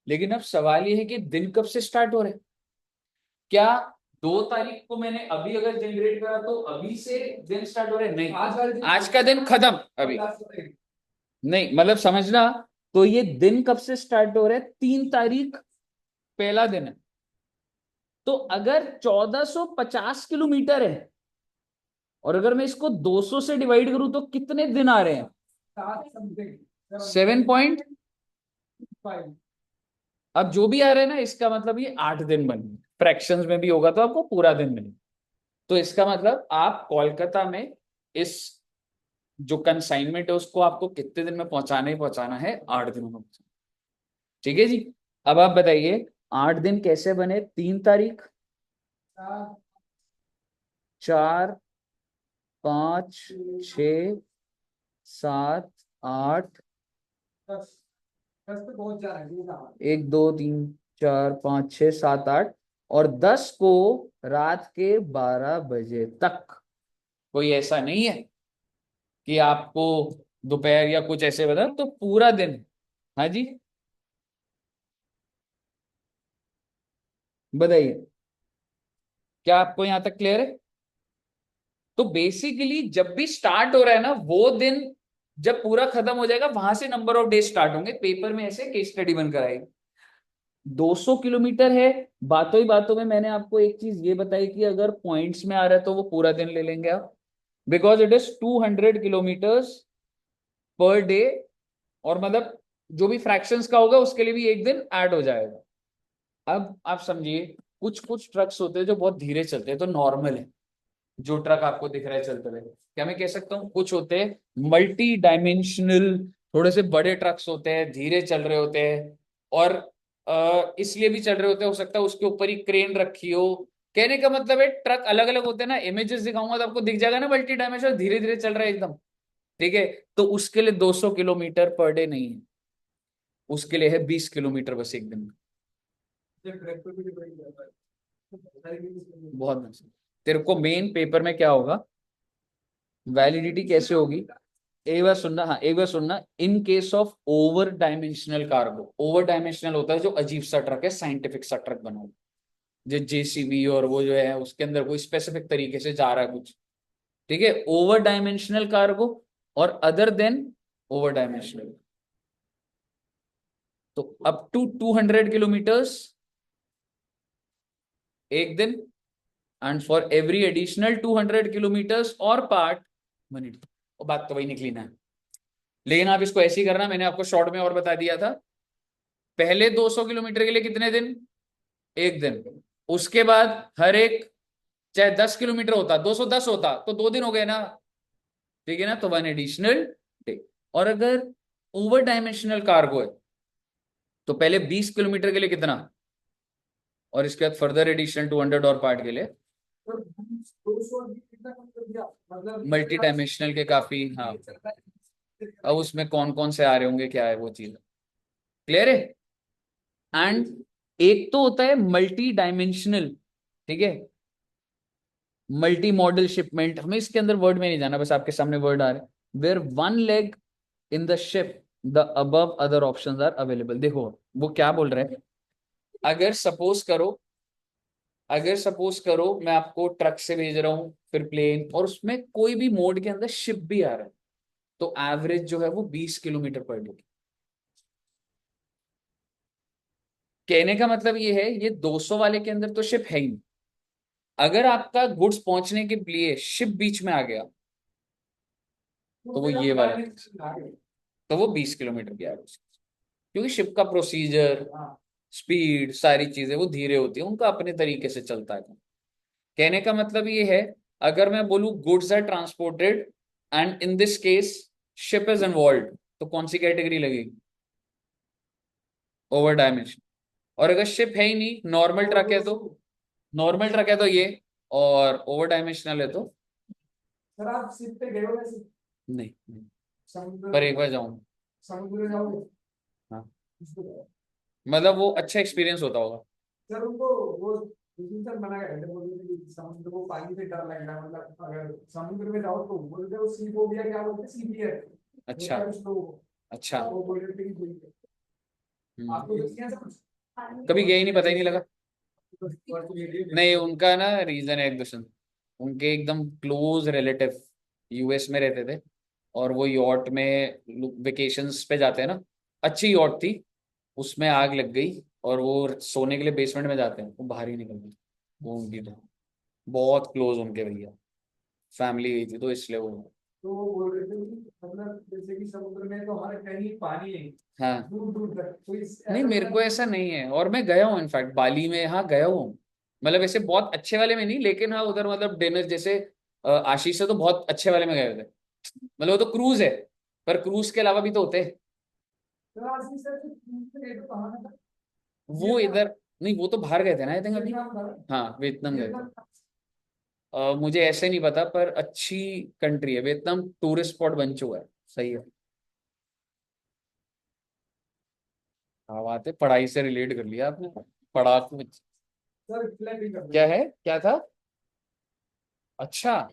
लेकिन अब सवाल ये है कि दिन कब से स्टार्ट हो रहे हैं? क्या 2 तारीख को मैंने अभी अगर जनरेट करा तो अभी से दिन स्टार्ट हो रहे हैं? नहीं, आज का दिन खत्म अभी। नहीं मतलब समझना, तो ये दिन कब से स्टार्ट हो रहे हैं? 3 तारीख पहला दिन है। तो अगर 1450 किलोमीटर है, और अगर मैं इसको 200 से डिवाइड करूं तो कितने दिन आ रहे हैं? 7.5। अब जो भी आ रहे हैं ना, इसका मतलब ये 8 दिन बन गए, फ्रैक्शंस में भी होगा तो आपको पूरा दिन मिलेगा। तो इसका मतलब आप कोलकाता में इस जो कंसाइनमेंट है उसको आपको कितने दिन में पहुंचाना ही पहुंचाना है? 8 दिनों में पहुंचाना। ठीक है जी। अब आप बताइए, 8 दिन कैसे बने? 3 तारीख, 4, 5, 6, 7, 8, 1, 2, 3, 4, 5, 6, 7, 8, और 10 को रात के 12 बजे तक। कोई ऐसा नहीं है कि आपको दोपहर या कुछ ऐसे बता, तो पूरा दिन। हाँ जी, बताइए, क्या आपको यहां तक क्लियर है? तो बेसिकली जब भी स्टार्ट हो रहा है ना, वो दिन जब पूरा खत्म हो जाएगा, वहां से नंबर ऑफ डेज स्टार्ट होंगे। पेपर में ऐसे केस स्टडी बनकर आएगी। 200 किलोमीटर है। बातों ही बातों में मैंने आपको एक चीज ये बताई कि अगर पॉइंट्स में आ रहा है तो वो पूरा दिन ले लेंगे आप, because it is 200 kilometres per day. और मतलब जो भी फ्रैक्शंस का होगा उसके लिए भी एक दिन ऐड हो जाएगा। अब आप समझिए, कुछ कुछ ट्रक्स होते हैं जो बहुत धीरे चलते हैं, तो नॉर्मल है। जो ट्रक आपको दिख रहा है चलते हुए, क्या मैं कह सकता हूँ कुछ होते हैं मल्टी डायमेंशनल, थोड़े से बड़े ट्रक्स होते हैं, धीरे चल रहे होते हैं, और इसलिए भी चल रहे होते हैं, हो सकता है उसके ऊपर ही क्रेन रखी हो। कहने का मतलब है ट्रक अलग अलग होते हैं ना, इमेजेस दिखाऊंगा तो आपको दिख जाएगा ना, मल्टी डायमेंशनल धीरे धीरे चल रहा है एकदम। ठीक है। तो उसके लिए 200 किलोमीटर पर डे नहीं है, उसके लिए है 20 किलोमीटर बस एक दिन में। बहुत मस्त। तेरे को मेन पेपर में क्या होगा, वैलिडिटी कैसे होगी, एक बार सुनना, हाँ एक बार सुनना। इन case of over dimensional cargo, over dimensional होता है जो अजीब सा ट्रक है, साइंटिफिक सा ट्रक बना हुआ, जो जेसीबी और वो जो है उसके अंदर कोई स्पेसिफिक तरीके से जा रहा है कुछ, ठीक है, ओवर डायमेंशनल कार्गो और अदर देन ओवर डायमेंशनल, तो अप टू 200 किलोमीटर्स एक दिन, and for every additional 200 kilometres और पार्ट 1 मिनट। और बात तो वही निकली ना, लेकिन आप इसको ऐसे ही करना, मैंने आपको शॉर्ट में और बता दिया था। पहले 200 किलोमीटर के लिए कितने दिन, एक दिन, उसके बाद हर एक, चाहे 10 किलोमीटर होता, 210 होता तो 2 दिन हो गए ना, ठीक है ना, तो 1 एडिशनल डे। और अगर ओवर डायमेंशनल कार्गो है तो पहले 20 किलोमीटर के लिए कितना, और इसके बाद फर्दर एडिशनल 200 और पार्ट के लिए,
तो 200 भी कितना कम कर दिया, मतलब
मल्टी डायमेंशनल के काफी, हाँ। अब उसमें कौन कौन से आ रहे होंगे, क्या है वो चीज, क्लियर है। एंड एक तो होता है मल्टी डायमेंशनल, ठीक है, मल्टी मॉडल शिपमेंट, हमें इसके अंदर वर्ड में नहीं जाना, बस आपके सामने वर्ड आ रहे हैं, where one leg in the ship the above other options are available. देखो वो क्या बोल रहे हैं, अगर सपोज करो, अगर सपोज करो मैं आपको ट्रक से भेज रहा हूं, फिर प्लेन, और उसमें कोई भी मोड के अंदर शिप भी आ रहा है, तो एवरेज जो है वो 20 किलोमीटर पर डे। कहने का मतलब ये है, ये 200 वाले के अंदर तो शिप है ही नहीं, अगर आपका गुड्स पहुंचने के लिए शिप बीच में आ गया तो वो ये वाला, तो वो 20 किलोमीटर की एवरेज, क्योंकि शिप का प्रोसीजर, स्पीड, सारी चीजें वो धीरे होती है, उनका अपने तरीके से चलता है। कहने का मतलब ये है, अगर मैं बोलूं goods are transported and in this case ship is involve, तो कौन सी कैटेगरी लगेगी, ओवर डायमेंशन। और अगर शिप है ही नहीं, नॉर्मल ट्रक है तो, नॉर्मल ट्रक है तो ये, और ओवर डायमेंशनल है तो
सर आप शिप पे गए हो वैसे,
नहीं, नहीं।
समुद्र,
पर एक बार जाऊं,
समुद्र में जाओगे,
हाँ,
उसको जाओ।
मतलब वो अच्छा एक्सपीरियंस होता होगा।
सर उनको वो सर मना कर रहे थे, बोल रहे थे कि समुद्र को पानी से डर लग रहा है, मतलब अगर समुद्र में जाओ तो बोलते हो सी फोबिया, क्या बोलते हैं, सी फियर
अच्छा,
होता है कुछ लोगों को,
अच्छा।
वो बोल रहे थे कि कोई आपको
हम्म,
देखिए ऐसा कुछ।
कभी गए ही नहीं, पता ही नहीं लगा। नहीं, उनका ना रीजन है एक दूसरे, उनके एकदम क्लोज रिलेटिव यूएस में रहते थे, और वो यॉट में वेकेशंस पे जाते हैं ना, अच्छी यॉट थी, उसमें आग लग गई, और वो सोने के लिए बेसमेंट में जाते हैं, वो बाहर ही निकल गए, वो उनकी तो बहुत क्लोज उनके भैया, फैमिली गई थी तो इसलिए वो,
तो वो बोल रहे थे कि मतलब जैसे कि समुद्र में तो हर कहीं पानी है,
हाँ।
दूर दूर तक, तो
नहीं,
ऐसा
मेरे को ऐसा नहीं है, और मैं गया हूँ इनफैक्ट बाली में, हाँ गया हूँ, मतलब ऐसे बहुत अच्छे वाले में नहीं, लेकिन हाँ उधर मतलब डिनर जैसे आशीष से तो बहुत अच्छे वाले में गए थे, मतलब वो तो क्रूज है, पर क्रूज के अलावा भी तो होते हैं।
तो आशीष सर ये तो कहाँ था,
वो इधर, नहीं वो तो बाहर गए थे ना आई थिंक अभी,
वियतनाम था,
हाँ वियतनाम गए थे।
वियतनाम था।
मुझे ऐसे नहीं पता, पर अच्छी कंट्री है वियतनाम, टूरिस्ट स्पॉट बन चुका है, सही है। हाँ बात है, पढ़ाई से रिलेट कर लिया आपने, पढ़ा कुछ,
सर क्लैपिंग कर
क्या
दो।
है, क्या था, अच्छा,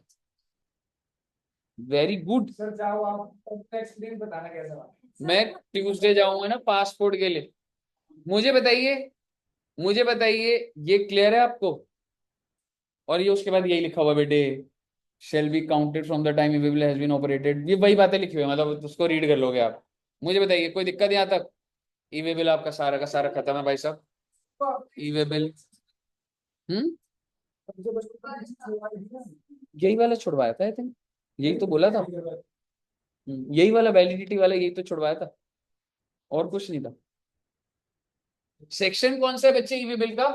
वेरी गुड।
सर जाओ आप अपना एक्सपीरियंस बताना कैसा रहा।
मैं ट्यूसडे जाऊंगा ना पासपोर्ट के लिए, मुझे बताइए, मुझे बताइए, ये क्लियर है आपको, और ये उसके बाद यही लिखा हुआ बेटे, shall be counted from the time e way bill has been operated, ये वही बातें लिखी हुई है, मतलब उसको रीड कर लोगे आप। मुझे बताइए कोई दिक्कत यहाँ तक, इवेबल आपका सारा का सारा खत्म है भाई साहब,
तो आप
इवेबल। हम्म,
जो बचपन में छुड़वा दी ना,
यही वाला छुड़वाया था आई थिंक, यही तो बोला था।
ये वाला।
यही वाला वैलिडिटी वाला यही तो छुड़वाया था, और कुछ नहीं था। सेक्शन कौन सा है बच्चे ईवी बिल का,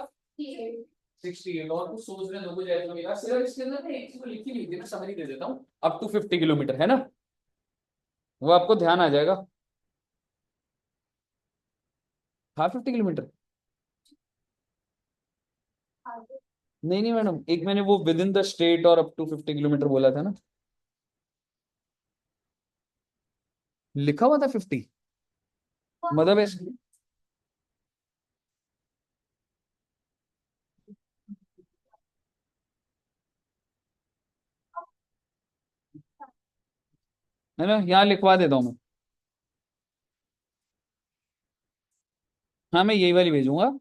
68, और कुछ सोच रहे लोगों जैसा मेरा सिर्फ इसके अंदर ना एक चीज लिखी हुई थी, मैं समरी दे देता हूँ, अप टू 50 किलोमीटर है ना, वो आपको ध्यान आ जाएगा। हाँ 50 किलोमीटर, नहीं नहीं मैडम, एक मैंने वो विद इन द स्टेट और अप टू 50 किलोमीटर बोला था ना, लिखा हुआ था 50, मतलब ऐसे, है ना, यहाँ लिखवा देता हूँ मैं। हाँ मैं यही वाली भेजूंगा,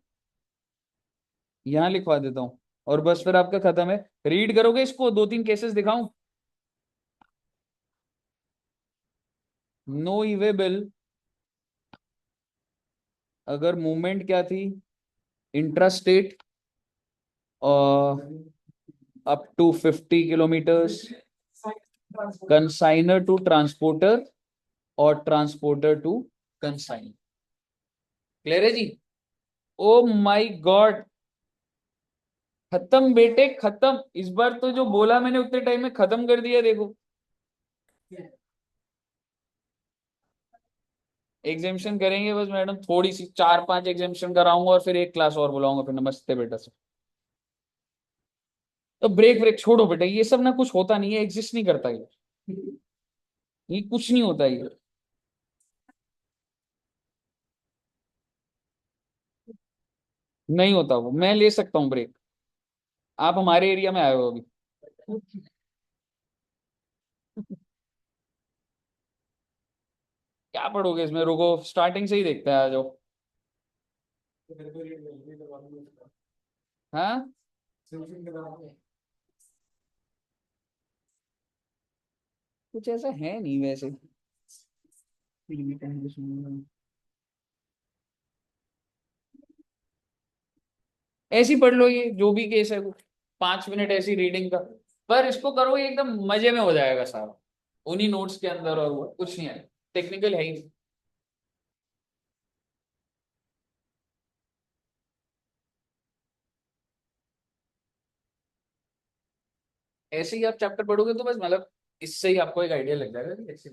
यहाँ लिखवा देता हूँ, और बस फिर आपका खत्म है। रीड करोगे इसको, दो तीन केसेस दिखाऊं। नो ईवे बिल, अगर मूवमेंट क्या थी, intrastate up to 50 kilometres, consignor to transporter और ट्रांसपोर्टर टू कंसाइनर। क्लियर है जी? ओ माय गॉड, खत्म बेटे खत्म, इस बार तो जो बोला मैंने उतने टाइम में खत्म कर दिया देखो। एग्जामिशन करेंगे बस मैडम, थोड़ी सी 4-5 एग्जामिशन कराऊंगा और फिर एक क्लास और बुलाऊंगा, फिर नमस्ते बेटा से। तो ब्रेक ब्रेक छोड़ो बेटा, ये सब ना कुछ होता नहीं है, एग्जिस्ट नहीं करता ये कुछ नहीं होता ये। नहीं होता वो, मैं ले सकता हूँ ब्रेक, आप हमारे एरिया में आए हो अभी। क्या पढ़ोगे इसमें, रुको स्टार्टिंग से ही देखते हैं, आ जाओ। हाँ कुछ ऐसा है नहीं वैसे। ऐसी पढ़ लो, ये जो भी केस है वो 5 मिनट ऐसी रीडिंग का, पर इसको करो एकदम मजे में हो जाएगा सारा, उन्हीं नोट्स के अंदर, और वो कुछ नहीं है, टेक्निकल है ही नहीं। ऐसे ही आप चैप्टर पढ़ोगे तो बस मतलब इससे ही आपको एक आइडिया लग जाएगा कि ऐसे।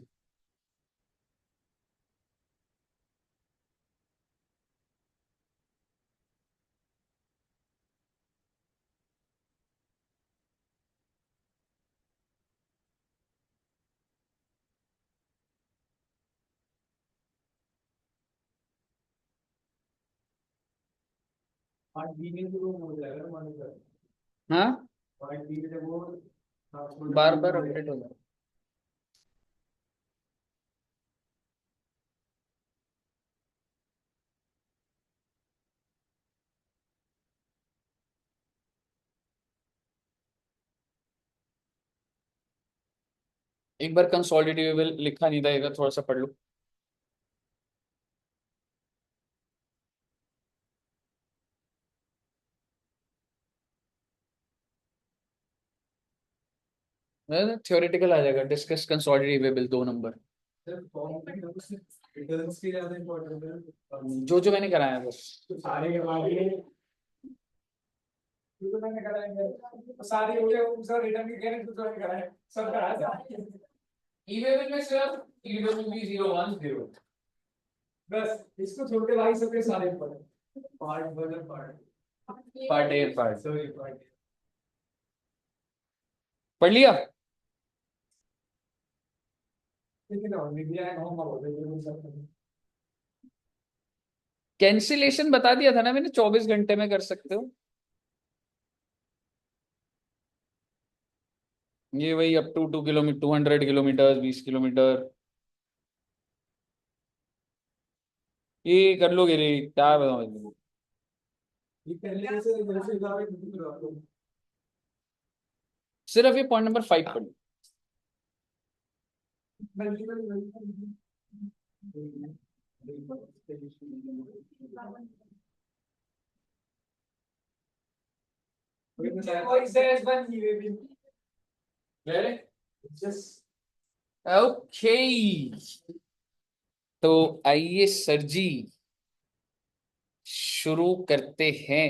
हाँ बार बार अपडेट हो जाए। एक बार कंसोलिडेटेबल लिखा नहीं था, एक बार थोड़ा सा पढ़ लो। थ्योरेटिकल आ जाएगा, डिस्कस कंसोलिडेटेबल 2 नंबर, जो जो मैंने कराया बस।
सारे के बाद ये तो मैंने करा है, सारे हो गए, दूसरा रिटर्न के कह रहे दूसरा करा है, सब करा है।
ईवेबल में सिर्फ ईवेबल भी 0 1 0,
बस इसको छोड़ के भाई सबके सारे पढ़े, part one
part A part
sorry part.
पढ़ लिया।
लेकिन और मीडिया है हम बोल रहे हैं सब।
कैंसिलेशन बता दिया था ना मैंने, 24 घंटे में कर सकते हो। ये वही up to 2 kilometre, 200 kilometre, 20 kilometre, ये कर लोगे रे, क्या बताऊं।
ये पहले से जैसे हिसाब है।
सिर्फ ये पॉइंट नंबर 5 पढ़ लो। ओके, तो आइए सर जी शुरू करते हैं।